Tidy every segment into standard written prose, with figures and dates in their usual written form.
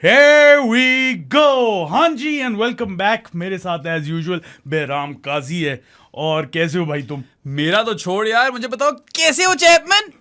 Here we go! हाँ जी and welcome back. मेरे साथ एज यूजुअल बेराम काजी है. और कैसे हो भाई तुम? मेरा तो छोड़ यार, मुझे बताओ कैसे हो चैपमैन?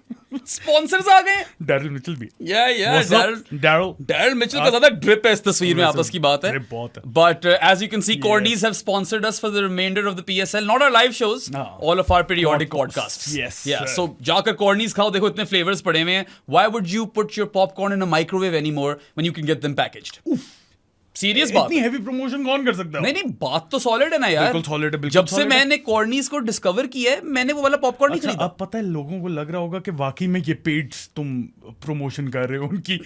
स्पॉन्सर्स आ गए. डैरल मिचेल भी. What's up? डैरल मिचेल का ज्यादा ड्रिप है इस तस्वीर में, आपस की बात है. Drip बहुत है. But as you can see, Cornies have sponsored us for the remainder of the PSL. Not our live shows, all of our periodic podcasts. Yes. Yeah. Sir. So जाकर Cornies खाओ, देखो इतने flavors पड़े हुए हैं. Why would you put your popcorn in a microwave anymore when you can get them packaged? Serious बात. इतनी heavy promotion कौन कर सकता है? नहीं बात तो सॉलिड है ना यार. बिल्कुल solid है, बिल्कुल जब से solid है. मैंने कॉर्नीज को डिस्कवर किया है, मैंने वो वाला पॉपकॉर्न नहीं अच्छा, खरीदा. अब पता है लोगों को लग रहा होगा कि वाकई में ये पेड तुम प्रमोशन कर रहे हो उनकी.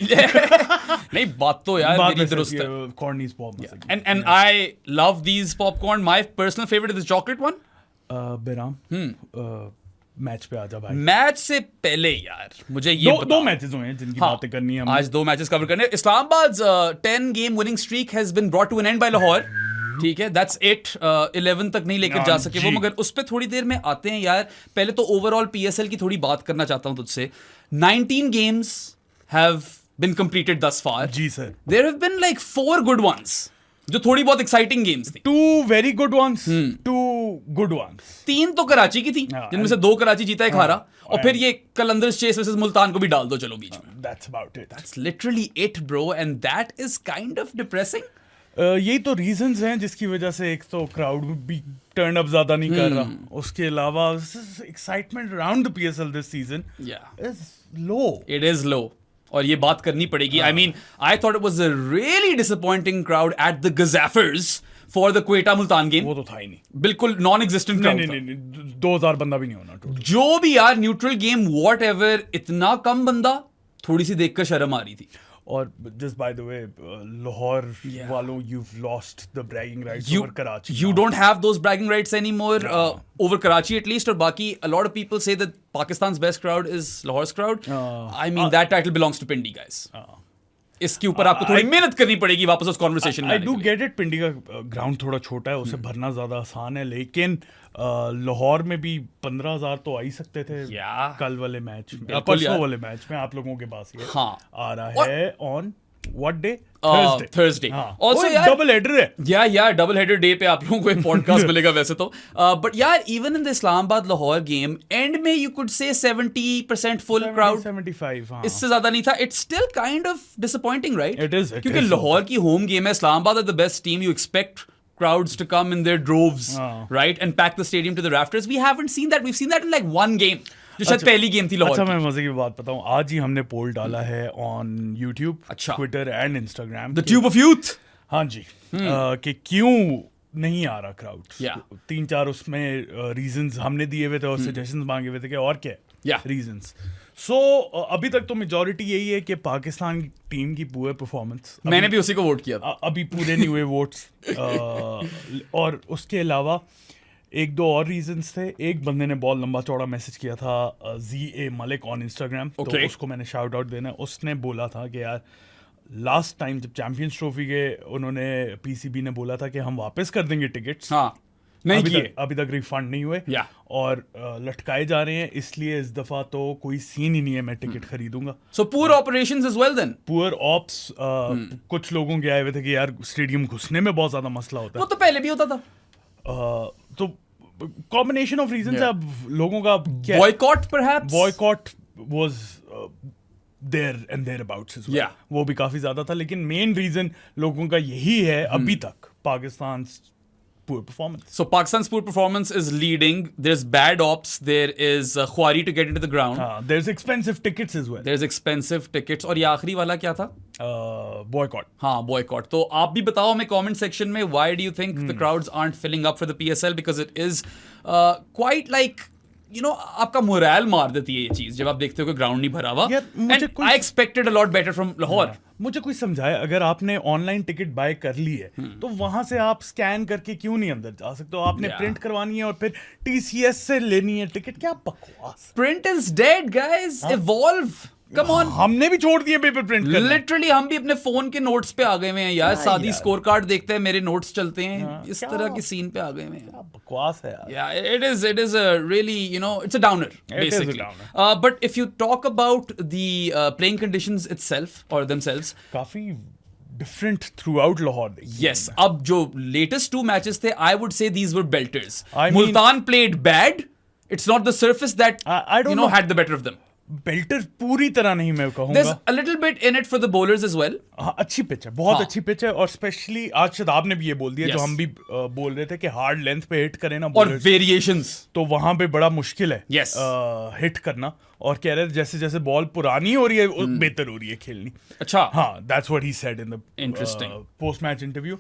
नहीं बात तो यार बात मेरी दुरुस्त है. कॉर्नीज बहुत मस्त है. And I love these popcorn. My personal favorite is the chocolate one. बेराम मैच पे आजा भाई. मैच से पहले यार मुझे ये दो मैचेस हुए हैं जिनकी बातें करनी है हमने. आज 2 मैचेस कवर करने. Islamabad 10 game winning streak has been brought to an end by Lahore. ठीक है, दैट्स इट. 11 तक नहीं लेकर जा सके वो, मगर उस पर थोड़ी देर में आते हैं यार. पहले तो ओवरऑल पीएसएल की थोड़ी बात करना चाहता हूं तुझसे. 19 games have been completed thus far. जी sir. There have been like 4 good ones जो थोड़ी बहुत एक्साइटिंग गेम्स थी. 2 very good ones, 2 good ones. 3 तो कराची की थी, जिनमें से 2 कराची जीता, 1 हारा. और फिर ये कलंदर्स चेस वर्सेस मुल्तान को भी डाल दो चलो बीच में. That's about it. That's literally it, bro, and that is kind of depressing. यही तो रीजंस हैं जिसकी वजह से एक तो क्राउड भी टर्न अप ज्यादा नहीं कर रहा. उसके अलावा excitement around the PSL this season is low. It is low. और ये बात करनी पड़ेगी. I mean, I thought it was a really disappointing crowd at the Gazaffers for the Quetta Multan game. वो तो था ही नहीं. बिल्कुल non-existent crowd था. नहीं 2000 बंदा भी नहीं होना टोटल. जो भी यार न्यूट्रल गेम whatever, इतना कम बंदा, थोड़ी सी देखकर शर्म आ रही थी. और जस्ट बाय द वे लाहौर वालों, you've lost the bragging rights over Karachi. You don't have those bragging rights anymore over Karachi at least. और बाकी a lot of people say that Pakistan's best crowd is Lahore's crowd. I mean that title belongs to Pindi, guys. इसके ऊपर आपको थोड़ी मेहनत करनी पड़ेगी वापस उस कॉन्वर्सेशन में. I do get it. Pindi का ग्राउंड थोड़ा छोटा है, उसे भरना ज्यादा आसान है, लेकिन लाहौर में भी 15,000 तो आ ही सकते थे. कल वाले मैच में, परसों वाले मैच में आप लोगों के पास ये आ रहा है on what day? Thursday. Also यार डबल हेडर है. यार डबल हेडर डे पे आप लोगों को एक पॉडकास्ट मिलेगा वैसे तो. बट यार even in the Islamabad Lahore game end में you could say 70% full crowd. 75. इससे ज्यादा नहीं था. It's still kind of disappointing, right? It is. क्योंकि लाहौर की होम गेम है. Islamabad are the best team. You expect crowds to come in their droves, right, and pack the stadium to the rafters. We haven't seen that. We've seen that in like one game, जो शायद पहली game थी लाहौर. अच्छा, मैं मजे की बात बताऊं. आज ही हमने पोल डाला है on YouTube, Twitter and Instagram. The tube of youth. हाँ जी. कि क्यों नहीं आ रहा क्राउड. 3-4 उसमें रीजंस हमने दिए हुए थे और सजेशंस मांगे हुए थे कि और क्या रीजंस. सो अभी तक तो मेजॉरिटी यही है कि पाकिस्तान टीम की पुअर परफॉर्मेंस. मैंने भी उसी को वोट किया था. अभी पूरे नहीं हुए वोट्स. और उसके अलावा 1-2 और रीजंस थे. एक बंदे ने बहुत लंबा चौड़ा मैसेज किया था, ZA मलिक ऑन इंस्टाग्राम. तो उसको मैंने शाउट आउट देना. उसने बोला था कि यार लास्ट टाइम जब चैंपियंस ट्रॉफी के उन्होंने PCB ने बोला था कि हम वापस कर देंगे टिकट्स. नहीं किए. अभी तक रिफंड नहीं हुए और लटकाए जा रहे हैं. इसलिए इस दफा तो कोई सीन ही नहीं है मैं टिकट खरीदूंगा. So poor operations as well then. Poor ops. कुछ लोगों के आए हुए थे कि यार स्टेडियम घुसने में बहुत ज्यादा मसला होता है. वो तो पहले भी होता था. तो कॉम्बिनेशन ऑफ रीजंस है. अब लोगों का boycott perhaps. Boycott was there and thereabouts as well. वो भी काफी ज्यादा था, लेकिन मेन रीजन लोगों का यही है अभी तक, Pakistan poor performance. So Pakistan's poor performance is leading. There's bad ops. There is khwari to get into the ground. There's expensive tickets as well. There's expensive tickets. और ये आखिरी वाला क्या था? Boycott. हाँ, boycott. तो आप भी बताओ हमें comment section में, why do you think the crowds aren't filling up for the PSL? Because it is quite like, you know, आपका मोरल मार देती है ये चीज जब आप देखते हो कि ग्राउंड नहीं भरा हुआ. And I expected a lot better from Lahore. मुझे कोई समझाए, अगर आपने ऑनलाइन टिकट बाय कर ली है तो वहां से आप स्कैन करके क्यों नहीं अंदर जा सकते हो? आपने प्रिंट करवानी है और फिर TCS से लेनी है टिकट. क्या बकवास. Print is dead guys. Evolve. Come on. हमने भी छोड़ दिए पेपर प्रिंट करना. लिटरली हम भी अपने फोन के नोट्स पे आ गए हुए हैं यार. सादी स्कोर कार्ड देखते हैं, मेरे नोट्स चलते हैं. इस तरह की सीन पे आ गए हुए हैं. बकवास है यार. It is a really, you know, it's a downer basically. But if you talk about the playing conditions itself or themselves, काफी different through out Lahore. Yes, अब जो latest 2 matches थे, I would say these were belters. I mean- Multan played bad. It's not the surface that I don't know. had the better of them. बेल्टर पूरी तरह नहीं मैं There's कहूंगा. a little bit in it for the bowlers as well. हाँ, अच्छी pitch है, बहुत हाँ. अच्छी पिच है. और स्पेशली आज शदाब ने भी ये बोल दिया, Yes. जो हम भी बोल रहे थे कि हार्ड लेंथ पे हिट करें ना और bowlers, variations. तो वहां पे बड़ा मुश्किल है Yes. हिट करना. और कह रहे थे जैसे जैसे बॉल पुरानी हो रही है बेहतर हो रही है खेलनी. अच्छा. हाँ, that's what he said in the Interesting. Post match interview.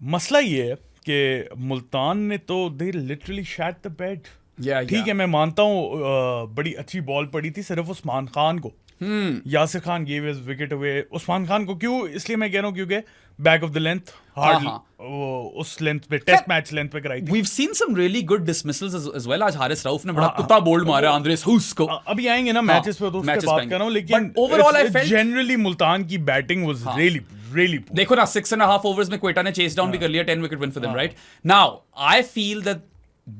मसला ये है कि मुल्तान ने तो they literally शैट the bed. Yeah, ठीक है, मैं मानता हूँ बड़ी अच्छी बॉल पड़ी थी सिर्फ उस्मान खान को. Yasir Khan gave his wicket away. Usman Khan को क्यों इसलिए मैं कह रहा हूँ क्योंकि back of the length hard उस लेंथ पे टेस्ट मैच लेंथ पे कराई थी. We've seen some really good dismissals as well. आज हारिस रऊफ ने बड़ा कुत्ता बोल्ड मारा आंद्रेस हुस को. अभी आएंगे ना मैचेस पे, तो उसके matches बात पे कर रहा हूँ. आएंगे. लेकिन But overall I felt- generally Multan की बैटिंग वाज रियली poor. देखो ना 6.5 overs में क्वेटा ने चेस डाउन भी कर लिया. 10 wicket win for them, right? Now I feel that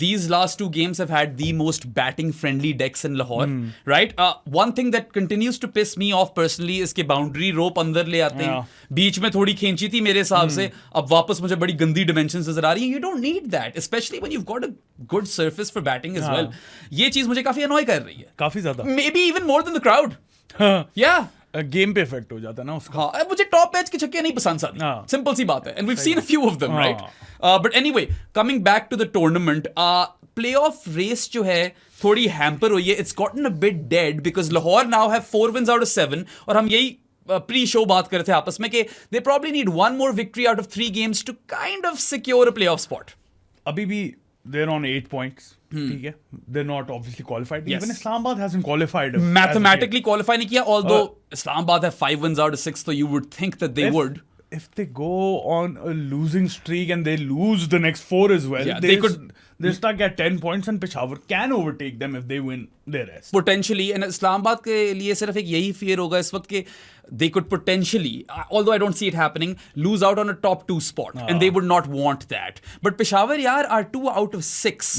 these last 2 games have had the most batting friendly decks in Lahore, right? One thing that continues to piss me off personally is कि boundary rope अंदर ले आते हैं. बीच में थोड़ी खींची थी मेरे हिसाब से, अब वापस मुझे बड़ी गंदी dimensions नजर आ रही है. You don't need that, especially when you've got a good surface for batting as well. ये चीज मुझे काफी annoy कर रही है. काफी ज्यादा. Maybe even more than the crowd. Yeah. Game पे इफेक्ट हो जाता है ना उसका. हाँ, मुझे टॉप एज के छक्के नहीं पसंद सादी. हाँ. सिंपल सी बात है. And we seen a few of them, हाँ. Right? But anyway, coming back to the tournament, playoff race जो है थोड़ी हैम्पर हुई है. It's gotten a bit dead because Lahore now have 4 wins out of 7. और हम यही प्री शो बात कर रहे थे आपस में कि they probably need 1 more victory out of 3 games to kind of secure a playoff spot. अभी भी they're on 8 points. ठीक है, they're not obviously qualified. Yes. Even Islamabad hasn't qualified. Mathematically qualify नहीं किया, although Islamabad have 5 wins out of 6, so you would think that they would. If they go on a losing streak and they lose the next 4 as well, Yeah, they could- they're stuck at 10 points and Peshawar can overtake them if they win their rest. Potentially, and Islamabad के लिए सिर्फ एक यही fear होगा इस वक्त कि they could potentially, although I don't see it happening, lose out on a top 2 spot, and they would not want that. But Peshawar yaar are 2 out of 6.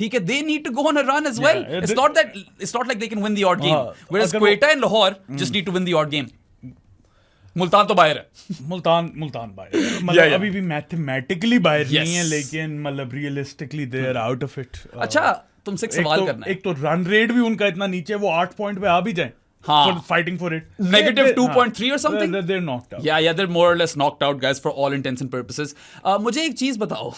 ठीक है, they need to go on a run as well. Yeah, It's not like they can win the odd game. Whereas अगर वो- Quetta and Lahore just need to win the odd game. Multan तो बाहर है. मुल्तान बाहर मतलब Yeah. अभी भी mathematically बाहर Yes. नहीं है, लेकिन मतलब realistically they are out of it. अच्छा, तुमसे एक सवाल करना है. एक तो रन रेट भी उनका इतना नीचे, वो 8 पॉइंट पे आ भी जाए. हाँ. Fighting for it. Negative 2.3 or something? They're knocked out. Yeah, they're more or less knocked out, guys, for all intents and purposes. मुझे एक चीज बताओ.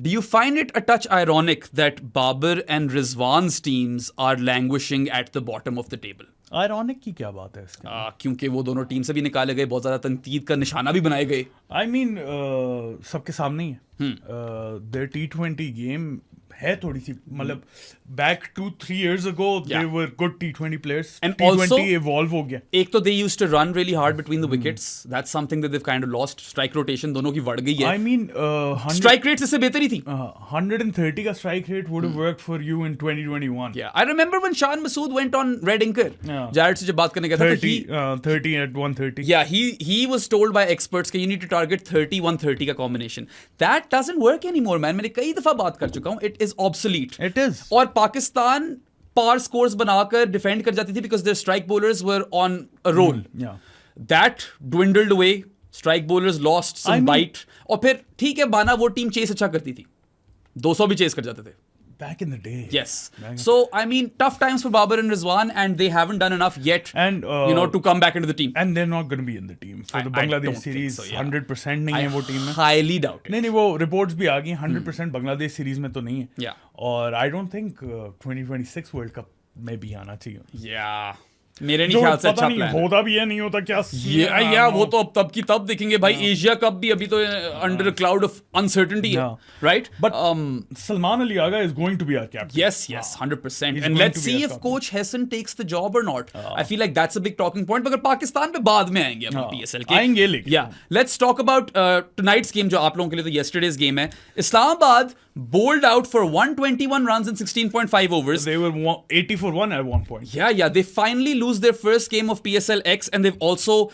Do you find it a touch ironic that Babar and Rizwan's teams are languishing at the bottom of the table? Ironic की क्या बात है इसके? क्योंकि वो दोनों टीम से भी निकाले गए, बहुत ज्यादा तनकीद का निशाना भी बनाए गए. I mean, सबके सामने ही है. Their T20 game है थोड़ी सी, मतलब back 2-3 years ago they Yeah. were good T20 players. And T20 also- evolve हो गया. एक तो they used to run really hard between the wickets. That's something that they've kind of lost. Strike rotation दोनों की बढ़ गई है. I mean, Strike rates इससे बेहतर ही थी. 130 का strike rate would have worked for you in 2021. Yeah, I remember when Shan Masood went on Red Anchor. Yeah. Jared से जब बात करने गया था, तो 30 at 130. Yeah, he was told by experts that you need to target 30-130 का combination. That doesn't work anymore, man. मैंने कई दफा बात कर चुका हूँ. It is obsolete. It is. और पाकिस्तान पार स्कोर्स बनाकर डिफेंड कर जाती थी because their strike bowlers were on a roll. Yeah. That dwindled away. Strike bowlers lost some I mean- bite. और फिर ठीक है, बाना वो टीम चेस अच्छा करती थी. 200 भी चेस कर जाते थे. Back in the day. Yes. So, I mean, tough times for Babar and Rizwan, and they haven't done enough yet, And to come back into the team. And they're not going to be in the team for the I Bangladesh don't think series. so, yeah. 100% नहीं है वो team में. highly doubt it. नहीं वो reports भी आ गई 100% Bangladesh series में तो नहीं है. Yeah. और I don't think 2026 world cup में भी आना चाहिए. Yeah. मेरे नहीं जो ख्याल से पता अच्छा नहीं प्लान. होता भी है नहीं होता क्या. या वो तो अब तब की तब देखेंगे भाई. एशिया कप भी अभी तो अंडर क्लाउड ऑफ अनसर्टेनिटी है, Yeah. Right? But Salman Ali Aga is going to be our captain. Yes, 100%. He's And going let's to be see a if captain. coach Hassan takes the job or not. I feel like that's a big talking point. मगर पाकिस्तान पे बाद में आएंगे अपने PSL के. आएंगे लेकिन. Yeah, let's talk about tonight's game जो आप लोगों के लिए तो yesterday's game है. Islamabad bowled out for 121 runs in 16.5 overs. They were 80 for 1 at one point. Yeah, they finally lose their first game of PSL X, and they've also,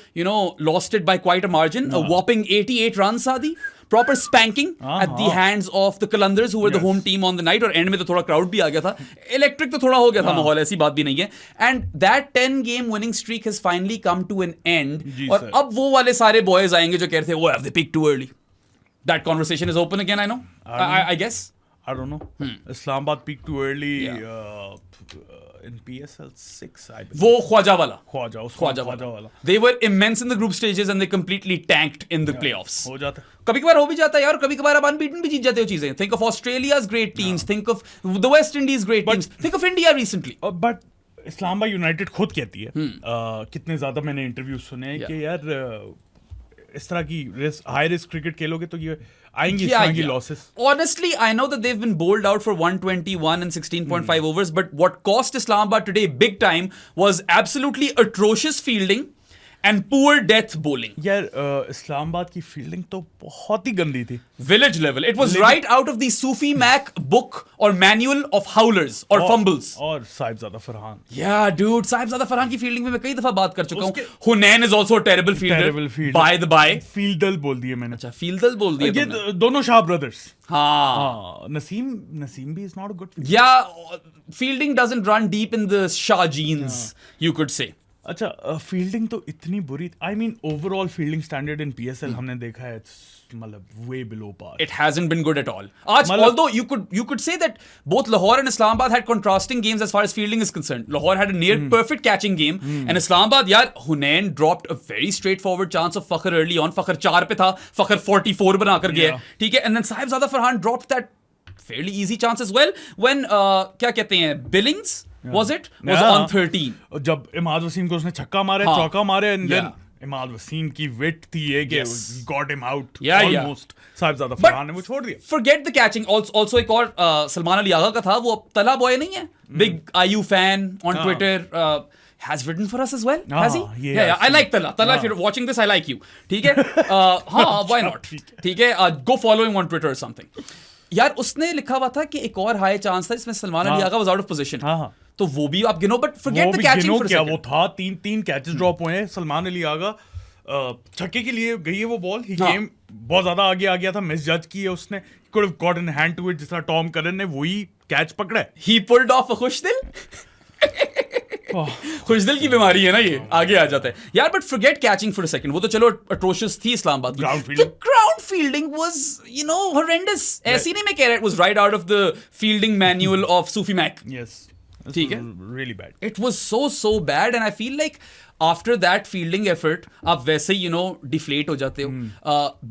lost it by quite a margin. A whopping 88 runs, Sadi. Proper spanking at the hands of the Qalandars, who were the home team on the night. और end में तो थोड़ा crowd भी आ गया था. Electric तो थोड़ा हो गया था माहौल, ऐसी बात भी नहीं है. And that 10-game winning streak has finally come to an end. और अब वो वाले सारे boys आएंगे जो कह रहे थे, oh, have they peaked too early? That conversation is open again, I know. I guess. I don't know. Islamabad peaked too early in PSL 6, I believe. वो ख्वाजा वाला. ख्वाजा वाला. They were immense in the group stages and they completely tanked in the playoffs. हो जाता. कभी कभार हो भी जाता है यार, कभी कभार आप अनबीटन भी जीत जाते हो चीजें. Think of Australia's great teams. Think of the West Indies great teams. Think of India recently. But Islamabad United खुद कहती है, कितने ज्यादा मैंने इंटरव्यू सुने कि यार इस तरह की हाई रिस्क क्रिकेट खेलोगे तो ये आएंगी इस तरह की losses. Honestly, I know that they've been bowled out for 121 and 16.5 overs, but what cost Islamabad today big time was absolutely atrocious fielding and poor death bowling. यार इस्लामाबाद की फील्डिंग तो बहुत ही गंदी थी. Village level. It was right out of the Sufi Mac book or manual of howlers or fumbles. और Sahibzada Farhan. Yeah, dude. Sahibzada Farhan की fielding में मैं कई दफा बात कर चुका हूँ. Hunain is also a terrible fielder. By the by. फील्डल बोल दिए मैंने. अच्छा, फील्डल बोल दिए तुमने. ये दोनों शाह ब्रदर्स. हाँ. नसीम भी is not a good fielder. Yeah, fielding doesn't run deep in the Shah genes, you could say. अच्छा, फील्डिंग तो इतनी बुरी. I mean overall fielding standard in PSL हमने देखा है, मतलब way below par. It hasn't been good at all. Although you could say that both Lahore and Islamabad had contrasting games as far as fielding is concerned. Lahore had a near perfect catching game, and Islamabad, yaar, Hunain dropped a very straightforward chance of Fakhr early on. Fakhr 4 पे था, Fakhr 44 बनाकर गया, ठीक है, and then Sahibzada Farhan dropped that fairly easy chance as well when क्या कहते हैं, Billings was on 13. जब इमाद वसीम को उसने छक्का मारे, चौका मारे, and then इमाद वसीम की विट थी ये कि got him out almost. Sahibzada Farhan ने वो छोड़ दिया. Forget the catching. Also एक और सलमान अली आगा का था, वो तला बॉय नहीं है, big IU fan on Twitter, has written for us as well. Has he? Yeah, I like Tala. If you're watching this, I like you. ठीक है? हाँ, why not? ठीक है? Go follow him on Twitter or something. यार उसने लिखा हुआ था कि एक और हाई चांस था इसमें Salman Ali Agha was out of position. तो वो भी आप गिनो, but forget the catching for a second. वो था तीन कैचेस ड्रॉप हुए हैं. सलमान अली आगा छक्के के लिए गई है वो बॉल. ही गेम बहुत ज्यादा आगे आ गया था, मिस जज की है उसने. Could have gotten hand to it, जिस तरह टॉम करन ने वही कैच पकड़ा है. ही पुल्ड ऑफ अ खुशदिल. खुशदिल की बीमारी है ना ये, आगे आ जाता है यार. But forget catching for a second. वो तो चलो अट्रोशियस थी इस्लामाबाद की. Ground fielding was horrendous. ऐसी नहीं मैं कह रहा, it was right out of the fielding manual of Sufi Mac. Yes, ठीक है, really bad. It was so bad, and I feel like after that fielding effort आप वैसे ही deflate हो जाते हो.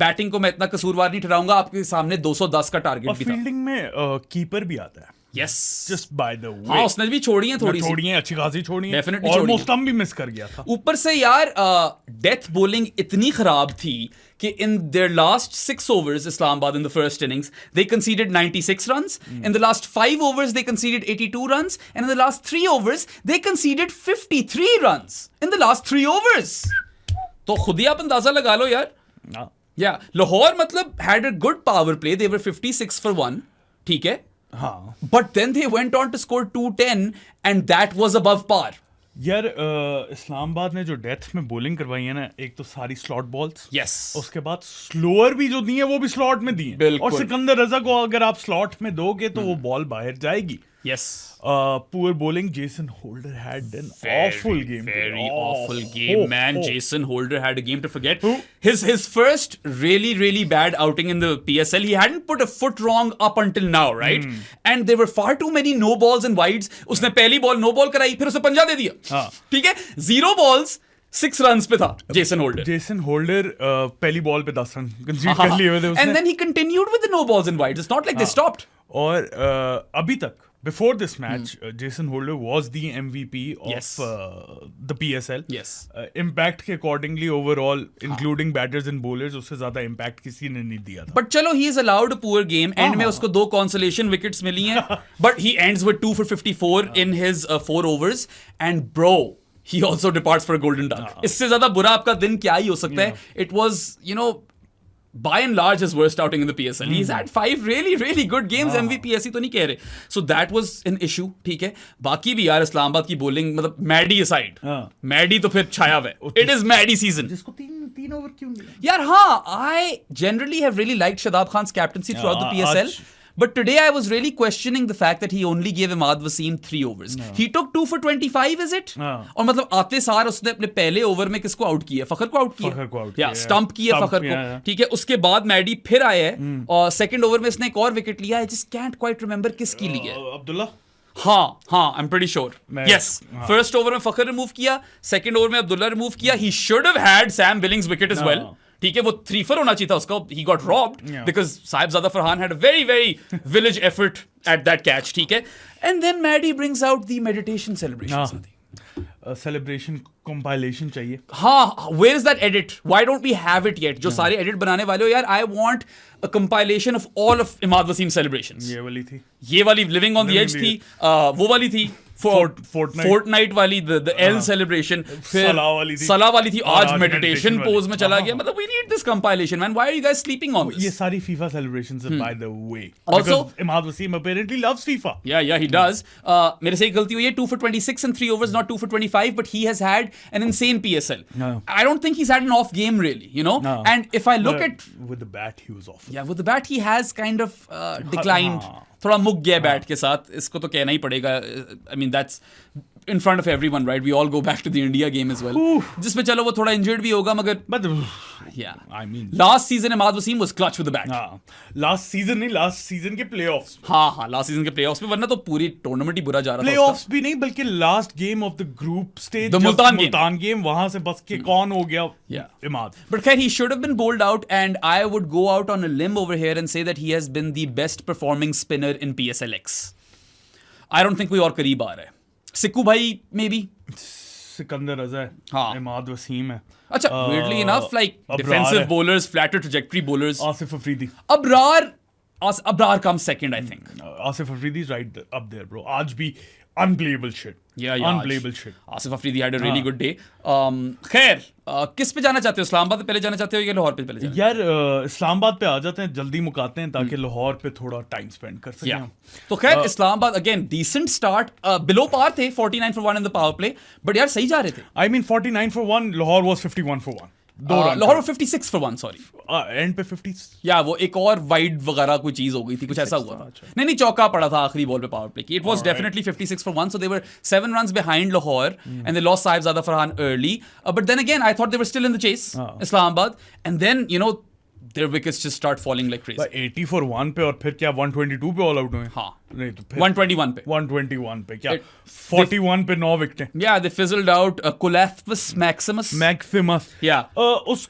बैटिंग को मैं इतना कसूरवार नहीं ठहराऊंगा, आपके सामने 210 का टारगेट भी था. फील्डिंग में कीपर भी आता है. Yes. Just by the way. हाँ, उसने भी छोड़ी है थोड़ी सी. अच्छी खासी छोड़ी है. Definitely Almost हम भी मिस कर गया था. ऊपर से यार डेथ बॉलिंग इतनी खराब थी कि in their last 6 overs, Islamabad in the first innings, they conceded 96 runs. In the last 5 overs, they conceded 82 runs. And in the last 3 overs, they conceded 53 runs. In the last 3 overs. तो खुद ही आप अंदाजा लगा लो यार. Yeah, Lahore मतलब had a good power play. They were 56 for 1. ठीक है. हाँ. But then they went on to score 210 and that was above par. यार इस्लामाबाद ने जो डेथ में बॉलिंग करवाई है ना, एक तो सारी स्लॉट बॉल्स. Yes. उसके बाद स्लोअर भी जो दी है वो भी स्लॉट में दी है. और सिकंदर रजा को अगर आप स्लॉट में दोगे तो वो बॉल बाहर जाएगी. Yes. Poor bowling. Jason Holder had an awful game. Very awful game, man. Jason Holder had a game to forget. His first really bad outing in the PSL. He hadn't put a foot wrong up until now, right? And there were far too many no balls and wides. उसने पहली ball no ball कराई, फिर उसे पंजा दे दिया. ठीक है, 0 balls 6 runs पे था Jason Holder. Jason Holder पहली बॉल पे 10 रन कंसीड कर लिए थे उसने. And then he continued with the no balls and wides. It's not like they stopped. और अभी तक before this match, Jason Holder was the MVP of the PSL. Yes. Impact के accordingly overall, including batters and bowlers, उससे ज़्यादा impact किसी ने नहीं दिया था. But चलो, he is allowed a poor game. End में उसको 2 consolation wickets मिली हैं. But he ends with 2 for 54 in his 4 overs. And bro, he also departs for a golden duck. इससे ज़्यादा बुरा आपका दिन क्या ही हो सकता है. It was, by and large his worst outing in the PSL. He's had 5 really good games. MVP ऐसी तो नहीं कह रहे. So that was an issue. ठीक है. बाकी भी यार इस्लामाबाद की bowling मतलब मैडी aside. मैडी तो फिर छाया हुआ है. It is Maddy season. जिसको तीन ओवर क्यों नहीं? यार हाँ, I generally have really liked Shadab Khan's captaincy throughout the PSL. But today I was really questioning the fact that he only gave Imad Wasim 3 overs. He took 2 for 25, is it? और मतलब आते सार उसने अपने पहले over में किसको out किया? फखर को आउट किया? या स्टंप किया फखर को. ठीक है, उसके बाद मैडी फिर आया है और सेकंड ओवर में इसने एक और विकेट लिया. I just can't quite remember किसकी ली है. अब्दुल्ला. हाँ, I'm pretty sure. Yes. First over में फखर रिमूव किया, सेकंड ओवर में अब्दुल्ला रिमूव किया. He should have had Sam Billings wicket as well. ठीक है, वो 3 for होना चाहिए था उसका. He got robbed because Saibzada Farhan had a very village effort at that catch. ठीक है, and then Maddie brings out the meditation celebration. Celebration compilation चाहिए. हाँ, where is that edit? Why don't we have it yet? जो सारे edit बनाने वाले हो यार, I want a compilation of all of Imad Wasim celebrations. ये वाली थी. ये वाली living on the edge थी. वो वाली थी. Fortnite वाली the L celebration. सलाह वाली थी. आज meditation pose में चला गया. मतलब we need this compilation, man. Why are you guys sleeping on this? ये सारी FIFA celebrations are by the way. Also, Imad Wasim apparently loves FIFA. Yeah, he does. मेरे से एक गलती हुई है. 2 for 26 and 3 overs, not 2 for 25. But he has had an insane PSL. I don't think he's had an off game really, you know. And if I look at with the bat, he was off. Yeah, with the bat he has kind of declined. थोड़ा मुक गया bat के साथ. इसको तो कहना ही पड़ेगा. I mean that's in front of everyone, right? We all go back to the India game as well. जिसमें चलो वो थोड़ा injured भी होगा मगर. But yeah, I mean last season Imad Wasim was clutch with the bat. Last season के playoffs. हाँ, last season के playoffs में, वरना तो पूरी tournament ही बुरा जा रहा था. Playoffs भी नहीं बल्कि last game of the group stage. The Multan game वहाँ से बस के कौन हो गया? Yeah, Imad. But खैर he should have been bowled out, and I would go out on a limb over here and say that he has been the best performing spinner in PSLX. I don't think कोई और करीब आ रहा है. सिक्कू भाई maybe. Sikandar Azhar. हाँ. इमाद वसीम है. अच्छा, weirdly enough, like defensive bowlers, flatter trajectory bowlers. Asif Afridi. Abrar comes second, I think. Asif Afridi is right up there, bro. आज भी unplayable shit. Yeah, unplayable shit. Asif Afridi had a really good day. खैर, किस पे जाना चाहते हो? इस्लामाबाद पे पहले जाना चाहते हो या लाहौर पे पहले जाना? यार इस्लामाबाद पे आ जाते हैं, जल्दी मुकाते हैं ताकि लाहौर पे थोड़ा टाइम स्पेंड कर सकें हम. तो खैर Islamabad again decent start, below par थे 49 for 1 in the power play, but यार सही जा रहे थे. I mean 49 for 1, Lahore was 51 for 1. Lahore 56 for 1, sorry. And पे 50. या वो एक और वाइड वगैरह कोई चीज हो गई थी, कुछ ऐसा हुआ था. नहीं चौका पड़ा था आखिरी बॉल पे पावर प्ले की. It was definitely 56 for 1, so they were 7 runs behind Lahore and they lost Saibzada Farhan early. But then again, I thought they were still in the chase, Islamabad, and then you know their wickets just start falling like crazy. 80 for 1 पे और फिर क्या 122 पे all out हुए. हाँ, नहीं तो फिर 121 पे 121 पे क्या 41 पे 9 विकेटें. Yeah, they fizzled out. Colathus Maximus. Yeah. उस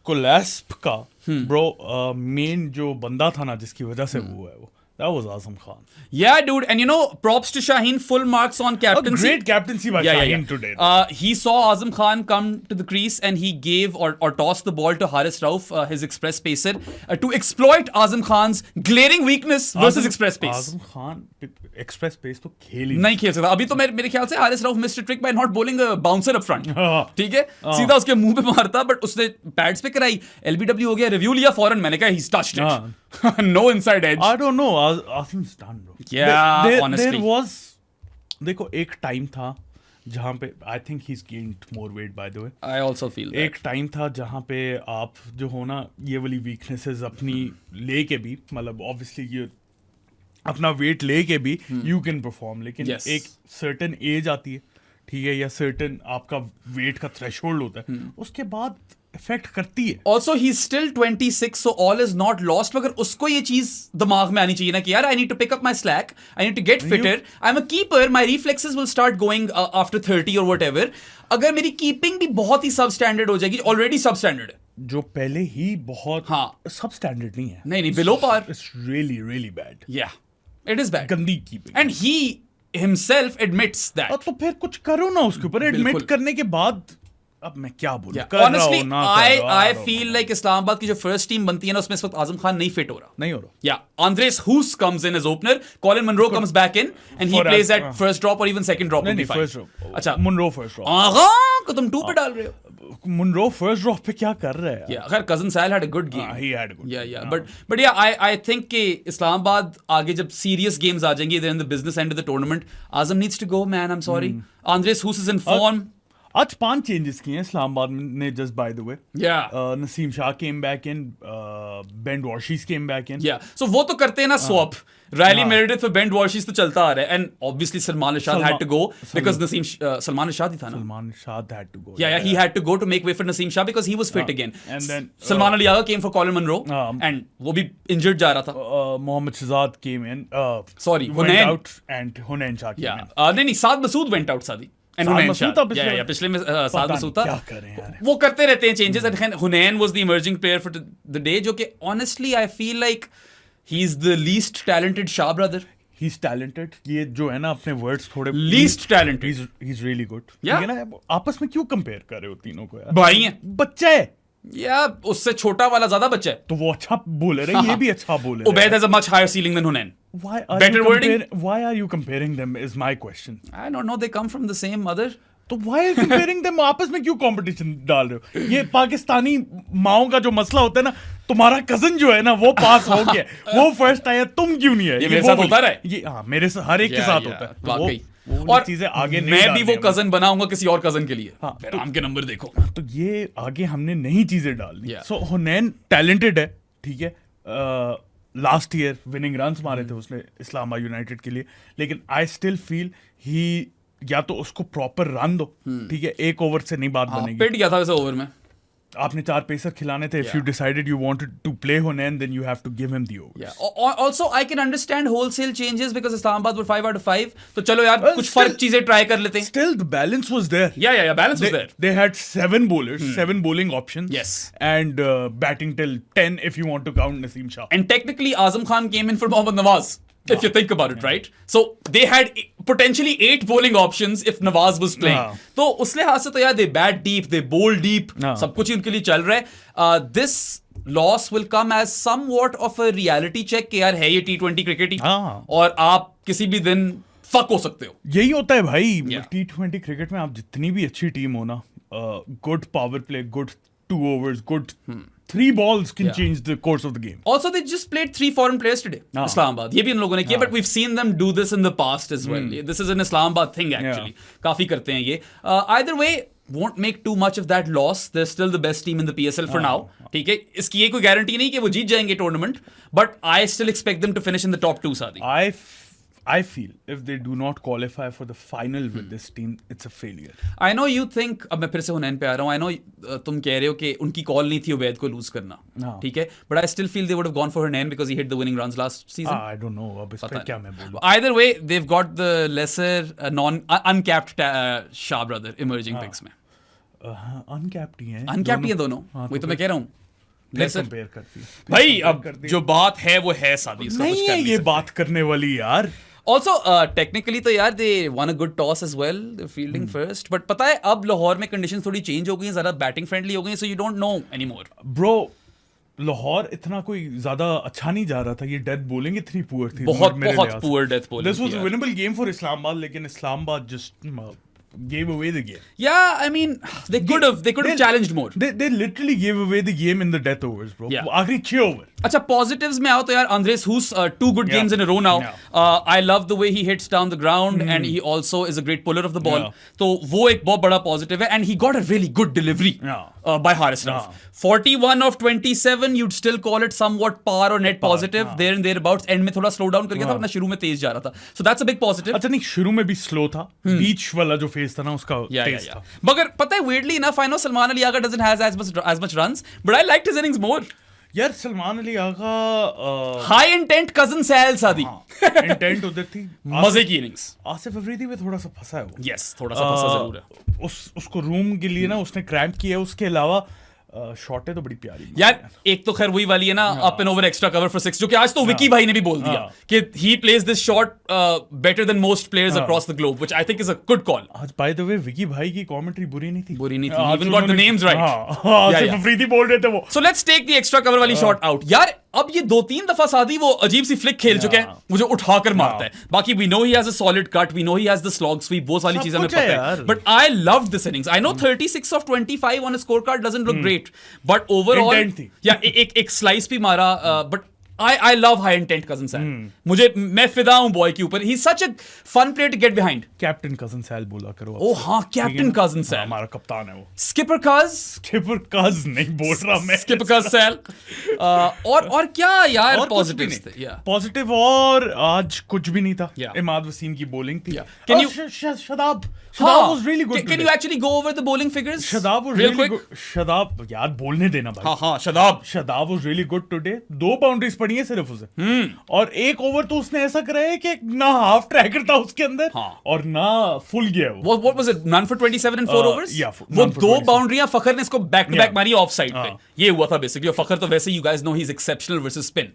कोलैस्प का ब्रो मेन जो बंदा था ना जिसकी वजह से वो है वो, that was Azam Khan. Yeah, dude, and you know, props to Shaheen, full marks on captaincy. A great captaincy by Shaheen today. He saw Azam Khan come to the crease and he gave or tossed the ball to Haris Rauf, his express pacer, to exploit Azam Khan's glaring weakness versus express pace. Azam Khan express pace तो खेल ही नहीं खेल सकता. अभी तो मेरे ख्याल से Haris Rauf missed trick bye not bowling a bouncer up front. ठीक है, सीधा उसके मुंह पे मारता, बट उसने पैड्स पे कराई. एलबीडब्ल्यू हो गया, रिव्यू लिया फौरन. मैंने कहा he's touched it. No inside edge. I don't know. Azam's done, bro. Yeah, honestly. There was, देखो एक टाइम था जहाँ पे I think he's gained more weight by the way. I also feel that. एक टाइम था जहाँ पे आप जो हो ना ये वाली weaknesses अपनी लेके भी, मतलब obviously ये अपना वेट लेके भी यू कैन परफॉर्म, लेकिन एक सर्टेन एज आती है, ठीक है, या सर्टेन आपका वेट का थ्रेशोल्ड होता है, उसके बाद इफेक्ट करती है. Also he is still 26, so all is not lost. मगर उसको ये चीज दिमाग में आनी चाहिए ना कि यार I need to pick up my slack, I need to get fitter, I am a keeper, my reflexes will start going after 30 और व्हाटएवर. अगर मेरी कीपिंग भी बहुत ही सब स्टैंडर्ड हो जाएगी, ऑलरेडी सब स्टैंडर्ड है, जो पहले ही बहुत सब स्टैंडर्ड नहीं है. नहीं below par. It's really really bad. Yeah it is bad. गंदी keeping. And he himself admits that. तो फिर कुछ करो ना उसके ऊपर. एडमिट करने के बाद अब मैं क्या बोलूं, कर रहा ऑनेस्टली हूं, ना कर रहा हूं, आई I don't feel know. Like Islamabad की जो फर्स्ट टीम बनती है ना उसमें इस वक्त आजम खान नहीं फिट हो रहा. नहीं हो रहा. Yeah, Andres Hoos comes in as opener. Colin Munro comes back in, and he For plays us, at first drop or even second drop. नहीं would be नहीं, fine. First drop. अच्छा, मुनरो फर्स्ट ड्रॉप. आगा को तुम 2 पे डाल रहे हो. Munro first drop पे क्या कर रहा है? Yeah, खैर cousin Sal had a good game. He had a good Yeah, game. yeah, but yeah, I think कि इस्लामाबाद आगे जब serious games आ जाएंगे, they're in the business end of the tournament. Azam needs to go, man. I'm sorry. Andres Hoos is in form. आज 5 changes किए हैं इस्लामाबाद ने, just by the way. Yeah. Naseem Shah came back in, Ben Dwarshuis came back in. Yeah, so वो तो करते हैं ना swap. Riley Meredith for Ben Warshies तो चलता आ रहा है, and obviously Salman Rashad had to go because Salman Rashad ही था ना. Salman Shah had to go. Yeah, he had to go to make way for Naseem Shah because he was fit again. And then Salman Ali Agha came for Colin Munro, and वो भी injured जा रहा था. Mohammad Shahzad came in. Sorry, went Hunain. out, and Hunain Shah came in. नहीं, Saad Masood went out, Sadi. And Saad Hunain Masood Shah. था पिछले Yeah, पिछले में Saad पता Masood नहीं था. क्या कर रहे हैं यार. वो करते रहते हैं changes. And Hunain was the emerging player for the day, जो कि honestly I feel like he's the least talented Shah brother. He's talented. ये जो है ना, अपने words थोड़े Least talented. He's really good. Yeah. ठीक है ना, आपस में क्यों कंपेयर कर रहे हो तीनों को यार? भाई हैं. बच्चा है. या उससे छोटा वाला ज्यादा बच्चा है. तो वो अच्छा बोलर है, ये भी अच्छा बोलर है. Ubaid has a much higher ceiling than Hunain. Better wording? Why are you comparing them is my question. I don't know, they come from the same mother. तो why are you comparing them? आपस में क्यों competition डाल रहे हो? ये पाकिस्तानी माओं का जो मसला होता है ना, तुम्हारा कजन जो है ना वो पास हो गया, वो फर्स्ट आया, तुम क्यों नहीं है? ये मेरे साथ होता रहा है. ये हाँ, मेरे साथ हर एक के साथ होता है. तो वो और चीजें आगे नहीं मैं भी वो डालनी कजन बनाऊंगा किसी और कजन के लिए. हाँ, राम के नंबर देखो. तो ये आगे हमने नई चीजें डाल दी. Yeah. सो हुनैन टैलेंटेड है, ठीक है. लास्ट ईयर विनिंग रन्स मारे थे उसने इस्लामाबाद यूनाइटेड के लिए, लेकिन आई स्टिल फील ही, या तो उसको प्रॉपर रन दो, ठीक है, एक ओवर से नहीं बात बनेगी. पिट गया था वैसे ओवर में. आपने 4 पेसर खिलाने थे. If you decided you wanted to play Hunain, then you have to give him the overs. Yeah. Also, I can understand wholesale changes because Islamabad were 5 out of 5. तो चलो यार कुछ फर्क चीजें ट्राई कर लेते हैं. Still, the balance was there. Yeah, balance was there. They had 7 bowlers, 7 bowling options. Yes. And batting till 10 if you want to count Naseem Shah. And technically, Azam Khan came in for Mohammad Nawaz. If you think about it, right? So they had potentially 8 bowling options if Nawaz was playing. तो उस लिहाज से तो यार they bat deep, they bowl deep, सब कुछ ही उनके लिए चल रहा है. This loss will come as somewhat of a reality check कि यार है ये T20 क्रिकेट ही, और आप किसी भी दिन फक हो सकते हो. यही होता है भाई. T20 क्रिकेट में आप जितनी भी अच्छी टीम हो ना, good power play, good 2 overs, good 3 balls can change the course of the game. Also, they just played 3 foreign players today. Islamabad. ये भी उन लोगों ने किया, but we've seen them do this in the past as well. This is an Islamabad thing actually. काफी करते हैं ये. Either way, won't make too much of that loss. They're still the best team in the PSL for now. ठीक है, इसकी ये कोई guarantee नहीं कि वो जीत जाएंगे tournament, but I still expect them to finish in the top 2. Sadi. I feel if they do not qualify for the final with this team, it's a failure. I know you think, अब मैं फिर से हुनैन पे आ रहा हूँ. I know तुम कह रहे हो कि उनकी कॉल नहीं थी उबैद को लूज करना, ठीक है, but I still feel they would have gone for Hunain because he hit the winning runs last season. I don't know. अब इस पे क्या मैं बोलूँ. Either way, they've got the lesser uncapped Shah brother emerging picks में. Uncapped ही हैं. Uncapped ही हैं दोनों. वही तो मैं कह रहा हूँ. कंपेयर करती है भाई. अब जो बात है वो है सादी. नहीं है ये बात करने वाली यार. Also, technically तो यार they won a good toss as well. They're fielding first. But पता है अब लाहौर में conditions थोड़ी change हो गई हैं, ज़रा बैटिंग फ्रेंडली हो गई हैं, so you don't know anymore. Bro, Lahore इतना कोई ज्यादा अच्छा नहीं जा रहा था. ये डेथ बॉलिंग इतनी पुअर थी. बहुत poor death bowling. This was a winnable game for Islamabad, लेकिन Islamabad just gave away the game. Yeah, I mean, they could have challenged more. They literally gave away the game in the death overs, bro. Yeah. आखिरी 6 over. अच्छा, positives में आओ तो यार Andres Hoos 2 good games in a row now. I love the way he hits down the ground and he also is a great puller of the ball. तो वो एक बहुत बड़ा positive है, and he got a really good delivery by Haris Rauf. 41 of 27, you'd still call it somewhat par or net positive there and thereabouts. End में थोड़ा slow down कर गया था, वरना शुरू में तेज जा रहा था. So that's a big positive. अच्छा नहीं, शुरू में भी slow था. बीच वाला जो फेज था ना उसका तेज था. मगर पता है, weirdly enough, I know Salman Ali Agha doesn't have as much runs, but I liked his innings more. यार Salman Ali Agha high intent cousin cell सादी इंटेंट उधर थी. मजे की इनिंग्स. आसिफ अफरीदी में थोड़ा सा फंसा है वो. यस, थोड़ा सा फंसा जरूर है. उसको रूम के लिए ना उसने क्रैम्प किया. उसके अलावा शॉटें तो बड़ी प्यारी यार एक तो खैर वही वाली है ना, up and over extra cover for 6, जो कि आज तो विकी भाई ने भी बोल दिया कि he plays this shot better than most players across the globe, which I think is a good call. आज बाय द वे विकी भाई की कमेंट्री बुरी नहीं थी. He even got the names right. सिर्फ अफरीदी बोल रहे थे वो. So let's take the extra cover वाली शॉट आउट. यार अब ये 2-3 दफा सादी वो अजीब सी फ्लिक खेल चुके हैं, मुझे उठाकर मारता है. बाकी we know he has a solid cut, we know he has the slog sweep, वो सारी चीजें हमें पता है. But I loved this innings. I know 36 of 25 on a scorecard doesn't look great, but overall yeah, एक slice भी मारा, but I love high intent Cousin Sal. मैं फिदा हूं बॉय के ऊपर. He's such a fun player to get behind. Captain कजन सैल बोला करो. Oh हाँ, कैप्टन कजन सैल हमारा कप्तान है वो. स्किपर कज. स्किपर कज नहीं बोल रहा मैं. स्किपर कज सैल. और क्या यार पॉजिटिव्स थे. पॉजिटिव और आज कुछ भी नहीं था. इमाद वसीम की बॉलिंग थी. Can you Shadab was really good. Can you actually go over the bowling figures? Shadab was really good. Shadab यार बोलने देना भाई. हाँ Shadab was really good today. 2 boundaries पड़ी है सिर्फ उसे. और एक ओवर तो उसने ऐसा करा है कि ना हाफ ट्रैकर था उसके अंदर और ना फुल गया वो. What was it? None for 27 in 4 overs? वो 2 बाउंड्रियां फखर ने इसको बैक टू बैक मारी ऑफ साइड पे. ये हुआ था बेसिकली. और फखर तो वैसे you guys know he's exceptional versus spin.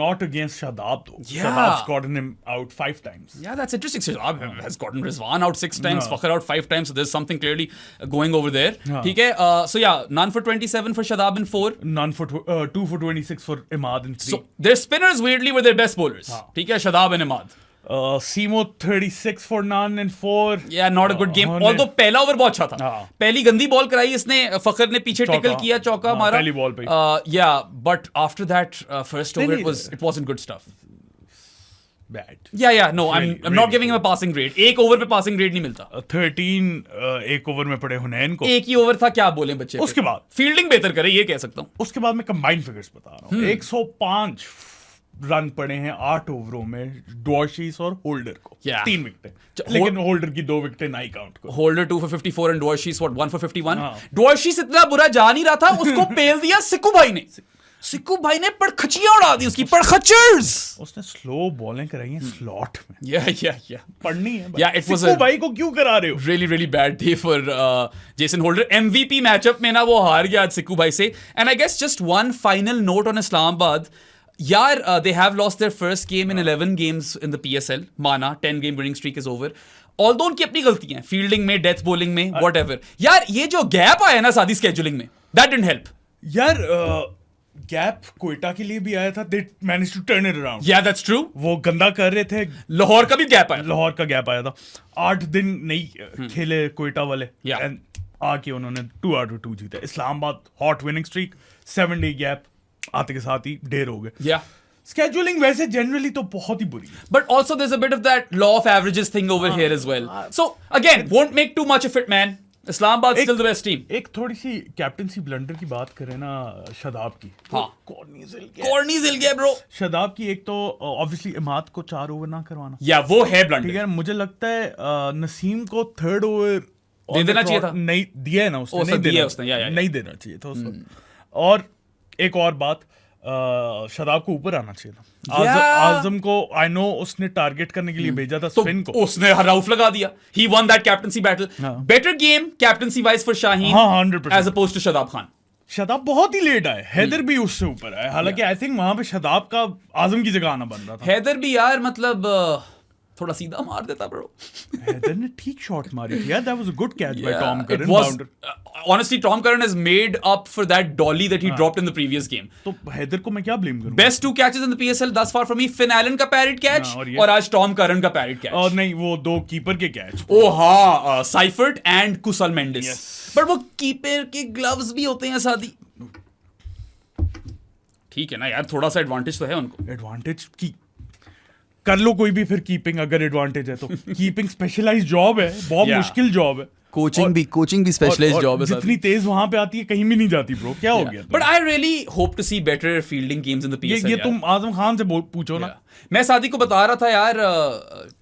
Not against Shadab though. Shadab's gotten him out 5 times. Yeah, that's interesting. Shadab has gotten Rizwan out 6 times, Fakhar out 5 times, so there's something clearly going over there. ठीक है. So yeah, none for 27 for Shadab in 4. None for 2 for 26 for Imad in 3. So their spinners weirdly were their best bowlers. ठीक है, Shadab and Imad. Simo 36 for none and 4. Yeah, not a good game. Although पहला over बहुत अच्छा था. पहली गंदी ball कराई इसने, फखर ने पीछे टिकल किया, चौका मारा. पहली बॉल पे. Yeah, but after that first over it wasn't good stuff. Bad. Yeah, no, I'm not giving him a passing grade. एक ओवर पे passing grade नहीं मिलता. 13 एक ओवर में पड़े हुनैन को. एक ही ओवर था, क्या बोले बच्चे. उसके बाद फील्डिंग बेहतर करे, ये कह सकता हूँ. उसके बाद मैं कंबाइंड फिगर्स बता रहा हूँ. 105 रन पड़े हैं 8 ओवरों में डॉर्शीस और होल्डर को. 3 विकेटें. लेकिन होल्डर की 2 विकेटें नहीं काउंट को. Holder 2 for 54 and डॉर्शीस 1 for 51. डॉर्शीस इतना बुरा जा नहीं रहा था, उसको पेल दिया सिक्कू भाई ने. सिक्कू भाई ने पड़खचियां उड़ा दी उसकी. पड़खचर्स. उसने स्लो बॉलिंग कराई है स्लॉट में. Yeah. पढ़नी है. Yeah, it was सिक्कू भाई को क्यों करा रहे हो? Really bad day for Jason Holder. MVP matchup में ना वो हार गया आज सिक्कू भाई से. And I guess just one final note on Islamabad. यार they have lost their first game in 11 games in the PSL. माना 10 game winning streak is over. Although उनकी अपनी गलतियां हैं फील्डिंग में, डेथ बॉलिंग में, whatever. यार ये जो गैप आया ना सादी स्केड्यूलिंग में, that didn't help. यार गैप कोयटा के लिए भी आया था. They managed to turn it around. Yeah, that's true. वो गंदा कर रहे थे. लाहौर का भी गैप आया. लाहौर का गैप आया था. 8 दिन नहीं खेले कोयटा वाले. And आके उन्होंने 2 out of 2 जीता. Islamabad hot winning streak, 7 day gap आते के साथ ही ढेर हो गए. Yeah. Scheduling वैसे generally तो बहुत ही बुरी है. But also there's a bit of that law of averages thing over here as well. So again, won't make too much of it, man. Islamabad still the best team. एक थोड़ी सी captaincy blunder की बात करें ना शदाब की. हाँ. Corny जिल गया bro. शदाब की एक तो obviously इमाद को 4 ओवर ना करवाना. Yeah, वो है ब्लंडर. ठीक है, मुझे लगता है नसीम को 3rd ओवर दे देना चाहिए था. नहीं दिया है ना उसने. नहीं देना चाहिए था उसको. और एक और बात, शदाब को ऊपर आना चाहिए था. आजम को आई नो उसने टारगेट करने के लिए भेजा था स्पिन को. उसने रऊफ लगा दिया. He won that captaincy battle. Better game captaincy wise for Shaheen. 100% as opposed to Shadab Khan. Shadab बहुत ही लेट आए. हैदर भी उससे ऊपर आए. हालांकि आई थिंक वहां पे शदाब का आजम की जगह आना बन रहा था. हैदर भी यार मतलब थोड़ा सीधा मार देता ब्रो. हैदर ने ठीक शॉट मारी थी यार. That was a good catch by Tom Curran. Boundary. Honestly, Tom Curran has made up for that dolly that he dropped in the previous game. तो हैदर को मैं क्या ब्लेम करूं? Best 2 catches in the PSL thus far for me. Finn Allen का parrot catch और आज Tom Curran का parrot catch. और नहीं, वो 2 कीपर के कैच. Oh हाँ, Seifert and Kusal Mendes. Yes. But वो कीपर के gloves भी होते हैं सादी. ठीक है ना यार, थोड़ा सा एडवांटेज तो है उनको. एडवांटेज की कर लो कोई भी फिर कीपिंग अगर एडवांटेज है तो. कीपिंग स्पेशलाइज्ड जॉब है, बहुत मुश्किल जॉब है. कोचिंग भी स्पेशलाइज्ड जॉब है. जितनी तेज वहां पे आती है कहीं भी नहीं जाती ब्रो. क्या हो गया? But I really hope to see better fielding games in the PSL. ये तुम आजम खान से पूछो ना. मैं सादी को बता रहा था यार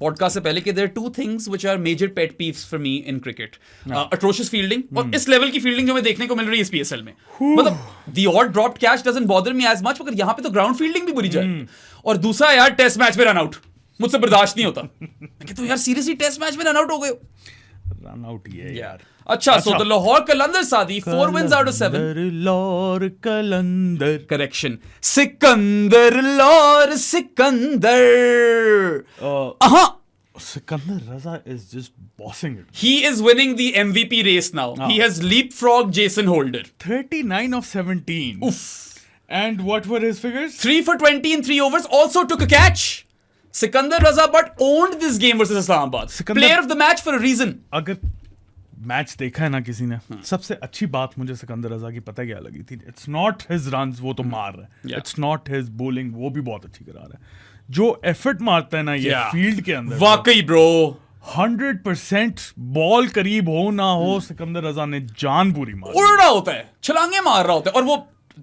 पॉडकास्ट से पहले कि there are 2 things which are major pet peeves for me in cricket. Atrocious fielding और इस लेवल की फील्डिंग जो हमें देखने को मिल रही है इस पीएसएल में. मतलब the odd dropped catch doesn't bother me as much, मगर यहां पे तो ग्राउंड फील्डिंग भी बुरी जाए. और दूसरा यार टेस्ट मैच में रन आउट मुझसे बर्दाश्त नहीं होता. तो यार सीरियसली टेस्ट मैच में रन आउट हो गए. रन आउट ही है यार. अच्छा, so the Lahore Qalandar Sadi 4 wins out of 7. Lahore Qalandar. Correction. Sikandar Lahore Sikandar. Sikandar Raza is just bossing it. He is winning the MVP race now. He has leapfrogged Jason Holder. 39 of 17. Oof. And what were his figures? 3 for 20 in 3 overs. Also took a catch. Sikandar Raza but owned this game versus Islamabad. Player of the match for a reason. अगर match देखा है ना किसी ने, सबसे अच्छी बात मुझे सिकंदर रजा की पता क्या लगी थी? इट्स नॉट हिज रन्स, वो तो मार रहा है. इट्स नॉट हिज बॉलिंग, वो भी बहुत अच्छी करा रहा है. जो एफर्ट मारता है ना ये फील्ड के अंदर, वाकई ब्रो 100% बॉल करीब हो ना हो, सिकंदर रजा ने जान पूरी मार. उड़ रहा होता है, छलांगे मार रहा होता है, और वो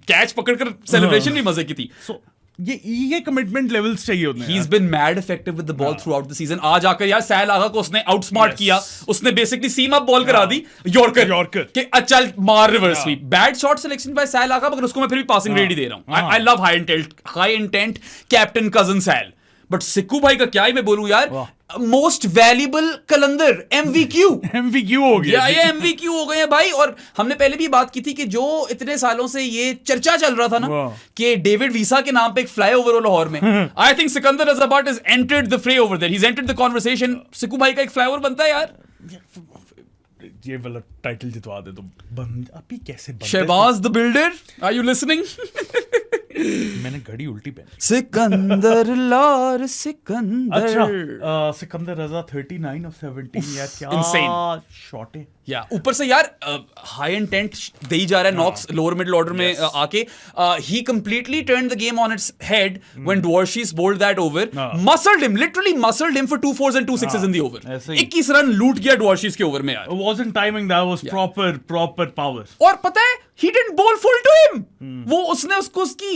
कैच पकड़कर सेलिब्रेशन भी मजे की थी. So, ये कमिटमेंट लेवल्स चाहिए होते हैं. He's been mad effective with the ball throughout the season. आज आकर यार सैल आगा को उसने आउटस्मार्ट किया. उसने बेसिकली सीम अप बॉल करा दी, यॉर्कर कि अच्छा मार reverse sweep. Bad shot selection by Sal Agha, मगर उसको मैं फिर भी पासिंग रेडी दे रहा हूं. I love high intent captain कजन सैल. बट सिक्कू भाई का क्या ही मैं बोलूं यार, मोस्ट वैल्यूएबल कलंदर MVQ हो गया. ये MVQ हो गए हैं भाई. और हमने पहले भी बात की थी कि जो इतने सालों से ये चर्चा चल रहा था ना कि डेविड वीसा के नाम पे एक फ्लाईओवर हो लाहौर में, I think Sikandar Raza but is entered the fray over there. He is entered the conversation. Sikku भाई का एक फ्लाईओवर बनता है यार. ये वाला टाइटल जितवा दे तो अभी कैसे बनता है? Shahbaz the builder, are you listening? मैंने घड़ी उल्टी पहनी. सिकंदर लार सिकंदर. अच्छा, सिकंदर रजा 39 of 17. यार क्या शॉट है. या ऊपर से यार हाई इंटेंट दे ही जा रहा है. नॉक्स लोअर मिडिल ऑर्डर में आके ही completely turned the game on its head when Dwarshuis bowled that over. Muscled him, literally muscled him for 2 4s and 2 6s in the over. 21 run लूट गया डॉर्शीस के over में यार. wasn't timing, that was proper power. और पता है he didn't bowl full to him. वो उसने उसको उसकी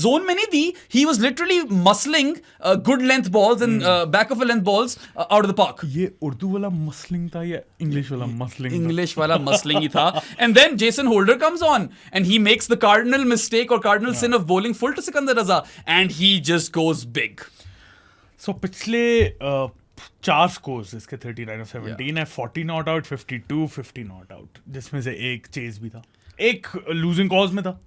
जोन में नहीं दी. He was literally muscling good length balls and back of a length balls out of the park. ये उर्दू वाला मसलिंग था या इंग्लिश वाला मसलिंग? इंग्लिश वाला मसलिंग ही था. And then Jason Holder comes on and he makes the cardinal mistake or cardinal sin of bowling full to Sikandar Raza and he just goes big. So पिछले 4 scores इसके 39 of 17 है. 40 not out, 52, 50 not out, जिसमें से एक chase भी था, एक losing cause में था.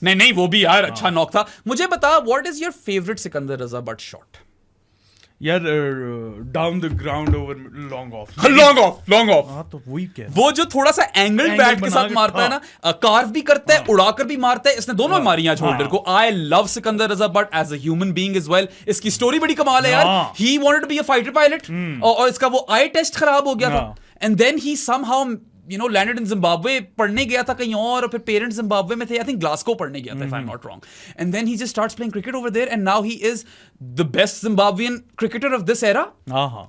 नहीं वो भी यार अच्छा नॉक था. मुझे बता, what is your favourite Sikandar Raza but shot? यार down the ground over long off. हाँ, तो वही क्या है. वो जो थोड़ा सा एंगल बैट के साथ मारता है ना, कार्व भी करता है, उड़ाकर भी मारता है. इसने दोनों मारी आज होल्डर को. I love Sikandar Raza but as a human being as well. इसकी स्टोरी बड़ी कमाल है यार. He wanted to be a fighter pilot और इसका वो आई टेस्ट खराब हो गया था. And then he somehow landed in Zimbabwe. पढ़ने गया था कहीं और फिर पेरेंट्स जिम्बाब्वे में थे. आई थिंक ग्लासगो पढ़ने गया था, if I am not wrong. And then he just starts playing cricket over there and now he is the best Zimbabwean cricketer of this era.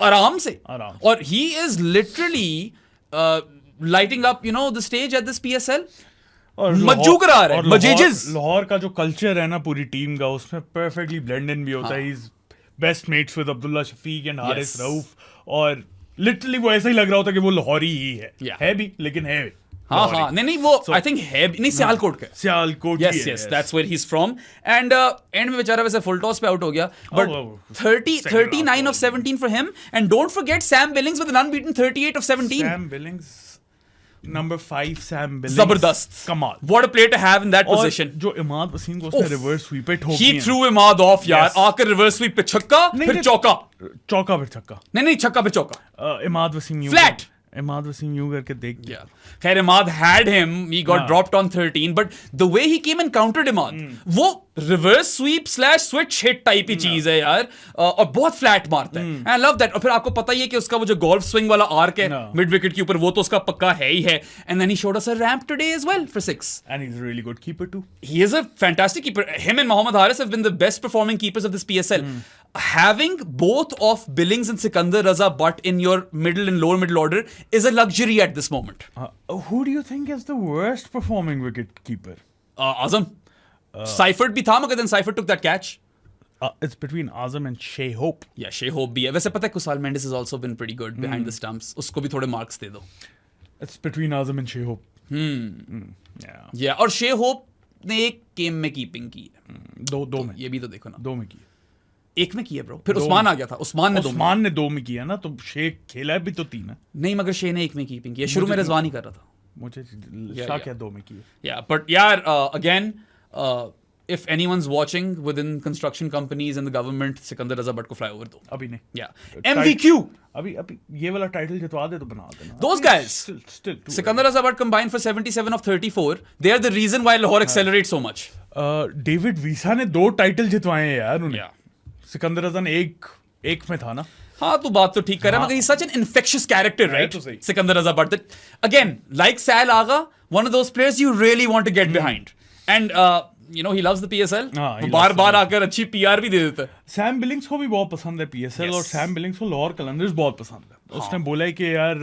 आराम से. और he is literally lighting up the stage at this PSL. और मज्जू करा रहा है. मजेजेस. लाहौर का जो culture है ना पूरी टीम का, उसमें परफेक्टली ब्लेंड इन भी होता है. He is best mates with Abdullah Shafique and Haris Rauf. और लिटरली वो ऐसा ही लग रहा होता कि वो लाहौरी ही है भी, लेकिन है. हाँ नहीं वो आई थिंक है नहीं, सियालकोट का. Yes, that's where he's from. And and में बेचारा वैसे फुल टॉस पे आउट हो गया. But 39 of 17 for him. And don't forget Sam Billings with an unbeaten 38 of 17. Sam Billings, number 5 Sam Billings. जबरदस्त. कमाल. What a player to have in that position. जो इमाद वसीम को उसने रिवर्स स्वीप पे ठोकी. He threw Imad off यार. आकर reverse sweep पे छक्का, फिर चौका फिर छक्का. नहीं छक्का फिर चौका. इमाद वसीम फ्लैट. इमाद वसीम यूं करके देख. खैर Imad had him, he got dropped on 13, but the way he came and countered Imad, वो reverse sweep / switch hit type ही चीज है यार. और बहुत फ्लैट मारता है. I love that. और फिर आपको पता ही है कि उसका वो जो गोल्फ स्विंग वाला आर्क है मिड विकेट के ऊपर, वो तो उसका पक्का है ही है. And then he showed us a ramp today as well for 6. And he's a really good keeper too. He is a fantastic keeper. Him and Mohammad Haris have been the best performing keepers of this PSL. Having both of Billings and Sikandar Raza Butt in your middle and lower middle order is a luxury at this moment. Who do you think is the worst performing wicket keeper? Azam. Seifert भी था, मगर then Seifert took that catch. It's between Azam and Shea Hope. Yeah, Shea Hope भी है. वैसे पता है Kusal Mendes has also been pretty good behind the stumps. उसको भी थोड़े marks दे दो. It's between Azam and Shea Hope. Yeah, और Shea Hope ने एक गेम में कीपिंग की है. दो में. ये भी तो देखो ना. 2 में की. एक में किया ब्रो, फिर उस्मान आ गया था, उस्मान ने 2 में, उस्मान ने 2 में किया ना, तो शेख खेला भी तो 3 है। नहीं मगर शे ने 1 में कीपिंग किया, शुरू में रिजवान ही कर रहा था। मुझे yeah. शाह क्या 2 में किया। Yeah, but यार again if anyone's watching within construction companies and the government, Sikandar रजा भट्ट को फ्लाईओवर दो अभी नहीं। Yeah, MVQ अभी ये वाला टाइटल जितवा दे तो बना देना। Those guys, still Sikandar Raza Bhatt combined for 77 of 34. They are the reason why Lahore accelerates so much. David visa ने 2 टाइटल जितवाए हैं यार उन्हें। Yeah. सिकंदर रजा ने एक में था ना। हाँ तू बात तो ठीक कर रहा है, मगर he's such an infectious character, right? तो सही। सिकंदर रजा Bhatt, that again like Sal Agha, one of those players you really want to get behind, and you know he loves the PSL. हाँ, he बार loves बार आकर अच्छी PR भी दे देता है। Sam Billings को भी बहुत पसंद है PSL, Yes. और सैम बिलिंग्स को लाहौर कलंदर्स बहुत पसंद है। उसने बोला है कि यार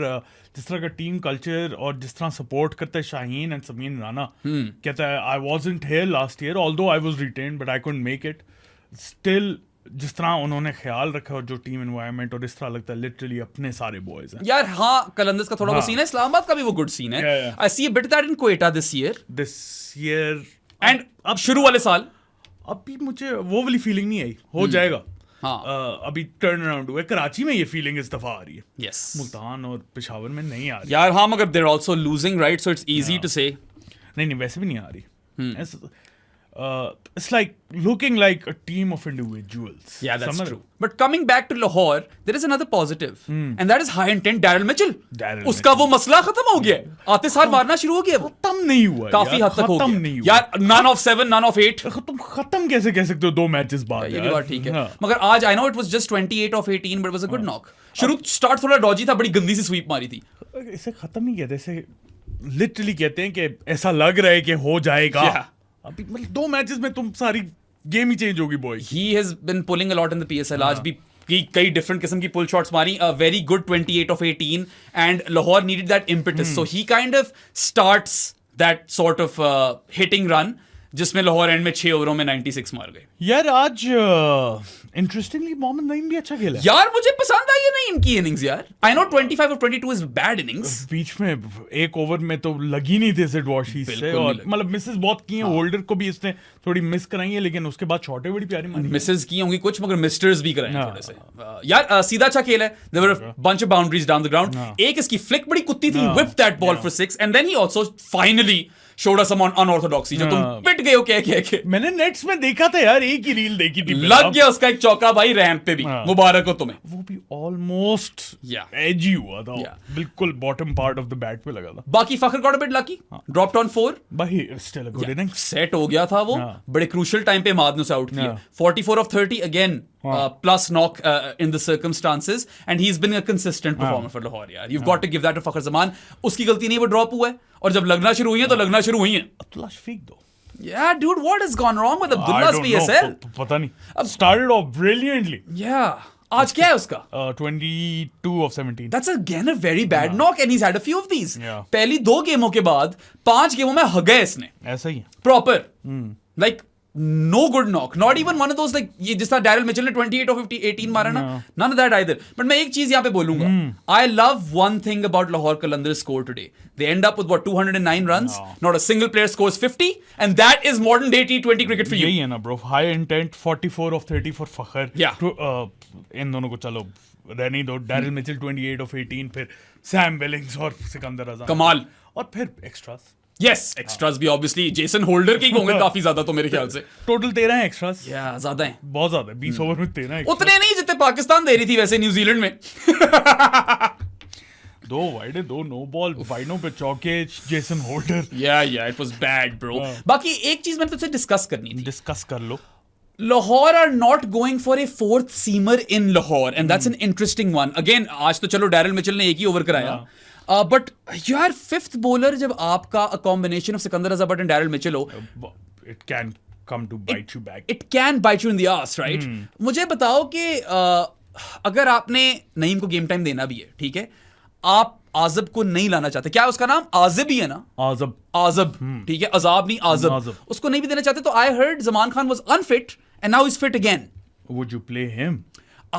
जिस तरह का टीम कल्चर और जिस तरह सपोर्ट करता है शाहीन एंड समीन राना, कहता है I wasn't here last year although I was retained but I couldn't make it, still जिस तरह उन्होंने ख्याल रखा और जो टीम एनवायरनमेंट, और इस तरह लगता है लिटरली अपने सारे बॉयज हैं। यार हाँ कलंदर्स का थोड़ा वो हाँ। सीन है, इस्लामाबाद का भी वो गुड सीन है। Yeah, yeah. I see a bit that in Quetta this this year and अब शुरू वाले साल अभी मुझे वो वाली फीलिंग नहीं आई, हो जाएगा। हाँ। अभी टर्न अराउंड हुआ है, कराची में ये फीलिंग इस दफा आ रही है, यस मुल्तान और पेशावर में नहीं आ रही। यार हाँ मगर there also losing right, so it's easy to say. नहीं वैसे भी नहीं आ रही। It's like looking like a team of individuals. Yeah, that's समझ true. रहे हो? But coming back to Lahore, there is another positive, and that is high intent Daryl Mitchell. Daryl उसका Mitchell. वो मसला खत्म हो गया है, आते सार मारना शुरू हो गया वो, खत्म नहीं हुआ काफी यार, हद तक हो खत्म गया नहीं हुआ यार। none of 7, none of 8, तुम खत्म कैसे कह सकते हो 2 मैचेस बाद? ये भी यार? बात ठीक है। हाँ। मगर आज I know it was just 28 of 18 but it was a good knock. शुरू स्टार्ट थोड़ा डॉजी था, बड़ी गंदी सी स्वीप मारी थी। इसे खत्म नहीं कहते, इसे लिटरली कहते हैं कि ऐसा लग रहा है कि हो जाएगा। Yeah. अभी मतलब 2 मैचेस में तुम सारी गेम ही चेंज होगी boy. He has been pulling a lot in the PSL. आज भी कई डिफरेंट किस्म की पुल शॉट्स मारी, a very good 28 of 18 and Lahore needed that impetus, so he kind of starts that sort of hitting run जिसमें Lahore and में 6 ओवरों में 96 मार गए। यार आज इंटरेस्टिंगली मोहम्मद नईम भी अच्छा खेला है। यार मुझे पसंद आई है नहीं इनकी इनिंग्स यार। आई नो 25 और 22 इज बैड इनिंग्स। बीच में एक ओवर में तो लगी नहीं थे सिड वॉशीज से, बिल्कुल और नहीं लगी। मतलब मिसेस बहुत की हैं, होल्डर को भी इसने थोड़ी मिस कराई है, लेकिन उसके बाद शॉटें बड़ी प्यारी मारी। मिसेस की होंगी कुछ, मगर मिस्टर्स भी कराए हाँ। थोड़े से। यार सीधा अच्छा खेल है, there were bunch of boundaries down the ground. एक इसकी फ्लिक बड़ी कुत्ती थी, whip that ball for 6 and then he also finally showed us some unorthodoxy जो तुम पिट गए हो कह के। मैंने नेट्स में देखा था यार, एक ही रील देखी थी, लग गया उसका एक चौका भाई रैंप पे भी, मुबारक हो तुम्हें। वो भी ऑलमोस्ट एजी हुआ था, बिल्कुल bottom part of the bat पे लगा था। बाकी Fakhar got a bit lucky, dropped on 4 भाई still a good inning, set हो गया था वो, बड़े क्रूशियल टाइम पे माद ने उसे आउट किया। 44 of 30 again plus knock in the circumstances and he's been a consistent performer for Lahore यार। You've got to give that to Fakhar Zaman। उसकी गलती नहीं, वो ड्रॉप हुआ है, और जब लगना शुरू हुई है तो लगना शुरू हुई है। अब्दुल्ला शफीक दो। Yeah dude, what has gone wrong with Abdullah's PSL? पता नहीं, started off brilliantly। Yeah, आज क्या है उसका? 22 of 17। That's again a very bad knock and he's had a few of these। Yeah. पहली 2 गेमों के बाद 5 गेमों में हगा इसने ऐसा ही है। Proper, like no good knock, not even one of those like ये जिस तरह डैरिल मिचेल ने 28 of 18 मारा ना, none of that either। but मैं एक चीज यहाँ पे बोलूंगा, I love one thing about Lahore Qalandar's score today, they end up with what 209 runs, not a single player scores 50 and that is modern day T20 cricket for you। यही है ना bro, high intent 44 of 30 for Fakhar. Yeah. इन दोनों को चलो रहने दो, Daryl Mitchell 28 of 18, फिर Sam Billings और सिकंदर रजा कमाल, और फिर एक्स्ट्रास। यस एक्स्ट्रास भी ऑब्वियसली जेसन होल्डर के होंगे काफी ज्यादा तो मेरे ख्याल से। टोटल 13 है एक्स्ट्रास। या ज्यादा है, बहुत ज्यादा है, 20 ओवर में 13 उतने नहीं जितने पाकिस्तान दे रही थी वैसे न्यूजीलैंड में। 2 वाइड, 2 नो बॉल, वाइडों पे चौके, जेसन होल्डर। या इट वाज बैड ब्रो। बाकी एक चीज मैंने तुझसे डिस्कस करनी थी, डिस्कस कर लो। Lahore are not going for a 4th seamer in Lahore and that's an interesting one. Again आज तो चलो डैरिल मिचेल ने एक ही ओवर कराया, बट यार 5th बॉलर जब आपका a combination of Sikandar Raza Bhatt and Daryl Mitchell हो, It can come to bite you back। it can bite you in the ass, right? मुझे बताओ कि अगर आपने नईम को गेम टाइम देना भी है, ठीक है, आप आजब को नहीं लाना चाहते, क्या उसका नाम आजिब ही है ना? आजब ठीक है, अजाब नहीं आजब, उसको नहीं भी देना चाहते, तो I heard Zaman Khan was unfit and now he's fit again। Would you play him?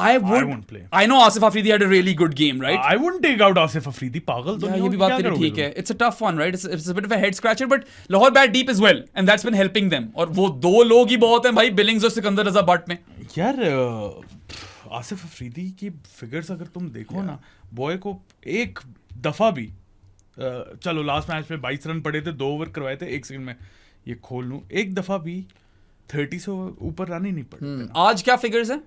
I won't play him। I know Asif Afridi had a really good game, right? I wouldn't take out Asif Afridi, पागल तो Yeah, नहीं ये हो, भी बात क्या तेरी करोगे ठीक है। It's a tough one, right? It's a bit of a head scratcher, but Lahore bat deep as well, and that's been helping them। और वो 2 लोग ही बहुत हैं भाई, बिलिंग्स और सिकंदर रजा भट्ट में। यार आसिफ अफरीदी की फिगर्स अगर तुम देखो ना, बॉय को एक दफा भी चलो लास्ट मैच में 22 रन पड़े थे, 2 ओवर करवाए थे, 1 सेकंड में ये खोल लूं, एक दफा भी 30 से ऊपर रन ही नहीं पड़े। आज क्या फिगर्स हैं?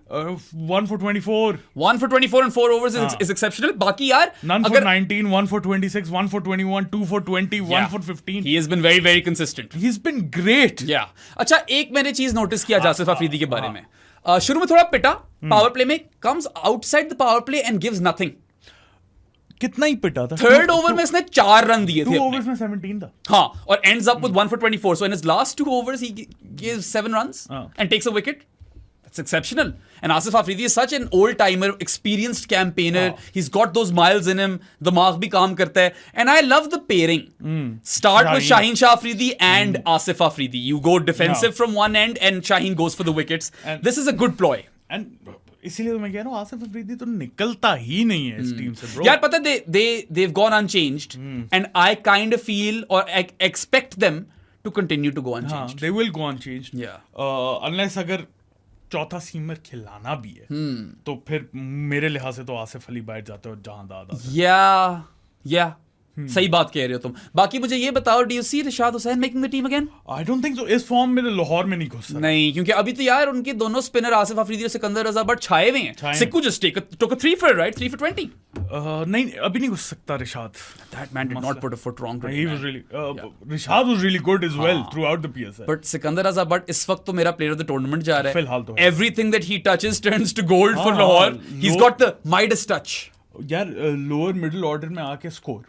1 for 24, 1 for 24 and 4 overs is exceptional. बाकी यार none for 19, 1 for 26, 1 for 21, 2 for 20, 1 for 15. he has been very very consistent. He's been great. Yeah. अच्छा, एक मैंने चीज नोटिस किया आसिफ अफरीदी के बारे में, शुरू में थोड़ा पिटा पावर प्ले में, comes outside the power play and gives nothing. कितना ही पिटा था, थर्ड ओवर में इसने 4 रन दिए थे 2 overs में 17 था। हाँ, और ends up with 1 for 24. So in his last 2 overs he gives 7 runs and takes a wicket. That's exceptional. And Asif Afridi is such an old timer, experienced campaigner. He's got those miles in him. दिमाग भी काम करता है. And I love the pairing. Start with Shaheen Shah Afridi and Asif Afridi. You go defensive from one end and Shaheen goes for the wickets. This is a good ploy. And इसीलिए तो मैं कह रहा हूँ आसिफ अफरीदी तो निकलता ही नहीं है इस टीम से ब्रो। यार पता है they've gone unchanged and I kind of feel or I expect them to continue to go unchanged. they will go unchanged. Yeah. Unless अगर चौथा सीमर खिलाना भी है तो फिर मेरे लिहाज से तो आसिफ अली बैठ जाते हो जहां दादा। Yeah. सही बात कह रहे हो तुम। बाकी मुझे ये बताओ, do you see Rashad Hussain making the team again? I don't think so. इस फॉर्म में लाहौर में नहीं घुस सकता। नहीं, क्योंकि अभी तो यार उनके दोनों स्पिनर आसिफ अफरीदी और सिकंदर रजा बट छाए हुए हैं। सिक्कू just took a 3 for, right? 3 for 20. नहीं, अभी नहीं घुस सकता Rishad. That man did not put a foot wrong today. He was really Rashad was really good as well throughout the PSL. But Sikandar Raza but इस वक्त तो मेरा प्लेयर ऑफ द टूर्नामेंट जा रहा है। फिलहाल तो है। Everything that he touches turns to gold for Lahore. He's got the Midas touch. यार लोअर मिडिल ऑर्डर में आके स्कोर,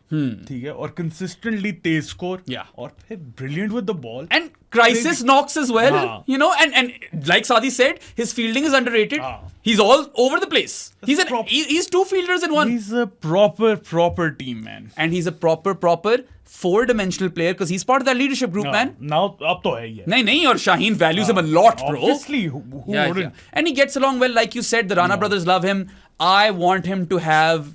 ठीक है, और कंसिस्टेंटली तेज स्कोर, और फिर brilliant with the ball and crisis knocks as well, you know, and like Sadi said, his fielding is underrated. He's all over the place. He's 2 fielders in one. He's a proper team man, and he's a proper 4-dimensional player because he's part of that leadership group, man. Now अब तो है ही है। नहीं, और Shaheen values him a lot, bro. Obviously, who wouldn't? And he gets along well, like you said. The Rana brothers love him. I want him to have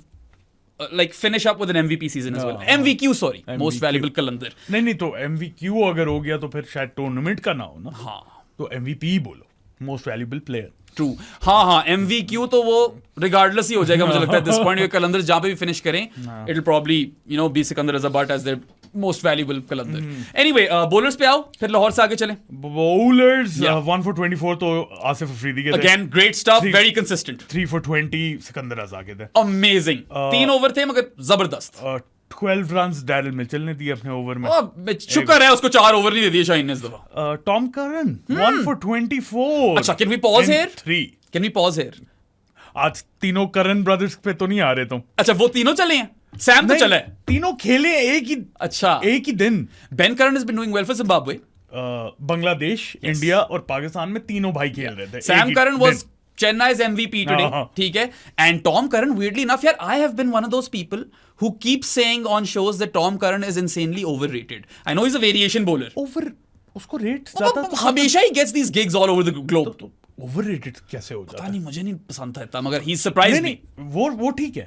like finish up with an MVP season as well. MVQ, sorry, most valuable Qalandar. नहीं तो MVQ अगर हो गया तो फिर शायद tournament का ना हो ना। हाँ, तो MVP ही बोलो, most valuable player. True. हाँ, MVQ तो वो regardless ही हो जाएगा मुझे लगता है at this point. Qalandar जहाँ पे भी finish करें, it'll probably be Sikandar Raza Bhatt as their most valuable Qalandar. Anyway, bowlers पे आओ, फिर लाहौर से आगे चलें। Bowlers 1 for 24 तो आसिफ अफरीदी के थे। Again, great stuff, very consistent. 3 for 20 Sikandar रजा के थे। Amazing. 3 ओवर थे मगर जबरदस्त। 12 रन्स डैरिल मिचेल ने दिए अपने ओवर में। शुक्र है उसको 4 ओवर नहीं दे दिए शाहीन ने इस दफा। Tom Curran 1 for 24। अच्छा, can we pause here? 3। Can we pause here? आज तीनों करन ब्रदर्स पे तो नहीं आ रहे तुम। अच्छा, वो तीनों चले हैं? सैम तो चला है। तीनों खेले एक ही दिन। Ben Curran has been doing well for Zimbabwe. Bangladesh, India और पाकिस्तान में तीनों भाई खेल रहे थे। Sam Curran was Chennai's MVP today, ठीक है? And Tom Curran, weirdly enough, यार, I have been one of those people who keep saying on shows that Tom Curran is insanely overrated. I know he's a variation bowler. उसको rate ज्यादा हमेशा he gets these gigs all over the globe. तो overrated कैसे हो जाता है? पता नहीं, मुझे नहीं पसंद था इतना, मगर he's surprised me. वो ठीक है,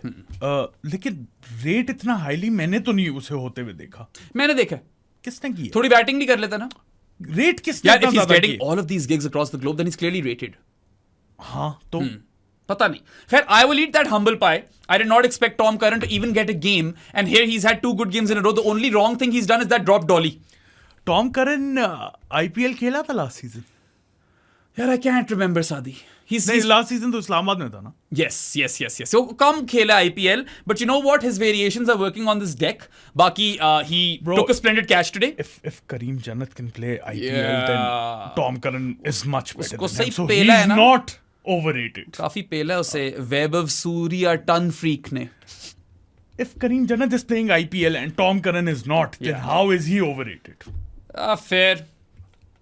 लेकिन रेट इतना हाईली मैंने तो नहीं उसे होते हुए देखा। मैंने देखा। किसने की? थोड़ी बैटिंग भी कर लेता ना। रेट किसने? यार, if he's getting all of these gigs across the globe, then he's clearly rated. हाँ तो पता नहीं। खैर, I will eat that humble pie. I did not expect Tom Curran to even get a game, and here he's had 2 good games in a row. The only wrong thing he's done is that drop dolly. Tom Curran IPL खेला था last season? यार, I can't remember, Sadi. He's last season तो इस्लामाबाद में था ना? Yes. So कम खेला IPL, but you know what? His variations are working on this deck. Baaki, he took a splendid catch today. If Kareem Jannat can play IPL, then Tom Curran is much better than him. So he's not overrated. काफी पेला उसे वैभव Surya ton freak ने। If Kareem Jannat is playing IPL and Tom Curran is not, then how is he overrated? Fair.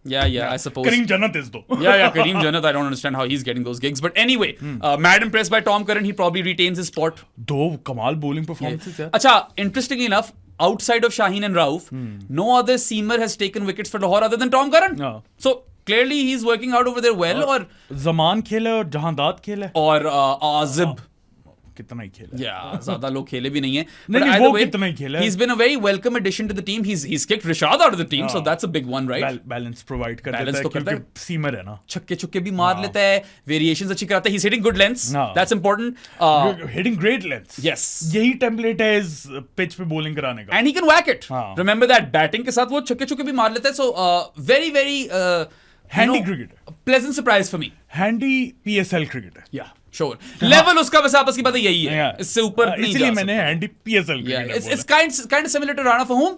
Yeah, I suppose. Kareem Jannat is though. yeah, Kareem Jannat, I don't understand how he's getting those gigs. But anyway, mad impressed by Tom Curran. He probably retains his spot. दो कमाल bowling performances यार। अच्छा, interestingly enough, outside of Shaheen and Rauf, no other seamer has taken wickets for Lahore other than Tom Curran. So clearly he's working out over there well. और जमान खेला और जहांदाद खेला और आजिब कितना ही खेला है। Yeah, ज्यादा लोग खेले भी नहीं है. नहीं, But नहीं, either वो way, कितना ही खेला है। He's been a very welcome addition to the team. He's kicked Rishad out of the team, so that's a big one, right? Balance provide कर Balance देता है तो करता क्योंकि सीमर है ना, छक्के चुक्के भी मार लेता है, वेरिएशंस अच्छी कराता है. He's hitting good lengths. हाँ. That's important. Hitting great lengths. Yes. यही टेम्पलेट है इस पिच पे बॉलिंग कराने का. And he can whack it. हाँ. Remember that batting के साथ वो छक्के चुक्के भी मार लेता है. So very very Handy cricketer. Pleasant surprise for me. Handy PSL cricketer. Yeah, sure. Level उसका बस आपस की बात यही है. इससे ऊपर नहीं जा इसलिए सकता. मैंने handy PSL Yeah, cricketer it's kind of similar to Rana for whom?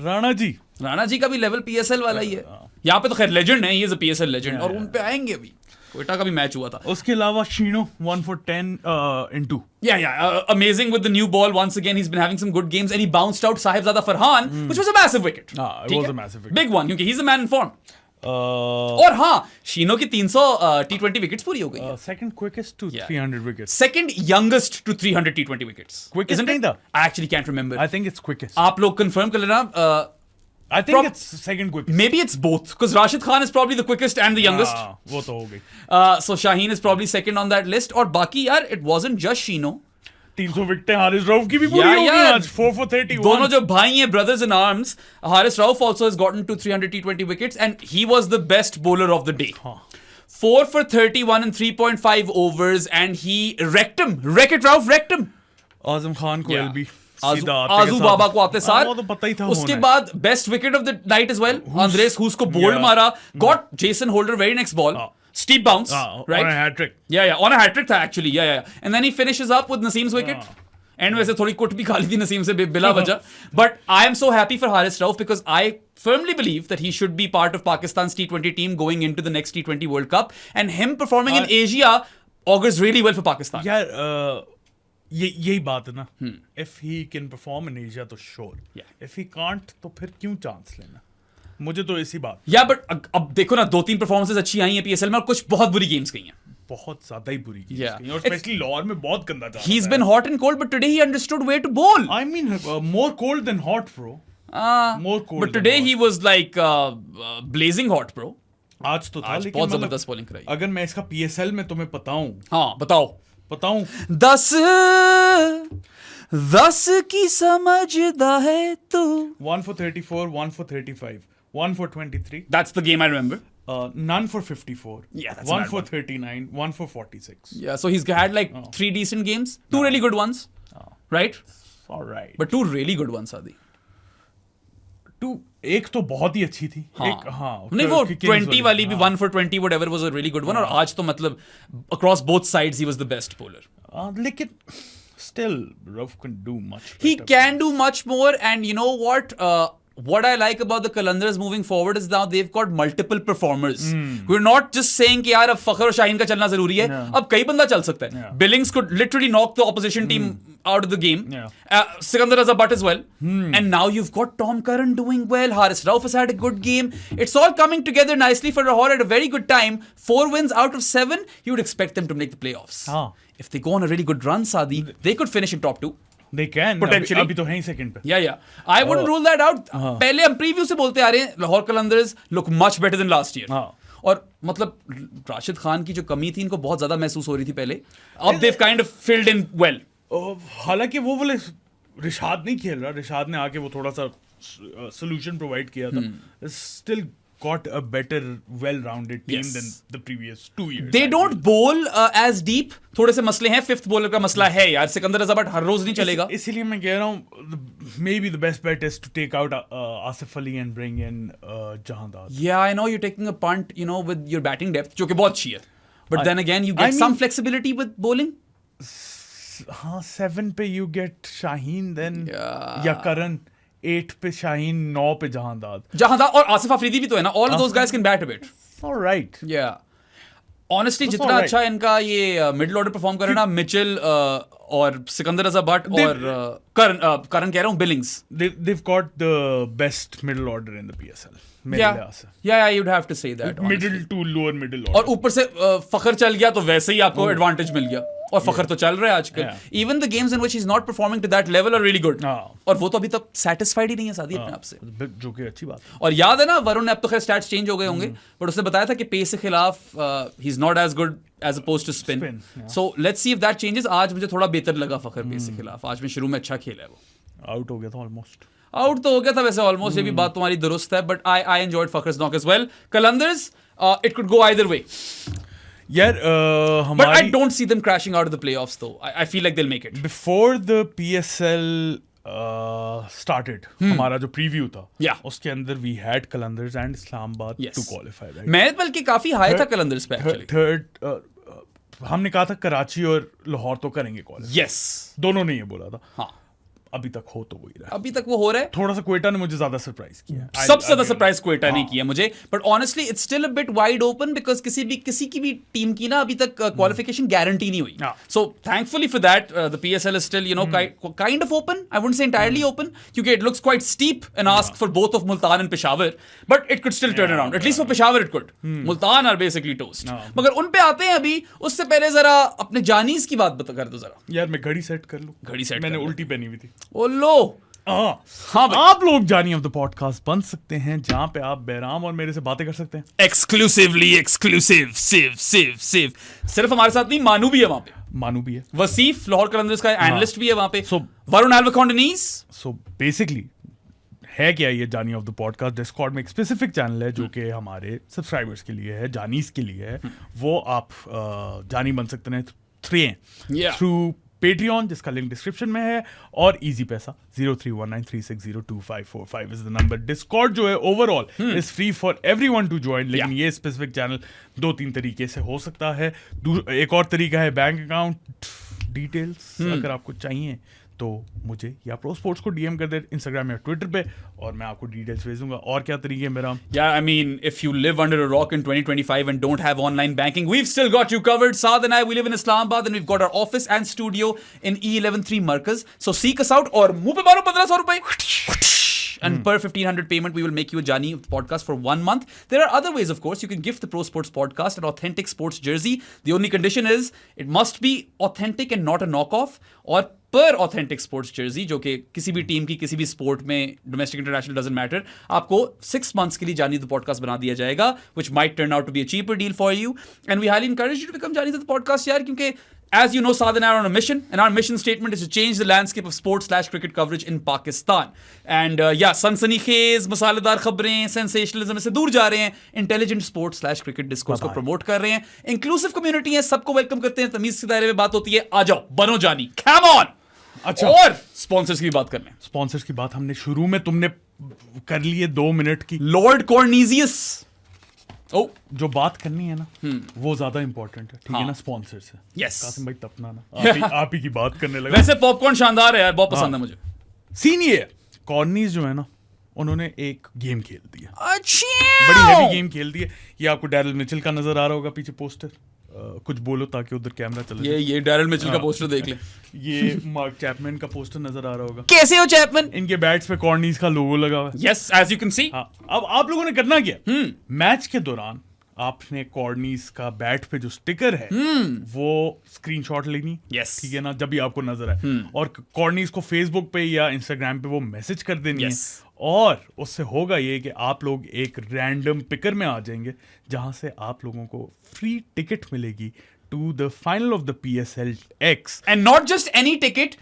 Rana ji. Rana ji का भी लेवल PSL वाला ही है. यहाँ पे तो खैर लेजेंड है, he is a PSL legend, और उन पे आएंगे अभी. कोयटा का भी मैच हुआ था. उसके अलावा शीनो 1 for 10 in 2. Yeah, amazing with the new ball. Once again, he's been having some good games, and he bounced out Sahibzada Farhan, which was a massive wicket. it ठीक was है? a massive wicket. Big one, क्योंकि he's a man in form. Uh, और हाँ, शीनो की 300 T20 wickets पूरी हो गई है. second quickest to Yeah. 300 wickets. Second youngest to 300 T20 wickets. Quickest Isn't नहीं it? था? I actually can't remember. I think it's quickest. आप लोग confirm कर लेना. I think prob- it's second quickest. Maybe it's both, because Rashid Khan is probably the quickest and the youngest. हाँ, वो तो हो गई. So Shaheen is probably second on that list. और बाकी यार, it wasn't just Sheeno. 300 विकेटें Haris Rauf की भी पूरी Yeah, हो गई yeah. आज. 4 for 31. दोनों जो भाई हैं, brothers in arms, Haris Rauf also has gotten to 300 T20 wickets, and he was the best bowler of the day. 4 for 31 in 3.5 overs, and he wrecked him. Wreck it, Rauf, wrecked him. Azam Khan को Yeah. LB आजू बाबा को आते सार. वो तो पता ही था. उसके होना है. बाद best wicket of the night as well, Andres Hoos को बोल्ड Yeah. मारा, got Jason Holder very next ball, steep bounce, right? On a hat trick. Yeah, on a hat trick था actually. Yeah. And then he finishes up with Naseem's wicket. And वैसे थोड़ी कुट भी खा ली थी नसीम से बिला वजह. But I am so happy for Haris Rauf, because I firmly believe that he should be part of Pakistan's T20 team going into the next T20 World Cup, and him performing in Asia augurs really well for Pakistan. यार यही बात है ना. If he can perform in Asia तो sure. Yeah. If he can't तो फिर क्यों chance लेना. मुझे तो इसी बात. या बट अब देखो ना, 2-3 परफॉर्मेंसेस अच्छी आई हैं PSL में, और कुछ बहुत बुरी गेम्स गई हैं. बहुत ज्यादा ही बुरी की. Yeah. और स्पेशली लाहौर में बहुत गंदा जा रहा है. He's been hot and cold, but today he understood where to bowl. I mean more cold than hot, bro. More cold. But today he was like blazing hot, bro. आज तो था, आज लेकिन बहुत मतलब जबरदस्त बॉलिंग कराई. अगर मैं इसका PSL में तुम्हें बताऊं. हाँ, बताओ. 10 की समझदा है तू. 1 for 34, 1 for 35, 1 for 23. That's the game I remember. None for 54. Yeah, that's 1 a bad for one. 39, 1 for 46. Yeah, so he's had like 3 decent games, 2 really good ones, right? All right. But 2 really good ones, Adi. एक तो बहुत ही अच्छी थी. नहीं, वो 20 वाली भी 1 for 20 whatever was a really good one. और आज तो मतलब across both sides he was the best bowler. लेकिन still Rauf can do much. He better. can do much more, and you know what I like about the Qalandars moving forward is now they've got multiple performers. We're not just saying कि यार अब फखर और शाहीन का चलना जरूरी है. अब कई बंदा चल सकता है. Billings could literally knock the opposition team out of the game. Sikandar as a butt as well. And now you've got Tom Curran doing well. Haris Rauf has had a good game. It's all coming together nicely for Lahore at a very good time. 4 wins out of 7. You would expect them to make the playoffs. If they go on a really good run, Saadi, they could finish in top 2. They can. Potentially. अभी तो हैं ही second पे. Yeah. I wouldn't rule that out. पहले हम preview से बोलते आ रहे हैं, Lahore Qalandars look much better than last year. और मतलब राशिद खान की जो कमी थी इनको बहुत ज्यादा महसूस हो रही थी पहले. अब they've kind of filled in well. हालांकि वो बोले रिशाद नहीं खेल रहा. रिशाद ने आके वो थोड़ा सा solution provide किया था. Still got a better well-rounded team than the previous 2 years. They don't bowl as deep. थोड़े से मसले हैं. 5th bowler का मसला है यार. सिकंदर रजा बट हर रोज नहीं चलेगा. इसीलिए मैं कह रहा हूँ maybe the best bet is to take out Asif Ali and bring in Jahandad. Yeah, I know you're taking a punt, with your batting depth, जो कि बहुत अच्छी है. But then again, you get some flexibility with bowling. हाँ, 7 पे you get Shaheen then या Karan. 8 पे शाहीन, 9 पे जहांदाद और आसिफ अफरीदी भी तो है ना. All of those guys can bat a bit. All right. Yeah. Honestly, जितना अच्छा इनका ये मिडिल ऑर्डर परफॉर्म करे ना, मिचेल और सिकंदर रजा बट और करण कह रहा हूँ, Billings. They've got the best middle order in the PSL. Yeah, you'd have to say that. Middle to lower middle order. और ऊपर से फखर चल गया तो वैसे ही आपको एडवांटेज मिल गया. और फखर तो चल रहा है आजकल. Yeah. Even the games in which he's not performing to that level are really good. हाँ. और वो तो अभी तक satisfied ही नहीं है सादी अपने आप से. जो कि अच्छी बात है. और याद है ना, वरुण ने अब तो खैर स्टैट्स चेंज हो गए होंगे, बट उसने बताया था कि पेस के खिलाफ he is not as good as opposed to spin. yeah. So let's see if that changes. आज मुझे थोड़ा बेहतर लगा फखर पेस के खिलाफ. आज में शुरू में अच्छा खेला है वो. आउट हो गया था ऑलमोस्ट. आउट तो हो गया था वैसे ऑलमोस्ट, ये भी बात तुम्हारी दुरुस्त है, but I enjoyed Fakhar's knock as well. Qalandars, it could go either way, यार बट आई हमारी don't see them crashing out of the playoffs though. I feel like they will make it. Before the PSL started, हमारा जो preview था, Yeah. उसके अंदर we had Qalandars and Islamabad Yes. To qualify. मैं बल्कि काफी हाई था कलंदर्स पे एक्चुअली. थर्ड हमने कहा था कराची और लाहौर तो करेंगे क्वालिफाई. यस. दोनों ने ये बोला था. हाँ, अभी तक हो तो वही रहा है. अभी तक वो हो रहा है. थोड़ा सा क्वेटा ने मुझे ज्यादा सरप्राइज किया. सबसे ज्यादा सरप्राइज क्वेटा ने किया मुझे, but honestly it's still a bit wide open because किसी की भी टीम की ना अभी तक क्वालिफिकेशन गारंटी नहीं हुई. हाँ. So thankfully for that the PSL is still kind of open. I wouldn't say entirely open क्योंकि it looks quite steep and ask for both of Multan and Peshawar, but it could still turn around. At least for Peshawar it could. Multan are basically toast. मगर उन पे आते हैं अभी. उससे पहले जरा अपने जानीज की बात बता कर दो जरा. यार मैं घड़ी सेट कर लूं. घड़ी सेट मैंने कर लो. उल्टी पहनी हुई थी. ओ लो. हाँ भाई. आप लोग जानी ऑफ द पॉडकास्ट बन सकते हैं जहां पे आप बैराम और मेरे से बातें कर सकते हैं. एक्सक्लूसिवली एक्सक्लूसिव सिव. सिर्फ हमारे साथ नहीं, मानू भी है वहां पे. मानू भी है. वसीफ लाहौर कलंदर्स का एनालिस्ट भी है वहां पे. So- वरुण एल्वकॉन्डनीज. सो बेसिकली है क्या ये जानी ऑफ द पॉडकास्ट डिस्कॉर्ड में एक स्पेसिफिक चैनल है जो कि हमारे सब्सक्राइबर्स के लिए है, जानीस के लिए है. वो आप जानी बन सकते हैं Yeah. थ्रू पेट्रियन, जिसका लिंक डिस्क्रिप्शन में है, और इजी पैसा 0319360255 इज द नंबर. डिस्कॉर्ड जो है overall is free for everyone to join, लेकिन ये स्पेसिफिक चैनल 2-3 तरीके से हो सकता है. एक और तरीका है बैंक अकाउंट डिटेल्स. अगर आपको चाहिए तो मुझे या प्रो स्पोर्ट्स को DM कर दे इंस्टाग्राम या ट्विटर पे, और मैं आपको डिटेल्स भेज दूंगा. और क्या तरीके हैं मेरा? Yeah, I mean, if you live under a rock in 2025 and don't have online banking, we've still got you covered. Saad and I, we live in Islamabad and we've got our office and studio in E113 Markaz. So seek us out और मुंह पे मारो 1500 रुपए. And per 1500 payment, we will make you a Jani podcast for 1 month. There are other ways, of course. You can gift the Pro Sports podcast an authentic sports jersey. The only condition is it must be authentic and not a knockoff. और per authentic sports jersey, जो कि किसी भी team की किसी भी sport में, domestic international doesn't matter, आपको 6 months के लिए जानी द पॉडकास्ट बना दिया जाएगा, which might turn out to be a cheaper deal for you. And we highly encourage you to become Jani the podcast यार, क्योंकि as you know, Saad and I are on a mission, and our mission statement is to change the landscape of sports/cricket coverage in Pakistan. And सनसनीखेज, मसालेदार खबरें, sensationalism से दूर जा रहे हैं, इंटेलिजेंट स्पोर्ट्स/क्रिकेट डिस्कोर्स को प्रमोट कर रहे हैं, इंक्लूसिव कम्युनिटी है, सबको वेलकम करते हैं, तमीज के दायरे में बात होती है. आ जाओ, बनो जानी, कम ऑन. अच्छा, और स्पॉन्सर्स की बात करने. स्पॉन्सर्स की बात हमने शुरू में तुमने कर ली है 2 मिनट की. लॉर्ड कॉर्नीजियस. जो बात करनी है ना वो ज्यादा इंपॉर्टेंट है, ठीक है ना? स्पॉन्सर से. Yes. कासिम भाई तपना ना आप ही की बात करने लगा. वैसे पॉपकॉर्न शानदार है यार, बहुत पसंद है मुझे. सीन ये है, कॉर्नीज जो है ना, उन्होंने एक गेम खेल दिया, अच्छा, बड़ी हैवी गेम खेल दी है. ये आपको डैरिल मिचेल का नजर आ रहा होगा पीछे पोस्टर. कुछ बोलो ताकि उधर कैमरा चले. ये डैरिल मिचेल का पोस्टर देख ले. ये मार्क चैपमैन का पोस्टर नजर आ रहा होगा. कैसे हो चैपमैन? इनके बैट्स पे कॉर्नीज का लोगो लगा हुआ है. Yes, as you can see. हाँ, अब आप लोगों ने करना क्या, मैच के दौरान आपने कॉर्नीज का बैट पे जो स्टिकर है वो स्क्रीनशॉट लेनी. Yes. ठीक है ना? जब भी आपको नजर आए, और कॉर्नीज को फेसबुक पे या इंस्टाग्राम पे वो मैसेज कर देनी Yes. है. और उससे होगा ये कि आप लोग एक रैंडम पिकर में आ जाएंगे जहां से आप लोगों को फ्री टिकट मिलेगी to the final of the PSL X. And not just any ticket,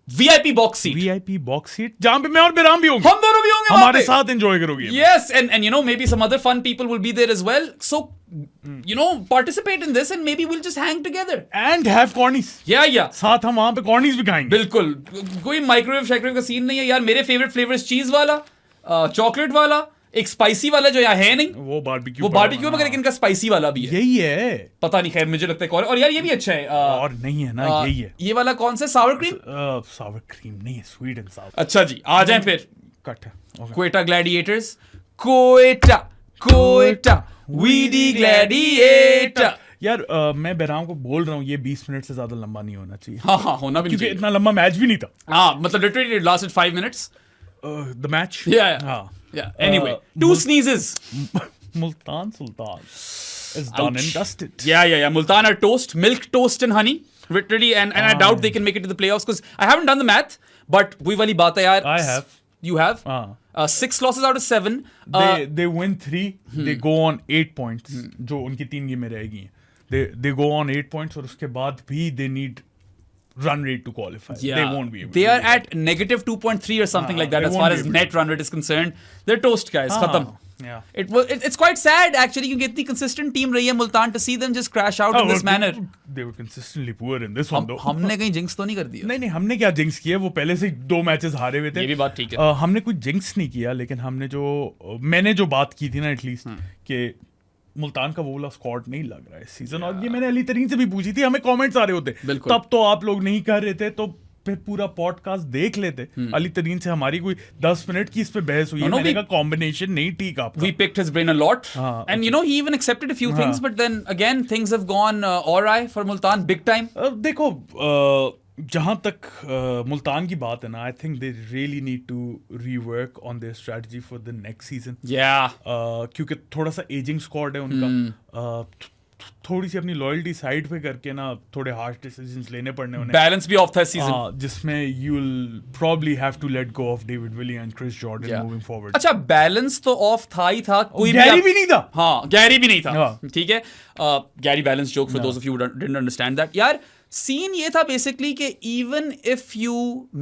VIP box seat. VIP box seat जहां पे मैं और बेराम भी होंगे. हम दोनों भी होंगे हमारे साथ एंजॉय करोगे. Yes, and you know, maybe some other fun people will be there as well. So, you know, participate in this and maybe we'll just hang together. And have cornies. Yeah. साथ हम वहां पे कॉर्नीज भी खाएंगे. बिल्कुल. कोई microwave शाइक्रोवेव का scene नहीं है यार. मेरे फेवरेट फ्लेवर्स चीज वाला, चॉकलेट वाला, एक स्पाइसी वाला जो यहाँ है नहीं, वो बारबेक्यू मगर इनका स्पाइसी वाला भी है. यही है. पता नहीं, खैर मुझे लगता है और यार ये भी अच्छा है. और नहीं है ना, यही है. ये वाला कौन सा सावर क्रीम? सावर क्रीम नहीं है, स्वीट एंड सावर. अच्छा जी, आ जाएं फिर. कट है. Okay. क्वेटा ग्लैडिएटर्स, क्वेटा वीडी ग्लैडिएटर. यार मैं बैराम को बोल रहा हूँ ये 20 मिनट से ज्यादा लंबा नहीं होना चाहिए. हाँ, होना भी नहीं क्योंकि चाहिए. इतना लंबा मैच भी नहीं था. हाँ, मतलब literally it lasted 5 minutes. The match. Yeah. Anyway, 2 sneezes. Multan Sultan is done and dusted. Yeah. Multan are toast, milk toast and honey. literally, and I doubt they can make it to the playoffs because I haven't done the math, but वही वाली बात है यार. I have. You have? 6 losses out of 7. They win 3, they go on 8 points, जो उनकी 3 गेमें रहेगी. They go on 8 points और उसके बाद भी they need run rate to qualify. Yeah. They won't be able They to are do that. at negative 2.3 or something like that they as won't far be as able net run rate is concerned. They're toast, guys. Khatam. Yeah. It's quite sad actually क्योंकि इतनी consistent team रही है Multan, to see them just crash out in this manner. They were consistently poor in this one though. हमने कहीं jinx तो नहीं कर दिया. नहीं हमने क्या जिंक्स किया, वो पहले से 2 मैचेस हारे हुए थे. ये भी बात ठीक है. हमने कोई जिंक्स नहीं किया, लेकिन मैंने जो बात की थी ना एटलीस्ट कि मुल्तान का वो वाला स्क्वाड नहीं लग रहा है इस सीजन. और ये मैंने अली तरीन से भी पूछी थी, हमें कमेंट्स आ रहे होते बिल्कुल. तब तो आप लोग नहीं कर रहे थे, तो फिर पूरा पॉडकास्ट देख लेते. अली तरीन से हमारी कोई 10 मिनट की इस पे बहस हुई है. मैंने कहा कॉम्बिनेशन नहीं ठीक आपका. We picked his brain a lot, and you know he even accepted a few things, but then again things have gone awry for Multan big time. देखो जहाँ तक मुल्तान की बात है ना, I think they really need to rework on their strategy for the next season. क्योंकि थोड़ा सा एजिंग स्क्वाड है उनका. थोड़ी सी अपनी लॉयल्टी साइड पे करके ना थोड़े हार्श डिसीजंस लेने पड़ने उन्हें. बैलेंस भी ऑफ था सीजन, जिसमें you will probably have to let go of David Willey and Chris Jordan moving forward. अच्छा बैलेंस तो ऑफ था ही था. कोई गैरी भी नहीं था. हाँ गैरी भी नहीं था. ठीक है, Gary Balance joke for those of you who didn't understand that. यार सीन ये था बेसिकली कि even if you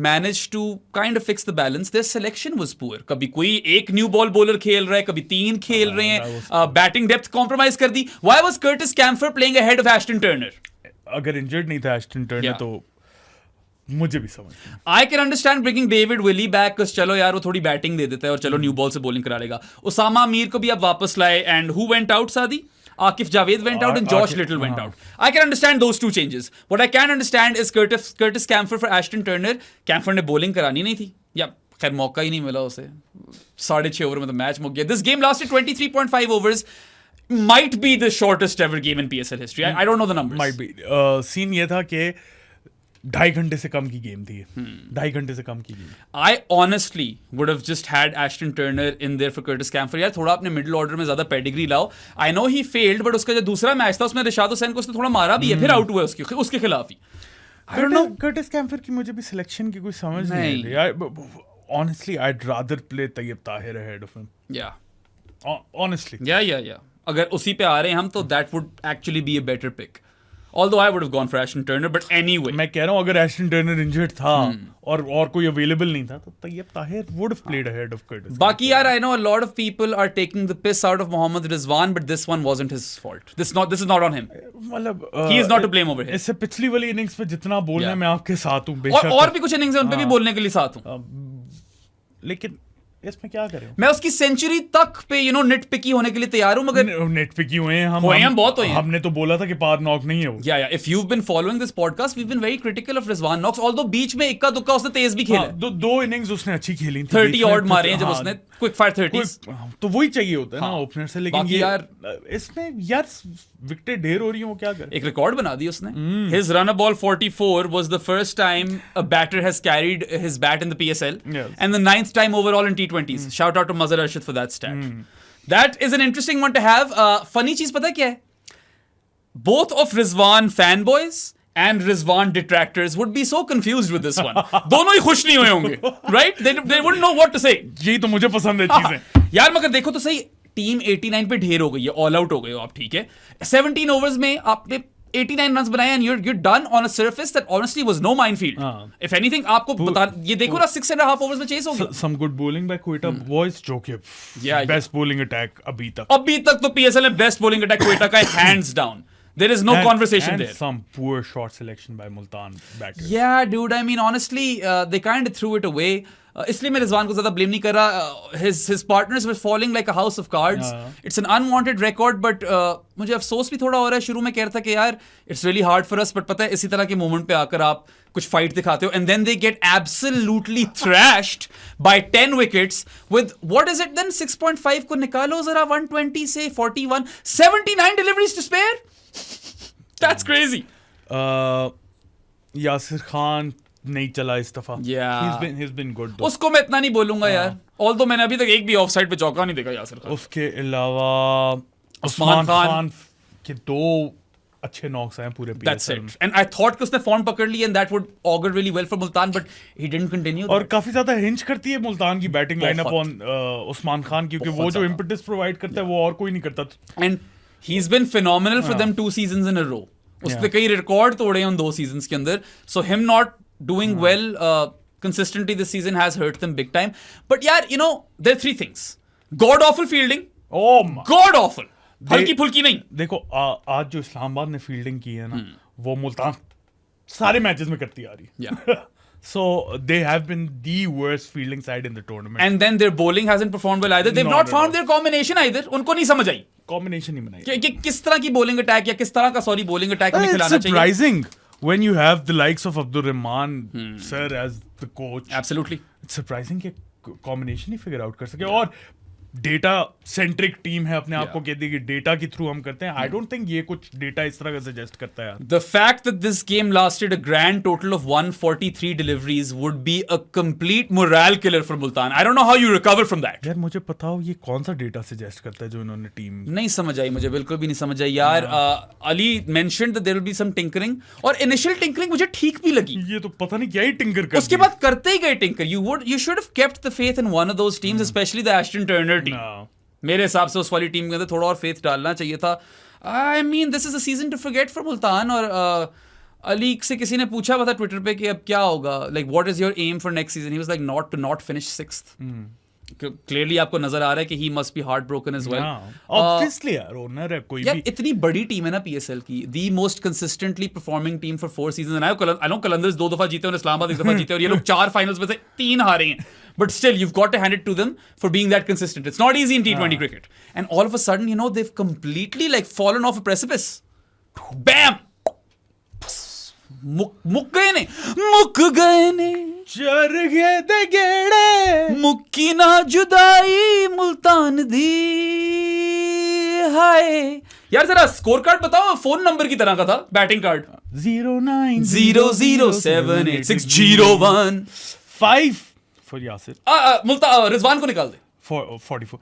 manage to kind of fix the balance, their selection was poor. कभी कोई एक न्यू बॉल बॉलर खेल रहा है, कभी 3 खेल रहे हैं. बैटिंग डेप्थ कॉम्प्रोमाइज कर दी. Why was Curtis Campher playing ahead of Aston Turner? अगर इंजर्ड नहीं था एस्टन टर्नर तो मुझे भी समझ. I can understand bringing David Willey back, चलो यार वो थोड़ी बैटिंग दे देता है और चलो न्यू बॉल से बॉलिंग करा लेगा. उसामा मीर को भी आप वापस लाए, एंड हु वेंट आउट सादी? Akif Javed went out and Josh Little went out. I can understand those two changes. What I can understand is Curtis Camphor for Ashton Turner. Camphor ने bowling करानी नहीं थी, या खैर मौका ही नहीं मिला उसे. 6.5 ओवर में तो मैच मुक गया. This game lasted 23.5 overs. Might be the shortest ever game in PSL history. I don't know the numbers. Might be. Scene ये था कि 2.5 घंटे से कम की गेम थी. 2.5 घंटे से कम की game. I honestly would have just had Ashton Turner in there for Curtis Camphor. यार थोड़ा अपने मिडिल ऑर्डर में ज्यादा पेडिग्री लाओ. I know he failed, but उसका जो दूसरा मैच था उसमें रिशाद हुसैन को उसने थोड़ा मारा भी है, फिर आउट हुआ उसके खिलाफ ही. I don't know. Curtis Campher की मुझे भी सिलेक्शन की कोई समझ नहीं आई. Honestly, I'd rather play Tayyib Tahir ahead of him. Yeah. Honestly. Yeah. अगर उसी पे आ रहे हैं हम तो that would actually be a better pick. Although I would have gone for Ashton Turner, but anyway. मैं कह रहा हूँ अगर एस्टन टर्नर इंजर्ड था और कोई अवेलेबल नहीं था तो Tayyab Tahir would have played ahead of Curtis. बाकी यार I know a lot of people are taking the piss out of Mohammad Rizwan, but this one wasn't his fault. This is not on him. मतलब he is not to blame over here. इससे पिछली वाली innings पे जितना बोलने मैं आपके साथ हूँ और भी कुछ इनिंग्स है उन पे भी बोलने के लिए साथ हूँ. लेकिन इसमें क्या करें. मैं उसकी सेंचुरी तक पे निट पिकी होने के लिए तैयार हूं, मगर नेट पिकी हुए हैं हम बहुत हुए हैं. हमने तो बोला था कि पार नॉक नहीं है वो. या if you have been following this podcast we have been very critical of Rizwan knocks, although बीच में इक्का दुक्का उसने तेज भी खेला. दो इनिंग्स उसने अच्छी खेली थी. 30 ऑड मारे हैं जब उसने क्विक फायर 30s. तो वही चाहिए होता है ना ओपनर से. लेकिन ये यार इसमें यार विकेटें ढेर हो रही हैं, वो क्या करे. एक रिकॉर्ड बना दी उसने. His run a ball 44 was the first time a batter has carried his bat in the PSL, and the 9th time overall in T20s. Shout out to Mazhar Arshid for that stat. That is an interesting one to have. Funny चीज पता क्या है? Both of Rizwan fanboys and Rizwan detractors would be so confused with this one. दोनों ही खुश नहीं हुए होंगे, right? They wouldn't know what to say. यही तो मुझे पसंद है चीजें. यार मगर देखो तो सही, टीम 89 पे ढेर हो गई है, ऑल आउट हो गए हो आप. ठीक है, 17 ओवर्स में आपने 89 रन्स बनाए and you're done on a surface that honestly was no minefield. If anything आपको बता ये देखो ना 6.5 ओवर्स में चेस हो गया. Some good bowling by Quetta boys, जो कि best bowling attack अभी तक तो PSL में best bowling attack Quetta का है, hands down. There is no conversation there. And some poor short selection by Multan batters. Yeah, dude. I mean, honestly, they kind of threw it away. इसलिए मैं रिजवान को ज्यादा blame नहीं कर रहा. His partners were falling like a house of cards. It's an unwanted record, but मुझे अफसोस भी थोड़ा हो रहा है. शुरू में कह रहा था कि यार it's really hard for us, but पता है इसी तरह के मोमेंट पे आकर आप कुछ फाइट दिखाते हो, and then they get absolutely thrashed by 10 wickets with what is it then 6.5 को निकालो जरा 120 से 41, 79 deliveries to spare. That's crazy. Yasir Khan नहीं चला इस दफा. Yeah. He's been good though. उसको मैं इतना नहीं बोलूंगा यार. Although मैंने अभी तक एक भी ऑफ साइड पे चौका नहीं देखा यासिर खान. उसके अलावा उस्मान खान के 2 अच्छे नॉक्स आए पूरे That's PSL में। it. And I thought कि उसने फॉर्म पकड़ ली and that would augur really well for Multan, but he didn't continue. और काफी ज्यादा हिंज करती है मुल्तान की बैटिंग लाइनअप बहुत। ऑन उस्मान खान, क्योंकि बहुत वो जो ज्यादा। इम्पेटस प्रोवाइड करता है वो और कोई नहीं करता। And he's been phenomenal for them 2 seasons in a row. उसने कई रिकॉर्ड तोड़े उन 2 सीजन्स के अंदर. So him not doing well consistently this season has hurt them big time. But यार, you know, there are 3 things. God awful fielding. Oh my God awful. हल्की फुल्की नहीं. देखो आज जो इस्लामाबाद ने फील्डिंग की है ना, वो मुल्तान सारे मैचेस में करती आ रही है। Yeah. So they have been the worst fielding side in the tournament. And then their bowling hasn't performed well either. They've Not not at found all. their combination either. उनको नहीं समझ आई Combination ही बनाई। कि किस तरह की bowling attack या किस तरह का bowling attack हमें It's खिलाना चाहिए. surprising when you have the likes of Abdur Rahman sir as the coach. Absolutely. It's surprising कि combination ही figure out कर सके। और डेटा सेंट्रिक टीम है, अपने आप को कहती है कि डेटा के थ्रू हम करते हैं। आई डोंट थिंक ये कुछ डेटा इस तरह का सजेस्ट करता है यार। The fact that this game lasted a grand total of 143 deliveries would be a complete morale killer for Multan. I don't know how you recover from that. यार मुझे पता हो ये कौन सा डेटा सजेस्ट करता है जो इन्होंने टीम। नहीं समझ आई, मुझे बिल्कुल भी नहीं समझ आई यार. Ali mentioned that there will be some tinkering, और initial tinkering मुझे ठीक भी लगी. ये तो पता नहीं क्या ही टिंकर कर उसके बाद करते ही गए tinker. You should have kept the faith in one of those teams, especially the Ashton Turner team. No. मेरे हिसाब से उस वाली टीम के अंदर थोड़ा और फेथ डालना चाहिए था. I mean, this is a season to forget for Multan. और अली से किसी ने पूछा हुआ था ट्विटर पे कि अब क्या होगा, like what is your aim for next season? He was like not finish 6th. Clearly आपको नजर आ रहा है कि he must be heartbroken as well. Obviously यार ओनर है कोई यार भी। इतनी बड़ी टीम है ना PSL की, the most consistently performing team for 4 seasons. I know Qalandars 2 दफा जीते और इस्लामाबाद 1 दफा जीते और ये लोग 4 फाइनल्स में से 3 हारे हैं. But still, you've got to hand it to them for being that consistent. It's not easy in T20 cricket. And all of a sudden, you know, they've completely like fallen off a precipice. Bam! मुक गए ने चर गए दे गेड़े मुक्की ना जुदाई मुल्तान दी हाय. यार जरा स्कोर कार्ड बताओ, फोन नंबर की तरह का था batting card. 090078601 5 for Yasir. Rizwan को निकाल दे. 44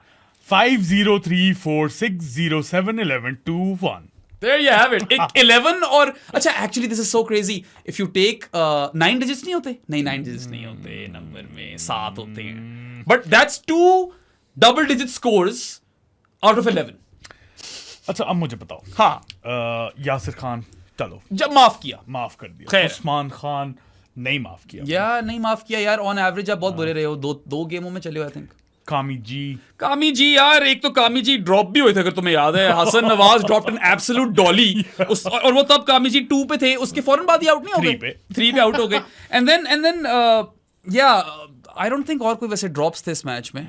5034607112 There you have it. 11 और अच्छा actually this is so crazy. If you take 9 digits नहीं होते, नहीं 9 digits नहीं होते नंबर में, 7 होते हैं. But that's 2 double digit scores out of 11. अच्छा अब मुझे बताओ. हाँ. यासिर खान चलो जब माफ किया. माफ कर दिया. खैर. उस्मान खान नहीं माफ किया. यार नहीं माफ किया यार. ऑन एवरेज आप बहुत बुरे रहे हो. दो गेमों में चले हो आई थिंक. कामी जी यार, एक तो कामी जी ड्रॉप भी हुए थे अगर तुम्हें याद है. Hasan Nawaz dropped an absolute dolly और वो तब कामी जी 2 पे थे. उसके फौरन बाद ही आउट नहीं हो गए. 3 पे आउट हो गए. एंड देन या आई डोंट थिंक और कोई वैसे ड्रॉप्स थे इस मैच में.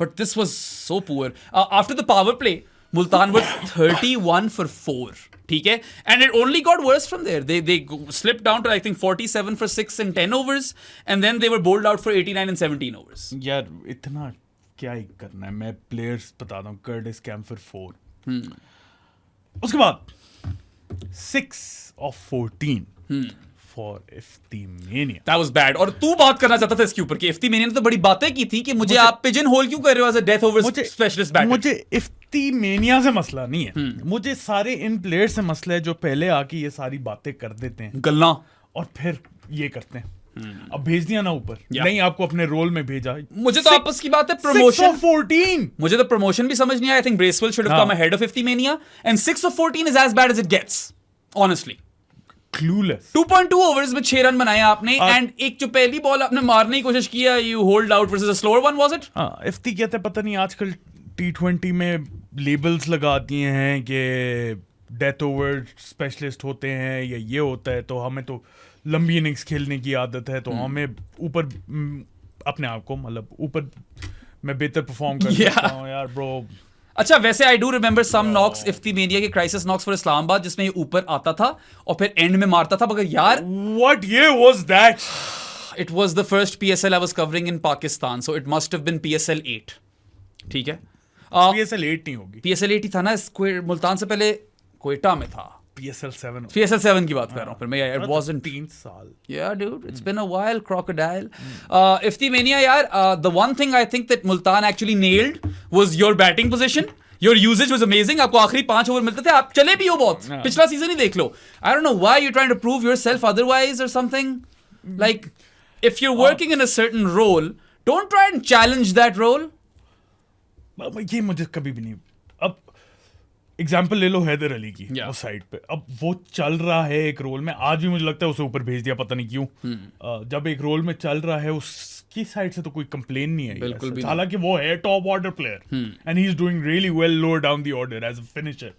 But this was so poor. After the power play Multan were 31 for 4. ठीक है. And it only got worse from there. They slipped down to I think 47 for 6 in 10 overs and then they were bowled out for 89 in 17 overs. यार इतना क्या ही करना है. मैं players बताता हूँ. Curtis Campher 4. उसके बाद 6 of 14 for Iftimania. That was bad. और तू बात करना चाहता था इसके ऊपर कि इफ्तिमेनिया ने तो बड़ी बातें की थी कि मुझे आप पिजन होल क्यों कर रहे हो as a death over specialist batter. मुझे इफ्तिमेनिया से मसला नहीं है. मुझे सारे इन प्लेयर्स से मसला है जो पहले आके ये सारी बातें कर देते हैं गल्ला और फिर ये करते हैं. अब भेज दिया ना ऊपर. नहीं आपको अपने रोल में भेजा. मुझे तो आपस की बात है प्रमोशन. 6 of 14. मुझे तो प्रमोशन भी समझ नहीं आया. I think Bracewell should have come ahead of Iftimania and 6 of 14 is as bad as it gets honestly. Clueless. 2.2 overs में 6 रन बनाए आपने एंड एक जो पहली बॉल आपने मारने की कोशिश किया you hold out versus a slower one was it. Ifti कहते हैं पता नहीं आजकल T20 में लेबल्स लगा दिए हैं कि डेथ ओवर स्पेशलिस्ट होते हैं या ये होता है. तो हमें तो लंबी इनिंग्स खेलने की आदत है तो हमें ऊपर अपने आप को मतलब ऊपर मैं बेहतर परफॉर्म कर सकता हूँ यार ब्रो. अच्छा वैसे I do remember some knocks Iftimania के क्राइसिस नॉक्स फॉर इस्लामाबाद जिसमें ये ऊपर आता था और फिर एंड में मारता था. मगर यार What year was that? it was the first PSL I was covering in Pakistan, so it must have been PSL 8. ठीक है. PSL 8 नहीं होगी. PSL 8 ही था ना. मुल्तान से पहले क्वेटा में था. PSL 7. PSL 7 की बात कर रहा हूँ फिर मैं. It wasn't 3 साल. Yeah, dude, it's been a while, crocodile. Iftimania, yaar, the one thing I think that Multan actually nailed was your batting position. Your usage was amazing, आपको आखिरी 5 ओवर मिलते थे, आप चले भी हो बहुत, पिछला सीजन ही देख लो. I don't know why you trying to prove yourself otherwise or something. Like if you are working in a certain role, don't try and challenge that role. ये मुझे कभी भी नहीं. अब एग्जाम्पल ले लो हैदर अली की, Yeah. उस साइड पे अब वो चल रहा है एक रोल में, आज भी मुझे लगता है उसे ऊपर भेज दिया, पता नहीं क्यों. जब एक रोल में चल रहा है उसकी साइड से तो कोई कंप्लेन नहीं है. बिल्कुल भी हालांकि वो है top order player and he is doing really well lower down the order as a finisher.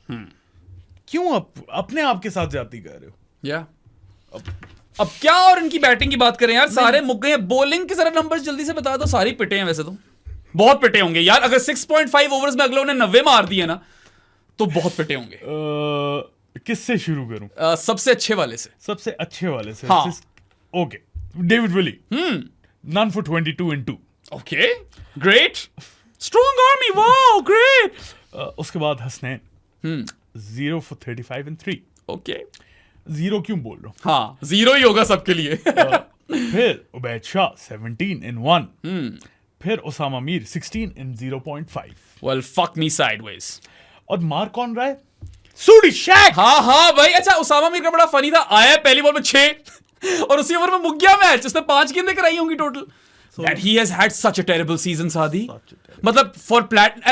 क्यों अपने आप के साथ जाती कर रहे हो? या अब क्या और इनकी बैटिंग की बात करें यार, सारे मुक गए हैं. बॉलिंग के जरा नंबर्स जल्दी से बता दो. सारी पिटे हैं वैसे तो, बहुत पिटे होंगे यार. अगर 6.5 ओवर्स में अगलों ने 90 मार दिए ना तो बहुत पिटे होंगे. किससे शुरू करूं? सबसे अच्छे वाले से. सबसे अच्छे वाले से. हाँ. Okay, David Willey, none for 22 and 2. Okay, great, strong army, wow great. उसके बाद हसनैन, 0 for 35 and 3. ओके, 0 क्यों बोल रहा हूं? हाँ, 0 ही होगा सबके लिए. फिर उबैद शाह 17 and 1. फिर Usama Mir 16 and 0.5. Well fuck me sideways. और मार्क ऑन राय सूडी शैक. हाँ भाई. अच्छा, उसामा मीर का बड़ा फनी था, आया पहली बॉल में 6 और उसी ओवर में मुक गया मैच. उसने 5 गेंदें कराई होंगी total. That he has had such a terrible season, Saadi. मतलब for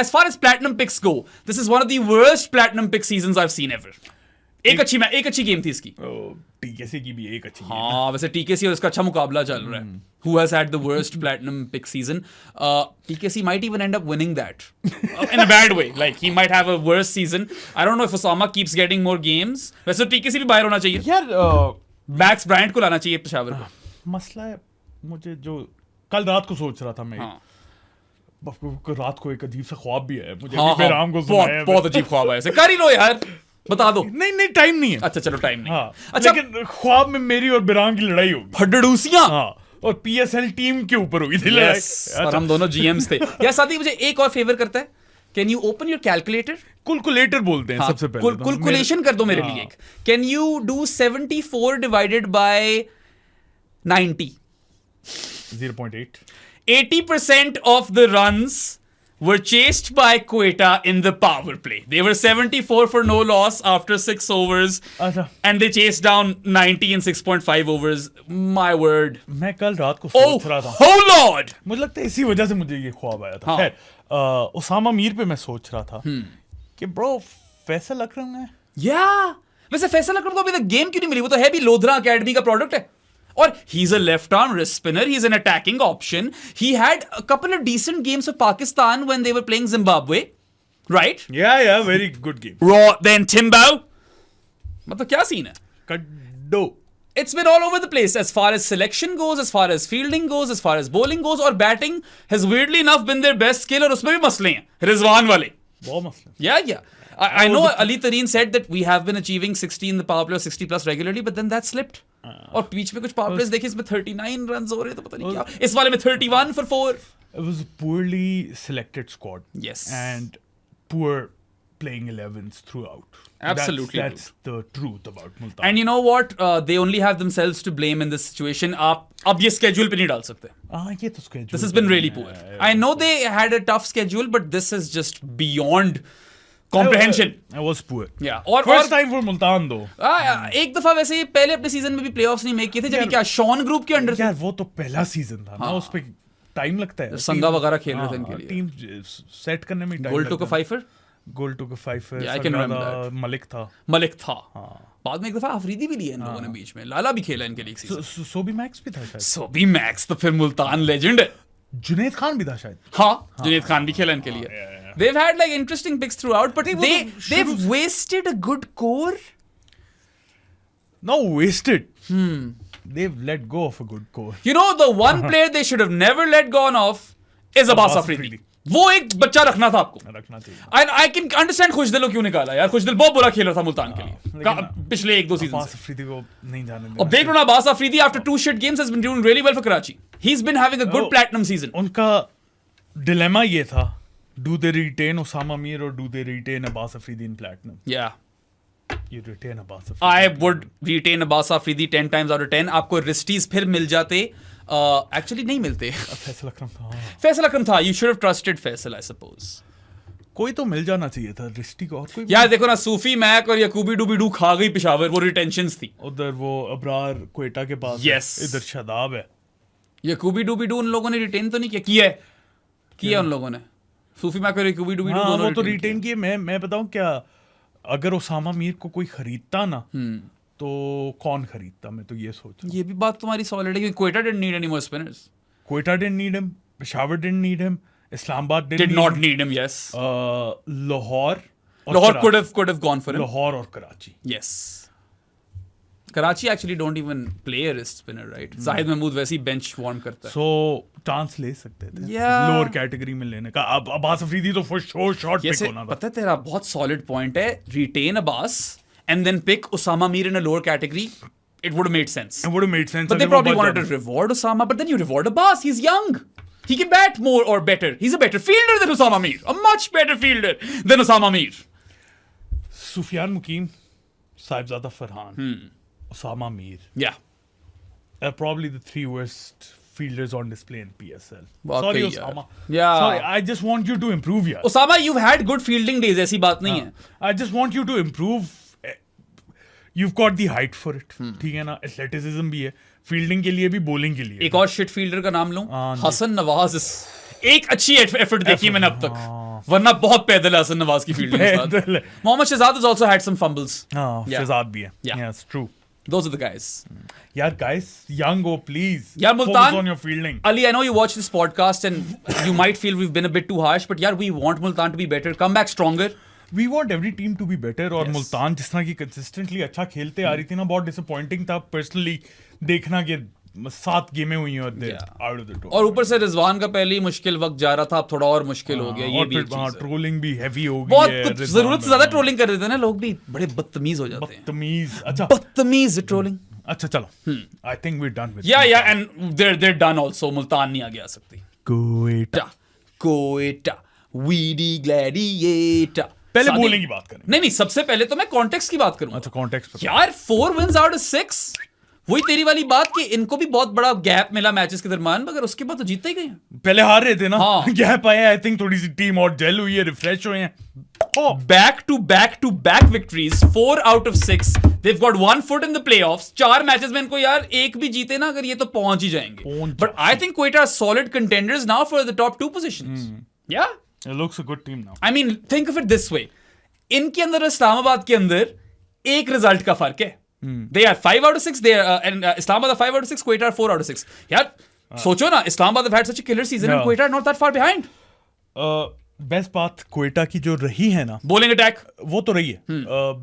as far as platinum picks go, this is one of the worst platinum pick seasons I've seen ever. एक अच्छी गेम थी इसकी. टीकेसी की भी एक अच्छी गेम. हाँ, वैसे टीकेसी और इसका अच्छा मुकाबला चल रहा है. Who has had the worst platinum pick season? TKC might even end up winning that in a bad way. Like he might have a worse season. I don't know if Osama keeps getting more games. वैसे TKC भी बाहर होना चाहिए. यार max Bryant को लाना चाहिए पेशावर को. मसला है मुझे, जो कल रात को सोच रहा था मैं. रात को एक अजीब सा ख्वाब भी है मुझे. बेराम को सुनाया. बहुत अजीब ख्वाब है. ऐसे कर ही लो यार, बता दो. नहीं टाइम नहीं है. अच्छा चलो, टाइम नहीं. हाँ, अच्छा, लेकिन ख्वाब में मेरी और बिराम की लड़ाई होगी. फडडूसियां. हाँ, और पीएसएल टीम के ऊपर हुई थी लड़ाई. और हम दोनों जीएम्स थे. यार साथी, मुझे एक और फेवर करता है. Can you open your calculator? Calculator बोलते हैं सबसे पहले. कुलकुलेशन कर दो मेरे लिए एक. Can you do 74 divided by 90? 0.8. 80% of the runs were chased by Quetta in the power play. They were 74 for no loss after 6 overs. And they chased down 90 in 6.5 overs. My word. मैं कल रात को सोच रहा था. Oh Lord! मुझे लगता है इसी वजह से मुझे ये ख्वाब आया था. खैर, उसामा मीर पे मैं सोच रहा था कि ब्रो फैसल अकरम है. वैसे फैसल अकरम को अभी तक गेम क्यों नहीं मिली? वो तो है भी लोधरा अकेडमी का प्रोडक्ट है. और he's a left-arm wrist spinner. He's an attacking option. He had a couple of decent games for Pakistan when they were playing Zimbabwe, right? Yeah, very good game. Then Timbo. मतलब क्या scene है? कड्डो. It's been all over the place as far as selection goes, as far as fielding goes, as far as bowling goes, और batting has weirdly enough been their best skill. और उसमें भी मसले हैं रिजवान वाले. बहुत मसले. Yeah. I know Ali Tareen said that we have been achieving 60 in the power play or 60 plus regularly, but then that slipped. और बीच में कुछ पावर प्लेस देखे, इसमें 39 रन्स हो रहे, तो पता नहीं क्या. इस वाले में 31 for 4. It was a poorly selected squad. Yes. And poor playing 11s throughout. Absolutely. That's the truth about Multan. And you know what? They only have themselves to blame in this situation. आप अब ये schedule पे नहीं डाल सकते. ये तो schedule. This has been really poor. I know they had a tough schedule, but this is just beyond comprehension. I was poor. Yeah. First time for Multan though. एक दफा वैसे ही पहले अपने सीजन में भी प्लेऑफ्स नहीं मेक किए थे, जब क्या शॉन ग्रुप के अंडर. यार वो तो पहला सीजन था ना, उस पे टाइम लगता है. संगा वगैरह खेल रहे थे इनके लिए. टीम सेट करने में टाइम. गोल टू का fifer. I can remember that. Malik था. बाद में एक दफा अफरीदी भी लिए इन लोगों ने बीच में. लाला भी खेला इनके लिए एक सीजन. सोबी मैक्स भी था शायद. सोबी मैक्स तो फिर मुल्तान लेजेंड है. जुनैद खान भी था शायद. हाँ, जुनैद खान भी खेला इनके लिए. They've had like interesting picks throughout, but they've wasted a good core. No, wasted. They've let go of a good core. You know, the one player they should have never let go of is Abbas Afridi. वो एक बच्चा रखना था आपको. रखना चाहिए. I can understand खुशदिल क्यों निकाला यार. खुशदिल बहुत बुरा खेल रहा था मुल्तान के लिए पिछले 1-2 सीजन से. अफरीदी को नहीं जाने देना. अब देख लो ना, Abbas Afridi after 2 shit games has been doing really well for Karachi. He's been having a good platinum season. उनका dilemma ये था. Do they retain Osama Mir or do they retain Abbas Afridi in platinum? Yeah. You retain Abbas Afridi. I would retain Abbas Afridi 10 times out of 10. आपको रिस्टीज फिर मिल जाते. Actually नहीं मिलते. फैसल अकरम था. फैसल अकरम था. You should have trusted Faisal, I suppose. कोई तो मिल जाना चाहिए था रिस्टी को, और कोई यार देखो ना, सूफी मैक और याकूबी डूबी खा गई पेशावर, वो रिटेंशंस थी। उधर वो अबरार क्वेटा के पास Yes. है, इधर शादाब है। याकूबी डूबी उन लोगों ने रिटेन तो नहीं किया उन लोगों ने। सूफी मैक और याकूबी डूबी हाँ, दोनों वो तो retain रिटेन किए। मैं बताऊं क्या, अगर ओसामा मीर को कोई खरीदता ना तो कौन खरीदता, मैं तो ये सोच रहा हूं। ये भी बात तुम्हारी सॉलिड है, क्योंकि Quetta didn't need any more spinners. Quetta didn't need him, Peshawar didn't need him, Islamabad Did not need him, yes. Lahore और Lahore Karachi. could have gone for him. Lahore और Karachi. Yes. Karachi actually don't even play a wrist spinner, right? Zahid Mahmood वैसे ही bench warm करता है। सो chance ले सकते थे Yeah. Lower category में लेने का। अब अब्बास अफरीदी तो फॉर श्योर शॉर्ट पिक जैसे होना था। पता है, तेरा बहुत सॉलिड पॉइंट है, retain Abbas and then pick Usama Mir in a lower category, it would made sense. It would have made sense. But they अगर वो probably बच wanted to जाता। reward Osama, but then you reward Abbas. He's young. He can bat more or better. He's a better fielder than Osama Mir. A much better fielder than Osama Mir. Sufiyan Muqeem, Sahibzada Farhan, Osama Mir Yeah. are probably the three worst fielders on display in PSL. वाकई Sorry, यार। Osama. Yeah. Sorry, I just want you to improve, yaar. Osama, you've had good fielding days. ऐसी बात नहीं है। I just want you to improve. You've got the height for it. ठीक है ना, athleticism भी है, fielding के लिए भी, bowling के लिए एक और शिट फील्डर का नाम लूं, हाँ जी। हसन नवाज। एक अच्छी एफर्ट देखी मैंने अब तक, वरना बहुत पैदल है हसन नवाज की फील्डिंग के साथ। पैदल है। Mohammad Shahzad has also had some fumbles. हाँ, Yeah. शहजाद भी है। Yeah. Yes, true. Those are the guys. यार guys, young हो please. यार Focus Multan- on your fielding. Ali, I know you watch this podcast and you might feel we've been a bit too harsh, but yeah, we want Multan to be better, come back stronger. We want every team to be better, और Yes. Multan जिस तरह की consistently अच्छा खेलते आ रही थी ना, बहुत डिसअपॉइंटिंग था पर्सनली देखना कि 7 गेमें हुई हैं और Yeah. Out of the top. और ऊपर से रिजवान का पहले ही मुश्किल वक्त जा रहा था, अब थोड़ा और मुश्किल हो गया। ये और भी फिर एक चीज़ है। ट्रोलिंग भी हैवी हो गई बहुत है, कुछ रिजवान जरूरत से में। ज्यादा ट्रोलिंग कर देते हैं ना लोग, भी बड़े बदतमीज हो जाते हैं। बदतमीज। अच्छा बदतमीज ट्रोलिंग। अच्छा चलो, I think we done with ya and they're done also. Multan नहीं आगे आ सकती। कोएटा। कोएटा वीडी ग्लैडिएटर। पहले bowling की बात करें। नहीं, सबसे पहले तो मैं कॉन्टेक्स्ट की बात करूंगा। अच्छा, कॉन्टेक्स्ट यार 4 wins out of 6, वही तेरी वाली बात कि इनको भी बहुत बड़ा गैप मिला मैचेस के दरमियान, मगर उसके बाद तो जीतते ही गए हैं। पहले हार रहे थे ना, हाँ। गैप आया, आई थिंक थोड़ी सी टीम और जेल हुई है, रिफ्रेश हुए हैं। Back to back victories, 4 out of 6. They've got 1 foot in the playoffs. 4 matches में इनको यार एक भी जीते ना अगर, ये तो पहुंच ही जाएंगे। But I think Quetta are solid contenders now for the top 2 positions. Yeah. It looks a good team now. I mean, think of it this way. इनके अंदर इस्लामाबाद के अंदर एक रिजल्ट का फर्क है। They are 5 out of 6. They are and Islamabad are 5 out of 6. Quetta are 4 out of 6. यार सोचो ना, Islamabad have had such a killer season and Yeah. Quetta are not that far behind. Best बात क्वेटा की जो रही है ना, Bowling attack. वो तो रही है।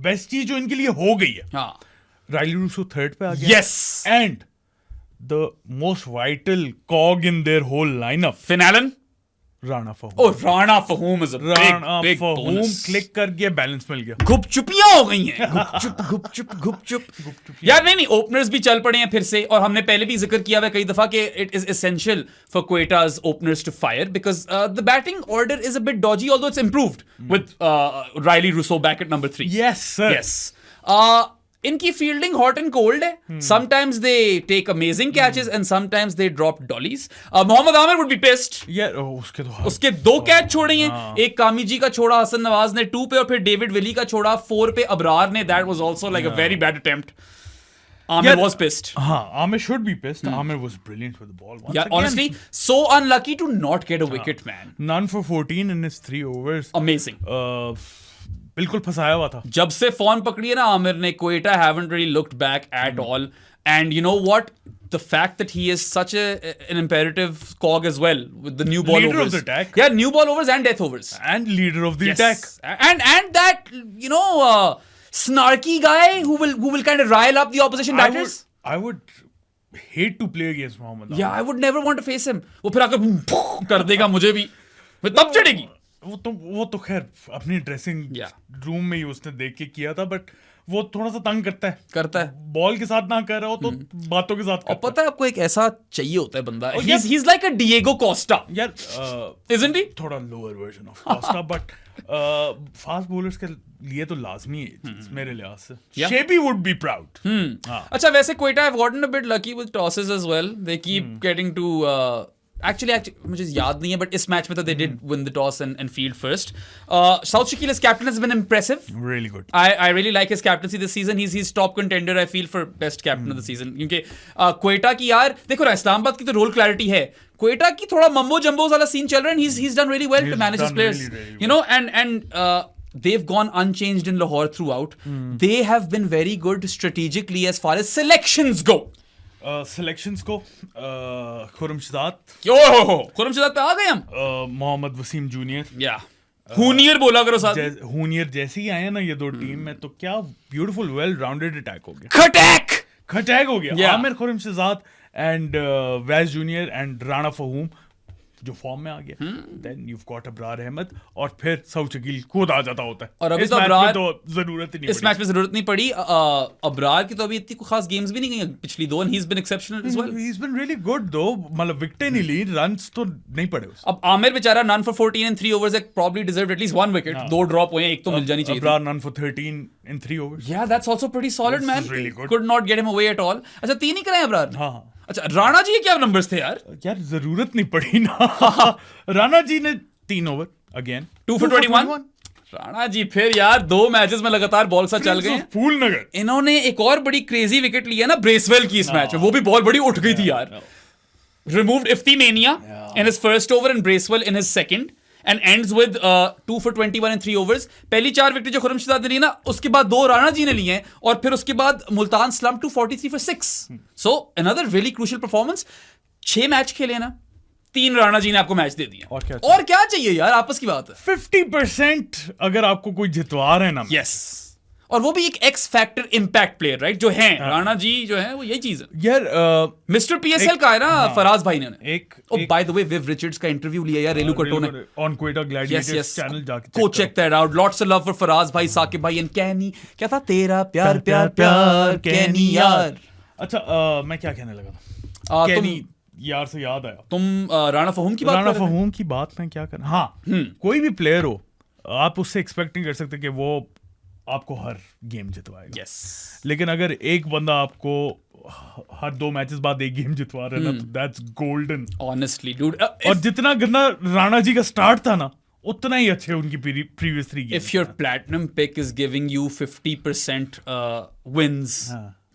बेस्ट चीज जो इनके लिए हो गई है, हाँ. राइली रूसो थर्ड पे आ गया। Yes. And the most vital cog in their whole lineup, Finn Allen. Rana Fahim. Oh, Rana Fahum is a Rana big Fahim bonus. Click कर गया, बैलेंस मिल गया। गुपचुपियां हो गई हैं। गुपचुप। यार नहीं, ओपनर्स भी चल पड़े हैं फिर से, और हमने पहले भी जिक्र किया हुआ कई दफा कि it is essential for Quetta's openers to fire because the batting order is a bit dodgy, although it's improved with Rilee Rossouw back at number 3. Yes sir. Yes. इनकी फील्डिंग हॉट एंड कोल्ड है. Sometimes they take amazing catches and sometimes they drop dollies. Mohammad Amir would be pissed. यार उसके तो उसके 2 catch छोड़े हैं. एक कामी जी का छोड़ा हसन नवाज ने 2 पे, और फिर डेविड विली का छोड़ा 4 पे अबरार ने. That was also like a very bad attempt. Amir was pissed. हाँ, Amir should be pissed. Amir was brilliant with the ball. Once Yeah, again, honestly, so unlucky to not get a wicket, man. none for 14 in his 3 overs. Amazing. बिल्कुल फंसाया हुआ था। जब से form पकड़ी है ना आमिर ने, Quetta haven't really looked back at all. And you know what? The fact that he is such an imperative cog as well with the new ball Leader of overs. the attack. Yeah, new ball overs and death overs. And leader of the Yes. attack. And that, you know, snarky guy who will kind of rile up the opposition batters. I would hate to play against Mohammad. Yeah, I would never want to face him. वो फिर आकर कर देगा मुझे भी, मैं तब चढ़ेगी. वो तो खैर अपनी ड्रेसिंग Yeah. रूम में ही उसने देख के किया था, बट वो थोड़ा सा तंग करता है. बॉल के साथ ना कर रहा हो तो बातों के साथ और करता पता है आपको, एक ऐसा चाहिए होता है बंदा. yes. He's like a Diego Costa. है. यार Isn't he? थोड़ा lower version of Costa, but fast bowlers के लिए तो लाजमी है मेरे लिहाज से. Yeah. शेबी would be proud. अच्छा, वैसे Quetta have gotten a bit lucky with tosses as well. They keep getting to Actually, मुझे याद नहीं है, but इस मैच में तो they did win the toss and field first. South Shakil as captain has been impressive. Really good. I really like his captaincy this season. He's top contender, I feel, for best captain of the season. क्योंकि क्वेटा की यार देखो ना, इस्लामाबाद की तो role clarity है. क्वेटा की थोड़ा मम्बो जम्बो वाला सीन चल रहा है, and he's done really well to manage his players. Really You know, and they've gone unchanged in Lahore throughout. They have been very good strategically as far as selections go. Selections को खुरमशदात, खुरमशदात पे आ गए हम. Mohammad Wasim junior, या हुनियर बोला करो साथ. हुनियर जैसे ही आए ना ये दो टीम में, तो क्या ब्यूटीफुल वेल राउंडेड अटैक हो गया. खटैक हो गया. आमिर खुरमशदात एंड वैस जूनियर एंड राणा फहूम जो फॉर्म में आ गया. Then you got Abrar Ahmed, और फिर सऊद शकील खुद आ जाता होता है. और अभी इस तो मैच अब्रार में तो जरूरत ही नहीं इस मैच में जरूरत नहीं पड़ी. अब्रार की तो अभी इतनी कोई खास गेम्स भी नहीं गई पिछली दो, and he's been exceptional as well. He's been really good though. मतलब विकेटें नहीं ली, रन्स तो नहीं पड़े उसको. अब आमिर बेचारा none for 14 in 3 overs, probably deserved at least one wicket. दो ड्रॉप हुए, एक तो मिल जानी चाहिए. Abrar none for 13 in 3 overs. Yeah, that's also pretty solid, This man. is really good. Could not get him away at all. अच्छा, 3 ही कराए अब्रार. हाँ. अच्छा, राणा जी के क्या नंबर्स थे यार? यार जरूरत नहीं पड़ी ना. राणा जी ने 3 over again 2 for 21. Rana ji फिर यार 2 मैचेस में लगातार बॉल सा चल गए. फूल नगर. इन्होंने एक और बड़ी क्रेजी विकेट लिया ना ब्रेसवेल की इस मैच में, वो भी बॉल बड़ी उठ गई थी यार. Removed Ifti Mania in his first over and Bracewell in his second, and ends with 2 for 21 in 3 overs. पहली 4 विकेट जो खुरमशदात ने ली ना, उसके बाद 2 राणा जी ने लिए हैं, और फिर उसके बाद Multan slumped to 43 for 6. So another really crucial performance. 6 match खेले ना, 3 राणा जी ने आपको मैच दे दिया. और क्या चाहिए यार, आपस की बात है. 50% अगर आपको कोई जितवा रहे ना. Yes. और वो भी एक x factor impact player, right, जो है राणा जी जो है वो यही चीज है यार. मिस्टर पीएसएल का है ना फराज भाई ने. एक by the way Viv Richards का इंटरव्यू लिया यार रेलू कट्टो ने ऑन क्वेटा ग्लैडिएटर्स चैनल जाके go check that out. Lots of love for Faraz भाई, साकिब भाई एंड कैनी. क्या था, तेरा प्यार प्यार प्यार कैनी यार. अच्छा, मैं क्या कहने लगा था. कैनी यार से याद आया, तुम राणा फहूम की बात राणा फहूम की बात मैं क्या कर. हाँ, कोई भी प्लेयर हो, आप उससे एक्सपेक्ट नहीं कर सकते कि वो आपको हर गेम जितवाएगा. Yes. लेकिन अगर एक बंदा आपको हर 2 मैचेस बाद एक गेम जितवा रहा है ना, तो दैट्स गोल्डन. Honestly, dude. और जितना गंदा राणा जी का स्टार्ट था ना, उतना ही अच्छे उनकी previous 3 games. If your platinum pick is giving you 50% wins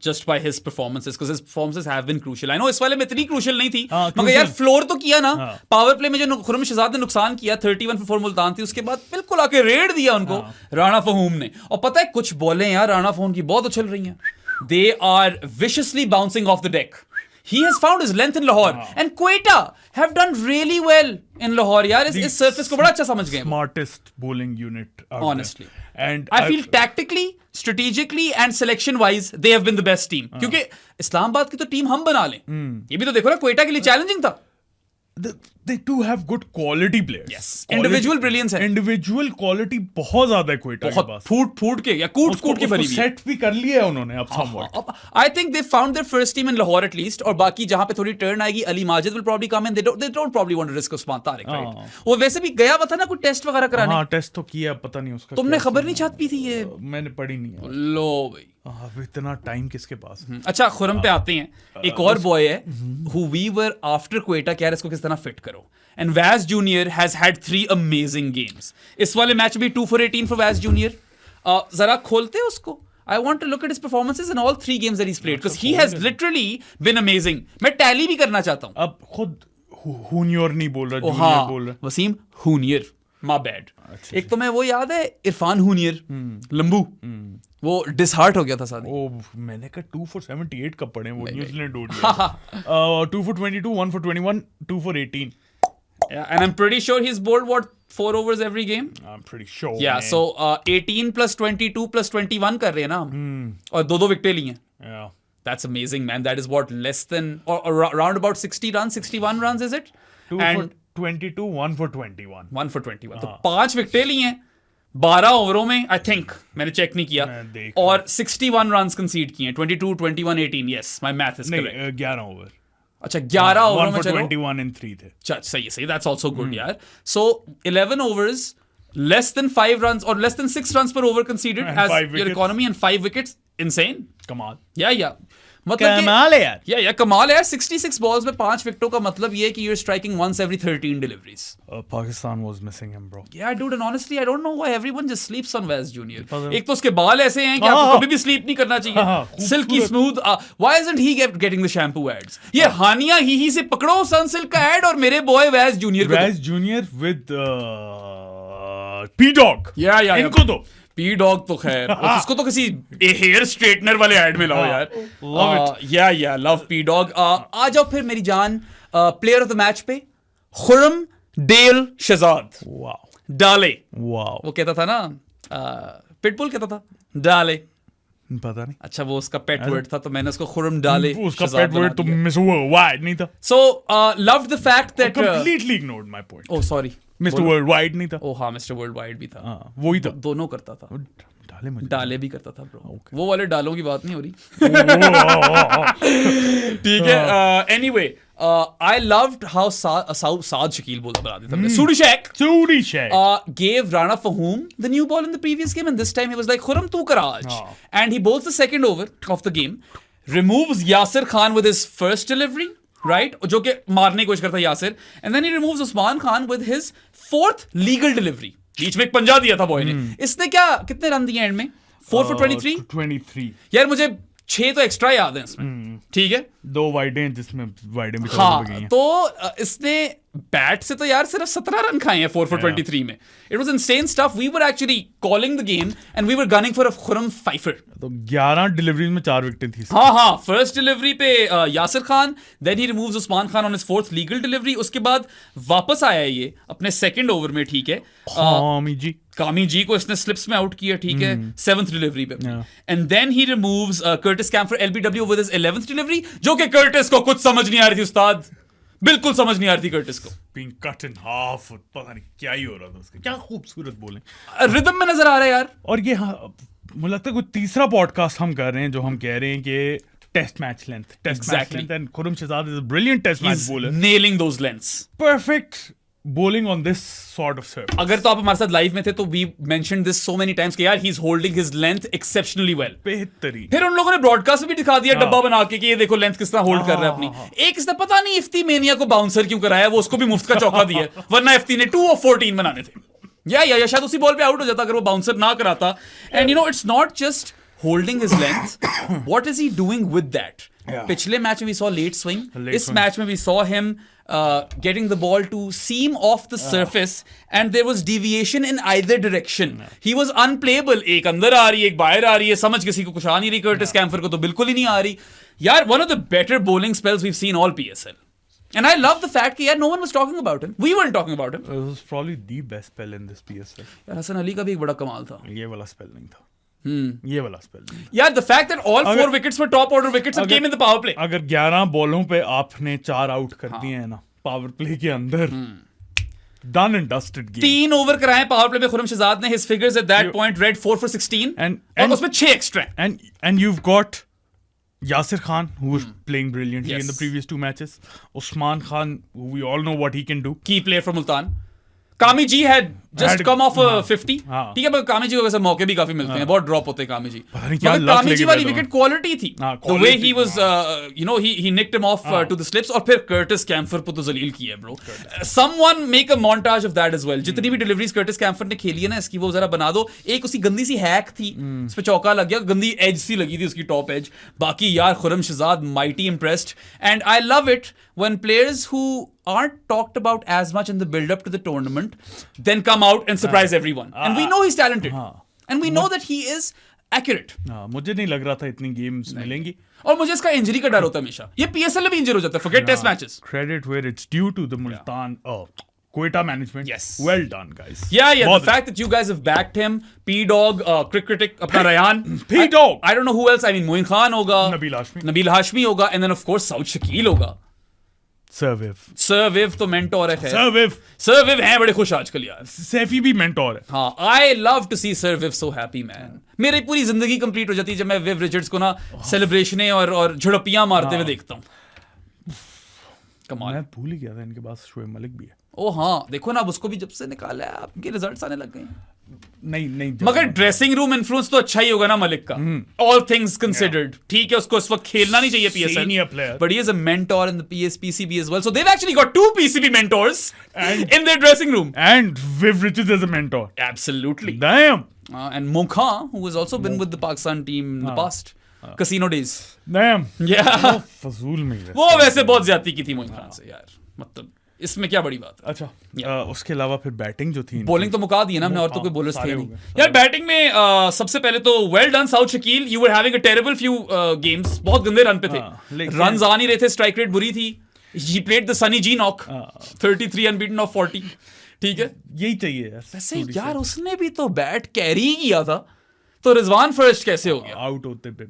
just by his performances, because his performances have been crucial. I know इस वाले में इतनी crucial नहीं थी, मगर यार फ्लोर तो किया ना. पावर प्ले में जो खुरमशदात ने नुकसान किया, 31 for 4 मुल्तान थी, उसके बाद बिल्कुल आके रेड दिया उनको राणा फहूम ने. और पता है कुछ बॉलें यार राणा फहूम की बहुत उछल रही हैं. They are viciously bouncing off the deck. He has found his length in Lahore, and Quetta have done really well in Lahore. यार इस surface को बड़ा अच्छा समझ गए. Smartest bowling unit out Honestly. there. And I feel tactically, strategically and selection wise they have been the best team. क्योंकि इस्लामाबाद की तो टीम हम बना लें. ये भी तो देखो ना, क्वेटा के लिए चैलेंजिंग था. they do have good quality players. Yes. Individual brilliance है. Individual quality बहुत ज्यादा है क्वेटा के पास. फूट के या कूट के भरी हुई. सेट भी कर लिया है उन्होंने अब somewhat. I think they found their first team in Lahore at least. और बाकी जहां पे थोड़ी टर्न आएगी, Ali Majid will probably come in. They don't probably want to risk Usman Tariq, right? वो वैसे भी गया हुआ था ना कोई टेस्ट वगैरह कराने. हाँ, टेस्ट तो किया, पता नहीं उसका. तुमने खबर नहीं छापी थी ये? मैंने पढ़ी नहीं है. लो भाई, अब इतना टाइम किसके पास है. अच्छा, खुरम पे आते हैं. एक और बॉय है who we were after Quetta, क्या इसको किस तरह फिट करो. And Vaz Junior has had 3 amazing games. इस वाले मैच में 2 for 18 for Vaz Junior. जरा खोलते हैं उसको. I want to look at his performances in all 3 games that he's played, because he has literally been amazing. मैं tally भी करना चाहता हूँ. अब खुद हुनियर नहीं बोल रहा, हाँ, बोल रहा. Wasim हुनियर, my bad. एक तो मैं वो याद है इरफान हुनियर, लंबू, वो डिसहार्ट हो गया था साथ. मैंने कहा 2 for 78 कब पड़े वो New Zealand ODI. 2 for 22, 1 for 21, 2 for 18. Yeah, and I'm pretty sure he's bowled what 4 overs every game. I'm pretty sure. Yeah, man. so 18 plus 22 plus 21 कर रहे हैं ना हम. और 2 विकेटें ली हैं. Yeah. That's amazing, man. That is what, less than or around about 60 runs, 61 runs is it? 2 for 22, 1 for 21. 1 for 21. तो 5 विकेटें ली हैं 12 ओवरों में, आई थिंक. मैंने चेक नहीं किया. और 61 runs concede किए हैं. 22, 21, 18. Yes, my math is correct. 11 over. अच्छा, 11 ओवर में चलो 21 in 3 थे. सही. That's also good, यार. So 11 overs, less than 5 runs or less than 6 runs per over conceded and as 5 your economy, and 5 wickets. Insane. Come on. Yeah. मतलब कमाल है यार। या कमाल है यार। 66 बॉल्स में 5 विकेटों का मतलब ये है कि you are striking once every 13 deliveries. Pakistan was missing him bro. Yeah, dude, and honestly, I don't know why everyone just sleeps on Wes Junior. एक तो उसके बाल ऐसे हैं कि आपको कभी भी स्लीप नहीं करना चाहिए। Silkie smooth. Why isn't he getting the shampoo ads? ये हानिया ही से पकड़ो सनसिल्क का एड और मेरे बॉय वेस जूनियर को। वेस जूनियर विद P-Dog। या इनको दो। P-Dog तो खैर उसको तो किसी हेयर स्ट्रेटनर वाले एड में लाओ यार। या लव P-Dog। आ जाओ फिर मेरी जान प्लेयर ऑफ द मैच पे, खुरम डेल शहजाद। वाओ डाले। वाओ। वो कहता था ना, पिटबुल कहता था डाले। पता नहीं। अच्छा वो उसका पेट वर्ड था तो मैंने उसको खुरम डाले उसका पेट वर्ड तो मिस वर्ल्डवाइड नहीं था। So loved the fact that completely ignored my point. Oh sorry, mister worldwide नहीं था। ओह हाँ मिस्टर वर्ल्ड वाइड भी था। हाँ वही था। दोनों करता था। डाले मुझे। डाले भी करता था ब्रो। वो वाले डालों की बात नहीं हो रही। ठीक है। Anyway I loved how Saad Shakil बना देता मैंने। Sudishek gave Rana Fahim the new ball in the previous game, and this time he was like, Khurram tu kar aaj. And he bowls the second over of the game, removes Yasir Khan with his first delivery, right? जो कि मारने की कोशिश करता है Yasir, and then he removes Usman Khan with his fourth legal delivery. बीच में एक पंजा दिया था बॉय ने। इसने क्या कितने रन दिए एंड में? 4 for 23? यार मुझे 6 तो एक्स्ट्रा याद है इसमें। ठीक है, 2 वाइडें जिसमें वाइडें भी हाँ, गई हैं। तो इसने बैट से तो यार सिर्फ 17 रन खाए हैं 4 for 23 में। It was insane stuff. We were actually calling the game and we were gunning for a Khurram fifer. तो 11 डिलीवरीज में 4 विकेटें थी। हाँ, फर्स्ट डिलीवरी पे Yasir Khan, then he removes Usman Khan on his fourth legal delivery. उसके बाद वापस आया ये अपने सेकंड ओवर में। ठीक है, कामी जी को इसने स्लिप्स में आउट किया। ठीक है, 7th डिलीवरी पे। And then he removes Curtis Campher LBW with his 11th delivery, जो कि कर्टिस को कुछ समझ नहीं आ रही थी उस्ताद, बिल्कुल समझ नहीं आ रही थी कर्टिस को। Being cut in half, पता नहीं क्या ही हो रहा था उसका। क्या खूबसूरत बोले, रिदम में नजर आ रहा है यार। और ये मुझे लगता है कोई तीसरा पॉडकास्ट हम कर रहे हैं जो हम कह रहे हैं कि test match length and Khurram Shahzad is a brilliant test match bowler, nailing those lengths, perfect bowling on this sort of surface. अगर तो आप हमारे साथ लाइव में थे तो we mentioned this so many times कि यार he is holding his length exceptionally well. बेहतरीन। फिर उन लोगों ने ब्रॉडकास्ट में भी दिखा दिया डब्बा बना के कि ये देखो लेंथ किस तरह होल्ड कर रहा है अपनी। एक इसने पता नहीं इफ्ती मेनिया को बाउंसर क्यों कराया, वो उसको भी मुफ्त का चौका दिया, वरना इफ्ती ने 2 of 14 बनाने थे। या शायद उसी बॉल पे आउट हो जाता अगर वो बाउंसर ना कराता। And you know it's not just holding his length, what is he doing with that? पिछले मैच में we saw late swing. इस मैच में we saw him getting the ball to seam off the surface and there was deviation in either direction. He was unplayable. एक अंदर आ रही है, एक बाहर आ रही है, समझ किसी को कुछ आ नहीं रही। कर्टिस कैम्फर को तो बिल्कुल ही नहीं आ रही यार। One of the better bowling spells we've seen all PSL. And I love the fact that no one was talking about him. We weren't talking about him. It was probably the best spell in this PSL. यार हसन अली का भी एक बड़ा कमाल था। ये वाला spell नहीं था। ये वाला स्पेल नहीं। यार the fact that all 4 wickets were top order wickets and came in the power play. अगर 11 बॉलों पे आपने 4 आउट कर दिए हैं ना पावर प्ले के अंदर, done and dusted game. 3 over कराए पावर प्ले में खुरम शहजाद ने। His figures at that point read 4 for 16 और उसमें 6 extra. And you've got Yasir Khan, who was playing brilliantly in the previous 2 matches. Usman Khan, who we all know what he can do. Key player from Multan. कामी जी had just come off 50. ठीक है, कामी जी को वैसे मौके भी काफी मिलते हैं, बहुत ड्रॉप होते हैं कामी जी। मगर कामी जी वाली विकेट क्वालिटी थी, the way he was he nicked him off to the slips। और फिर कर्टिस कैम्फर को तो जलील किया है bro. someone make a montage of that as well। जितनी भी डिलीवरीज कर्टिस कैम्फर ने खेली है ना इसकी, वो जरा बना दो। एक उसकी गंदी सी हैक थी, उस पे चौका लग गया, गंदी एज सी लगी थी उसकी, टॉप एज। बाकी यार Khurram Shahzad mighty impressed and I love it when players who aren't talked about as much in the build up to the tournament then come out and surprise everyone, and we know he's talented and we know that he is accurate. मुझे नहीं लग रहा था इतनी games मिलेंगी, और मुझे इसका इंजरी का डर होता है हमेशा। ये पीएसएल में भी इंजर हो जाता है, forget test matches. Credit where it's due to the Multan Quetta management. Yes, well done guys. Yeah, the fact that you guys have backed him, P-Dog, cricket critic अपना Ryan, P-Dog, I don't know who else, I mean Moin Khan होगा, नबील हाशमी होगा, and then of course Saud Shakeel होगा। Sir विव तो mentor है। Sir विव हैं बड़े खुश आजकल यार। सैफी भी मेंटोर है। हाँ, I love to see sir Viv so happy man. मेरी पूरी जिंदगी कंप्लीट हो जाती है जब मैं विव रिचर्ड्स को ना सेलिब्रेशनें और झड़पियां मारते हुए देखता हूँ। कमाल। मैं भूल ही गया था इनके पास शोएब मलिक भी है। ओ हाँ, देखो ना, अब उसको भी जब से निकाला है आपके रिजल्ट्स आने लग गए हैं। नहीं मगर ड्रेसिंग रूम इन्फ्लुएंस तो अच्छा ही होगा ना मलिक का, ऑल थिंग्स कंसिडर्ड। ठीक है, उसको इस वक्त खेलना नहीं चाहिए Senior PSL, player. but he is a mentor in the PCB as well. So they've actually got 2 PCB mentors in their dressing room. And Viv Richards as a mentor. Absolutely. Damn. And Monkha, who has also been with the Pakistan team in the past. Casino days. Damn. Yeah. फजूल में ही वो वैसे बहुत ज्यादती की थी मोइन खान से यार, मतलब इसमें क्या बड़ी बात है। अच्छा, उसके अलावा फिर बैटिंग जो थी, बॉलिंग तो मुका दी है ना हमने, और तो कोई बॉलर्स थे सारे नहीं हो गए। यार। बैटिंग में सबसे पहले तो well done south Shakeel, you were having a terrible few games, बहुत गंदे रन पे थे, लेकिन- रन्स आ नहीं रहे थे, स्ट्राइक रेट बुरी थी। He played the Sunny G knock, 33 unbeaten off 40। ठीक है, यही चाहिए यार। वैसे यार उसने भी तो बैट कैरी ही किया था, तो रिजवान फर्स्ट कैसे हो गया? आउट होते पे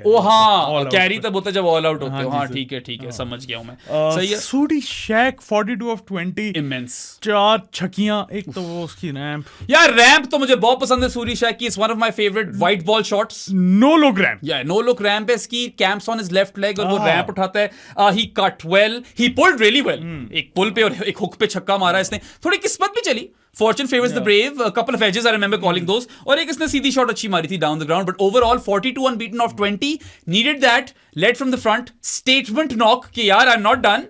ओ हाँ, All out कैरी पे। तब होता है जब ऑल आउट होते हो। हाँ हाँ जी, ठीक है, समझ गया हूँ मैं। सही है, सूडी शैक 42 ऑफ 20, इमेंस। 4 छक्कियां, एक तो वो उसकी रैम्प, यार रैम्प तो मुझे बहुत पसंद है सूरी शैक की, it's one of my favourite white ball shots. No look ramp. या नो लुक रैम्प है इसकी, camps on his left leg और वो रैम्प उठाता है। He cut well, he pulled really well, एक पुल पे और एक हुक पे छक्का मारा इसने। थोड़ी किस्मत भी चली, fortune favors the brave, a couple of edges I remember calling those, और एक इसने सीधी शॉट अच्छी मारी थी down the ground, but overall 42 unbeaten of 20, needed that, led from the front, statement knock कि यार I'm not done,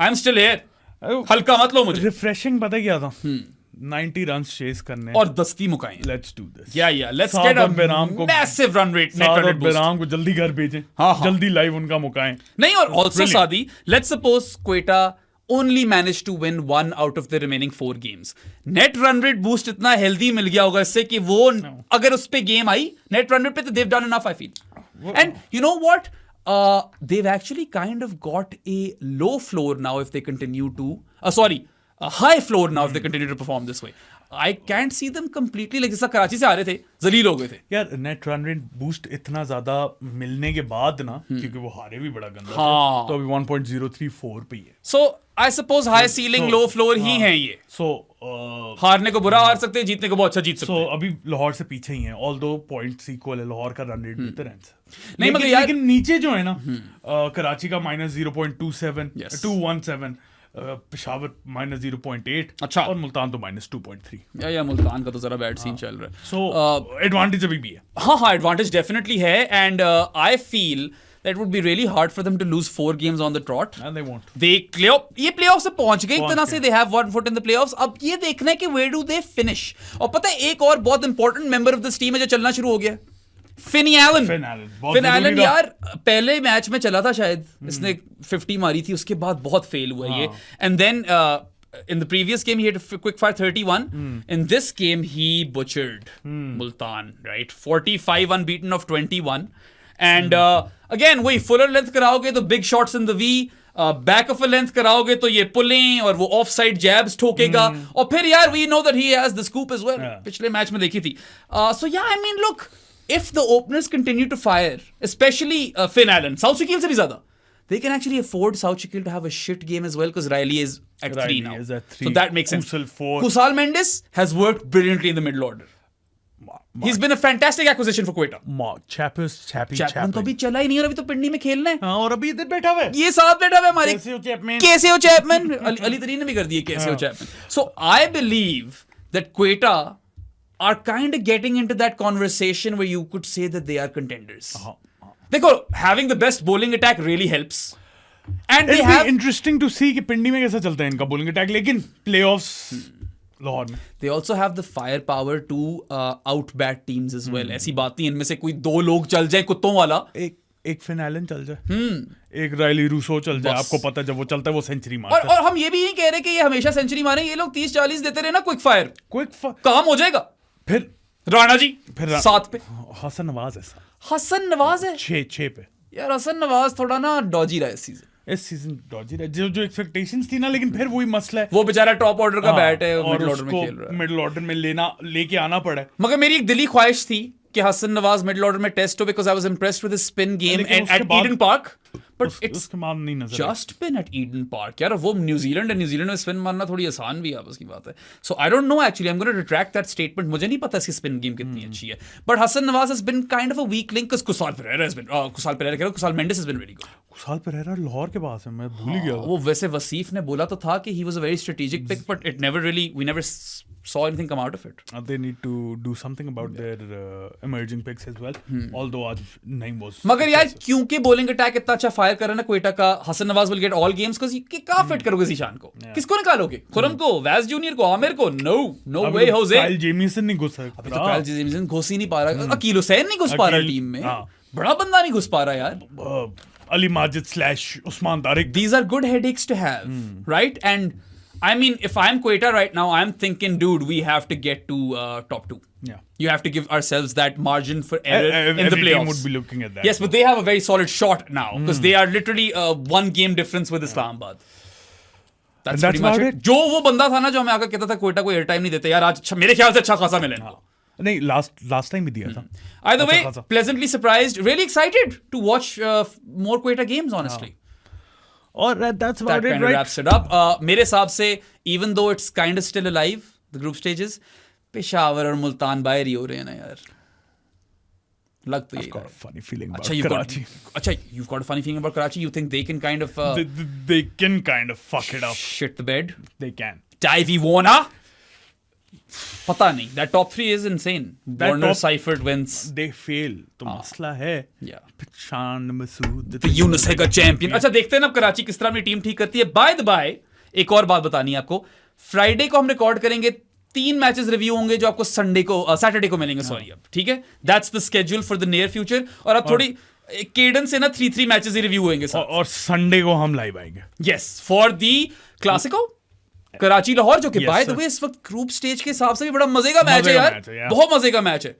I'm still here, हल्का मत लो मुझे। रिफ्रेशिंग पता क्या था, 90 रन्स चेस करने और दस्ती मुकाएं। Let's do this. Yeah, let's Saadat get a बेराम को- massive run rate, net run सादत rate boost। बेराम को जल्दी घर भेजें, हाँ। जल्दी लाइव उनका मुकाएं। नहीं, और also सादी, let's suppose Quetta only managed to win 1 out of the remaining 4 games. Net run rate boost इतना healthy मिल गया होगा इससे कि वो अगर उस पे गेम आई net run rate पे, तो they've done enough I feel. And you know what? They've actually kind of got a low floor now if they continue to a high floor now if they continue to perform this way. I can't see them completely like जैसा कराची से आ रहे थे, जलील हो गए थे। यार net run rate boost इतना ज्यादा मिलने के बाद ना, क्योंकि वो हारे भी बड़ा गंदा हाँ। थे, तो अभी 1.034 पे ही है। So I suppose high ceiling low floor ही हैं ये। सो हारने को बुरा हार सकते हैं, जीतने को बहुत अच्छा जीत सकते हैं। अभी लाहौर से पीछे ही हैं, ऑल्दो पॉइंट्स इक्वल है, लाहौर का रन रेट बेहतर है इनसे। नहीं, मगर यार- लेकिन नीचे जो है ना, कराची का -0.27, Yes. 217, पेशावर -0.8, अच्छा। और मुल्तान तो -2.3। या मुल्तान का तो जरा बैड सीन चल रहा है। सो एडवांटेज अभी भी है। हाँ, एडवांटेज डेफिनेटली है, and I feel that would be really hard for them to lose 4 games on the trot. And they won't. ये प्लेऑफ से पहुंच गए एक तरह से, गए। they have 1 foot in the playoffs. अब ये देखना है कि where do they finish. और पता है एक और बहुत important member of this team है जो चलना शुरू हो गया, फिनी एलन। फिन एलन, बहुत फिन जरूरी एलन था। यार पहले मैच में चला था शायद, इसने 50 मारी थी, उसके बाद बहुत फेल हुआ ये, and then in the previous game he had a quick fire 31. In this game he butchered Multan, right? 45 unbeaten of 21. And again वही फुलर लेंथ कराओगे तो big shots in the V, back of a length कराओगे तो ये pulling और वो of side jabs ठोकेगा, और फिर यार we know that he has the scoop as well, पिछले मैच में देखी थी। So yeah I mean look, if the openers continue to fire, especially Finn Allen, South Shakil se bhi zyada, they can actually afford South Shakil to have a shit game as well, because Riley is at 3 now. is at 3. So that makes sense. Kusal 4. Kusal Mendes has worked brilliantly in the middle order. He's been a fantastic acquisition for Quetta. Chapman तो अभी चला ही नहीं, और अभी तो पिंडी में खेलना है। हाँ, और अभी इधर बैठा हुआ है। ये साथ बैठा हुआ है हमारे, कैसे हो चैपमैन? कैसे हो चैपमैन, अली तरीन ने भी कर दिए कैसे हो Chapman. So I believe that Quetta are kind of getting into that conversation where you could say that they are contenders. देखो, having the best bowling attack really helps, and they It'll be have interesting to see कि पिंडी में कैसा चलता है इनका bowling attack, लेकिन playoffs Lahore में they also have the firepower to outbat teams as well. ऐसी बात नहीं इनमें से कोई 2 लोग चल जाए कुत्तों वाला, एक फिन एलन चल जाए, एक राइली रूसो चल जाए, आपको पता है जब वो चलता है वो सेंचुरी और मारता है। और हम ये भी नहीं कह रहे कि ये हमेशा सेंचुरी मारे, ये लोग 30-40 देते रहे ना क्विक फायर, क्विक काम हो जाएगा। फिर राणा जी फिर 7 पे, हसन नवाज है, हसन नवाज है 6 पे। यार, हसन नवाज थोड़ा ना डॉजी रहा है इस सीजन। इस सीजन डॉजी रहा है, जो एक्सपेक्टेशंस थी ना, लेकिन फिर वही मसला है, वो बेचारा टॉप ऑर्डर का बैट है, और मिडिल ऑर्डर में खेल रहा है। मिडिल ऑर्डर में लेके आना पड़ा है। मगर मेरी एक दिली ख्वाहिश थी कि हसन नवाज मिडिल ऑर्डर में टेस्ट हो, because I was impressed with his spin game लेकिन एंड उसके एट बाद- ईडन पार्क, बट इट्स उसके बाद नहीं नजर आया। Just been at Eden Park यार, वो न्यूजीलैंड है, न्यूजीलैंड में स्पिन मारना थोड़ी आसान भी आपस की बात है। So I don't know actually, I am gonna retract that statement, मुझे नहीं पता इसकी स्पिन गेम कितनी अच्छी है, but Hasan Nawaz has been kind of a weak link, Kusal Perera has been, Kusal Mendis has been very good. Kusal Perera Lahore के पास है, मैं भूल ही गया। वो वैसे वसीफ ने बोला तो था कि he was a very strategic pick, but it never really, we never saw anything come out of it. They need to do something about their emerging picks as well. Although आज नहीं was. मगर यार क्योंकि bowling attack इतना अच्छा fire कर रहा है ना क्वेटा का, Hasan Nawaz will get all games because कहाँ फिट करोगे ज़ीशान को? किसको निकालोगे? खुरम को, वैज जूनियर को, आमिर को? No way, Jose. Kyle Jamieson नहीं घुस सकता. अभी तो काइल जेमिसन घुस ही नहीं पा रहा. अकील हुसैन नहीं घुस पा रहा टीम में. बड़ा बंदा नहीं घुस पा रहा यार. Ali Majid / Usman Tariq. These are good headaches to have, right? And I mean, if I'm Quetta right now, I'm thinking, dude, we have to get to top 2. Yeah. You have to give ourselves that margin for error in the Every playoffs. team would be looking at that. Yes, but they have a very solid shot now because they are literally one game difference with Islamabad. That's pretty much it. जो वो बंदा था ना जो हमें आकर कहता था क्वेटा को एयर टाइम नहीं देते यार, आज अच्छा, मेरे ख्याल से अच्छा खासा मिले इनको. नहीं, last time भी दिया था. Either way, pleasantly surprised, really excited to watch more Quetta games, honestly. और that's about That it, kind of right? wraps it up. मेरे हिसाब से even though it's kind of still alive, the group stages, Peshawar और मुल्तान बाहर ही हो रहे हैं ना यार. लग तो यही I've got रहा a है. funny feeling about अच्छा, Karachi. you've got a funny feeling about Karachi. You think they can kind of They can kind of fuck it up. shit the bed? They can. Divey Warner? पता नहीं. That top 3 is insane. That Warner, top- Seifert wins. They fail. तो मसला है. Yeah. Shan Masood. The Yunus है का champion. अच्छा, देखते हैं ना अब कराची किस तरह अपनी टीम ठीक करती है. बाय द बाय, एक और बात बतानी है आपको. फ्राइडे को हम रिकॉर्ड करेंगे, 3 मैचेस रिव्यू होंगे जो आपको सैटरडे को मिलेंगे. सॉरी, अब ठीक है. That's the schedule for the near future. और अब थोड़ी केडेंस से ना 3 मैचेस ही रिव्यू होंगे. और संडे को हम लाइव आएंगे. Yes, for the Clasico Karachi Lahore, जो कि Yes, बाय द sir. वे इस वक्त ग्रुप स्टेज के हिसाब से भी बड़ा मजे का मैच है मजे का यार. match है, yeah. बहुत मजे का मैच है.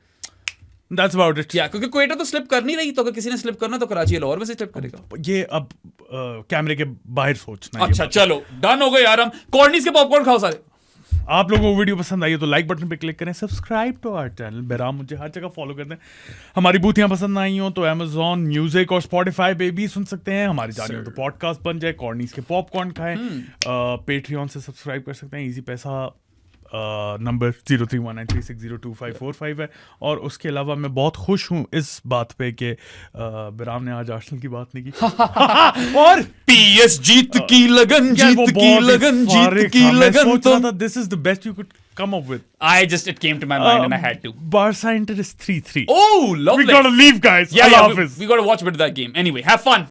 That's about it. क्या, क्योंकि क्वेटा तो स्लिप कर नहीं रही, तो अगर किसी ने स्लिप करना तो कराची लाहौर में से स्लिप करेगा. ये अब कैमरे के बाहर सोचना है. अच्छा चलो, डन हो गए यार. हम कॉर्नीज के पॉपकॉर्न खाओ सारे. आप लोगों को वीडियो पसंद आई है तो लाइक बटन पे क्लिक करें, सब्सक्राइब टू आवर चैनल. बेराम मुझे हर जगह फॉलो करते हैं. हमारी बूथियां पसंद आई हो तो Amazon म्यूजिक और Spotify पे भी सुन सकते हैं. हमारी जानी हो तो पॉडकास्ट बन जाए, कॉर्नीज के पॉपकॉर्न खाएं. पेट्रियन से सब्सक्राइब कर सकते हैं. इजी पैसा नंबर 031936025545 है. और उसके अलावा मैं बहुत खुश हूँ इस बात पे कि बेराम ने आज आर्सेनल की बात नहीं की. और पीएस जीत की लगन, यार वो जीत की बहुत ही लगन, फारिग जीत की था. मैं लगन. सोच रहा था this is the best you could come up with. it came to my mind and I had to. Barca Inter is 3-3. Oh, lovely. We gotta leave, guys. Yeah, Allah we Hafiz. gotta watch a bit of that game. Anyway, have fun.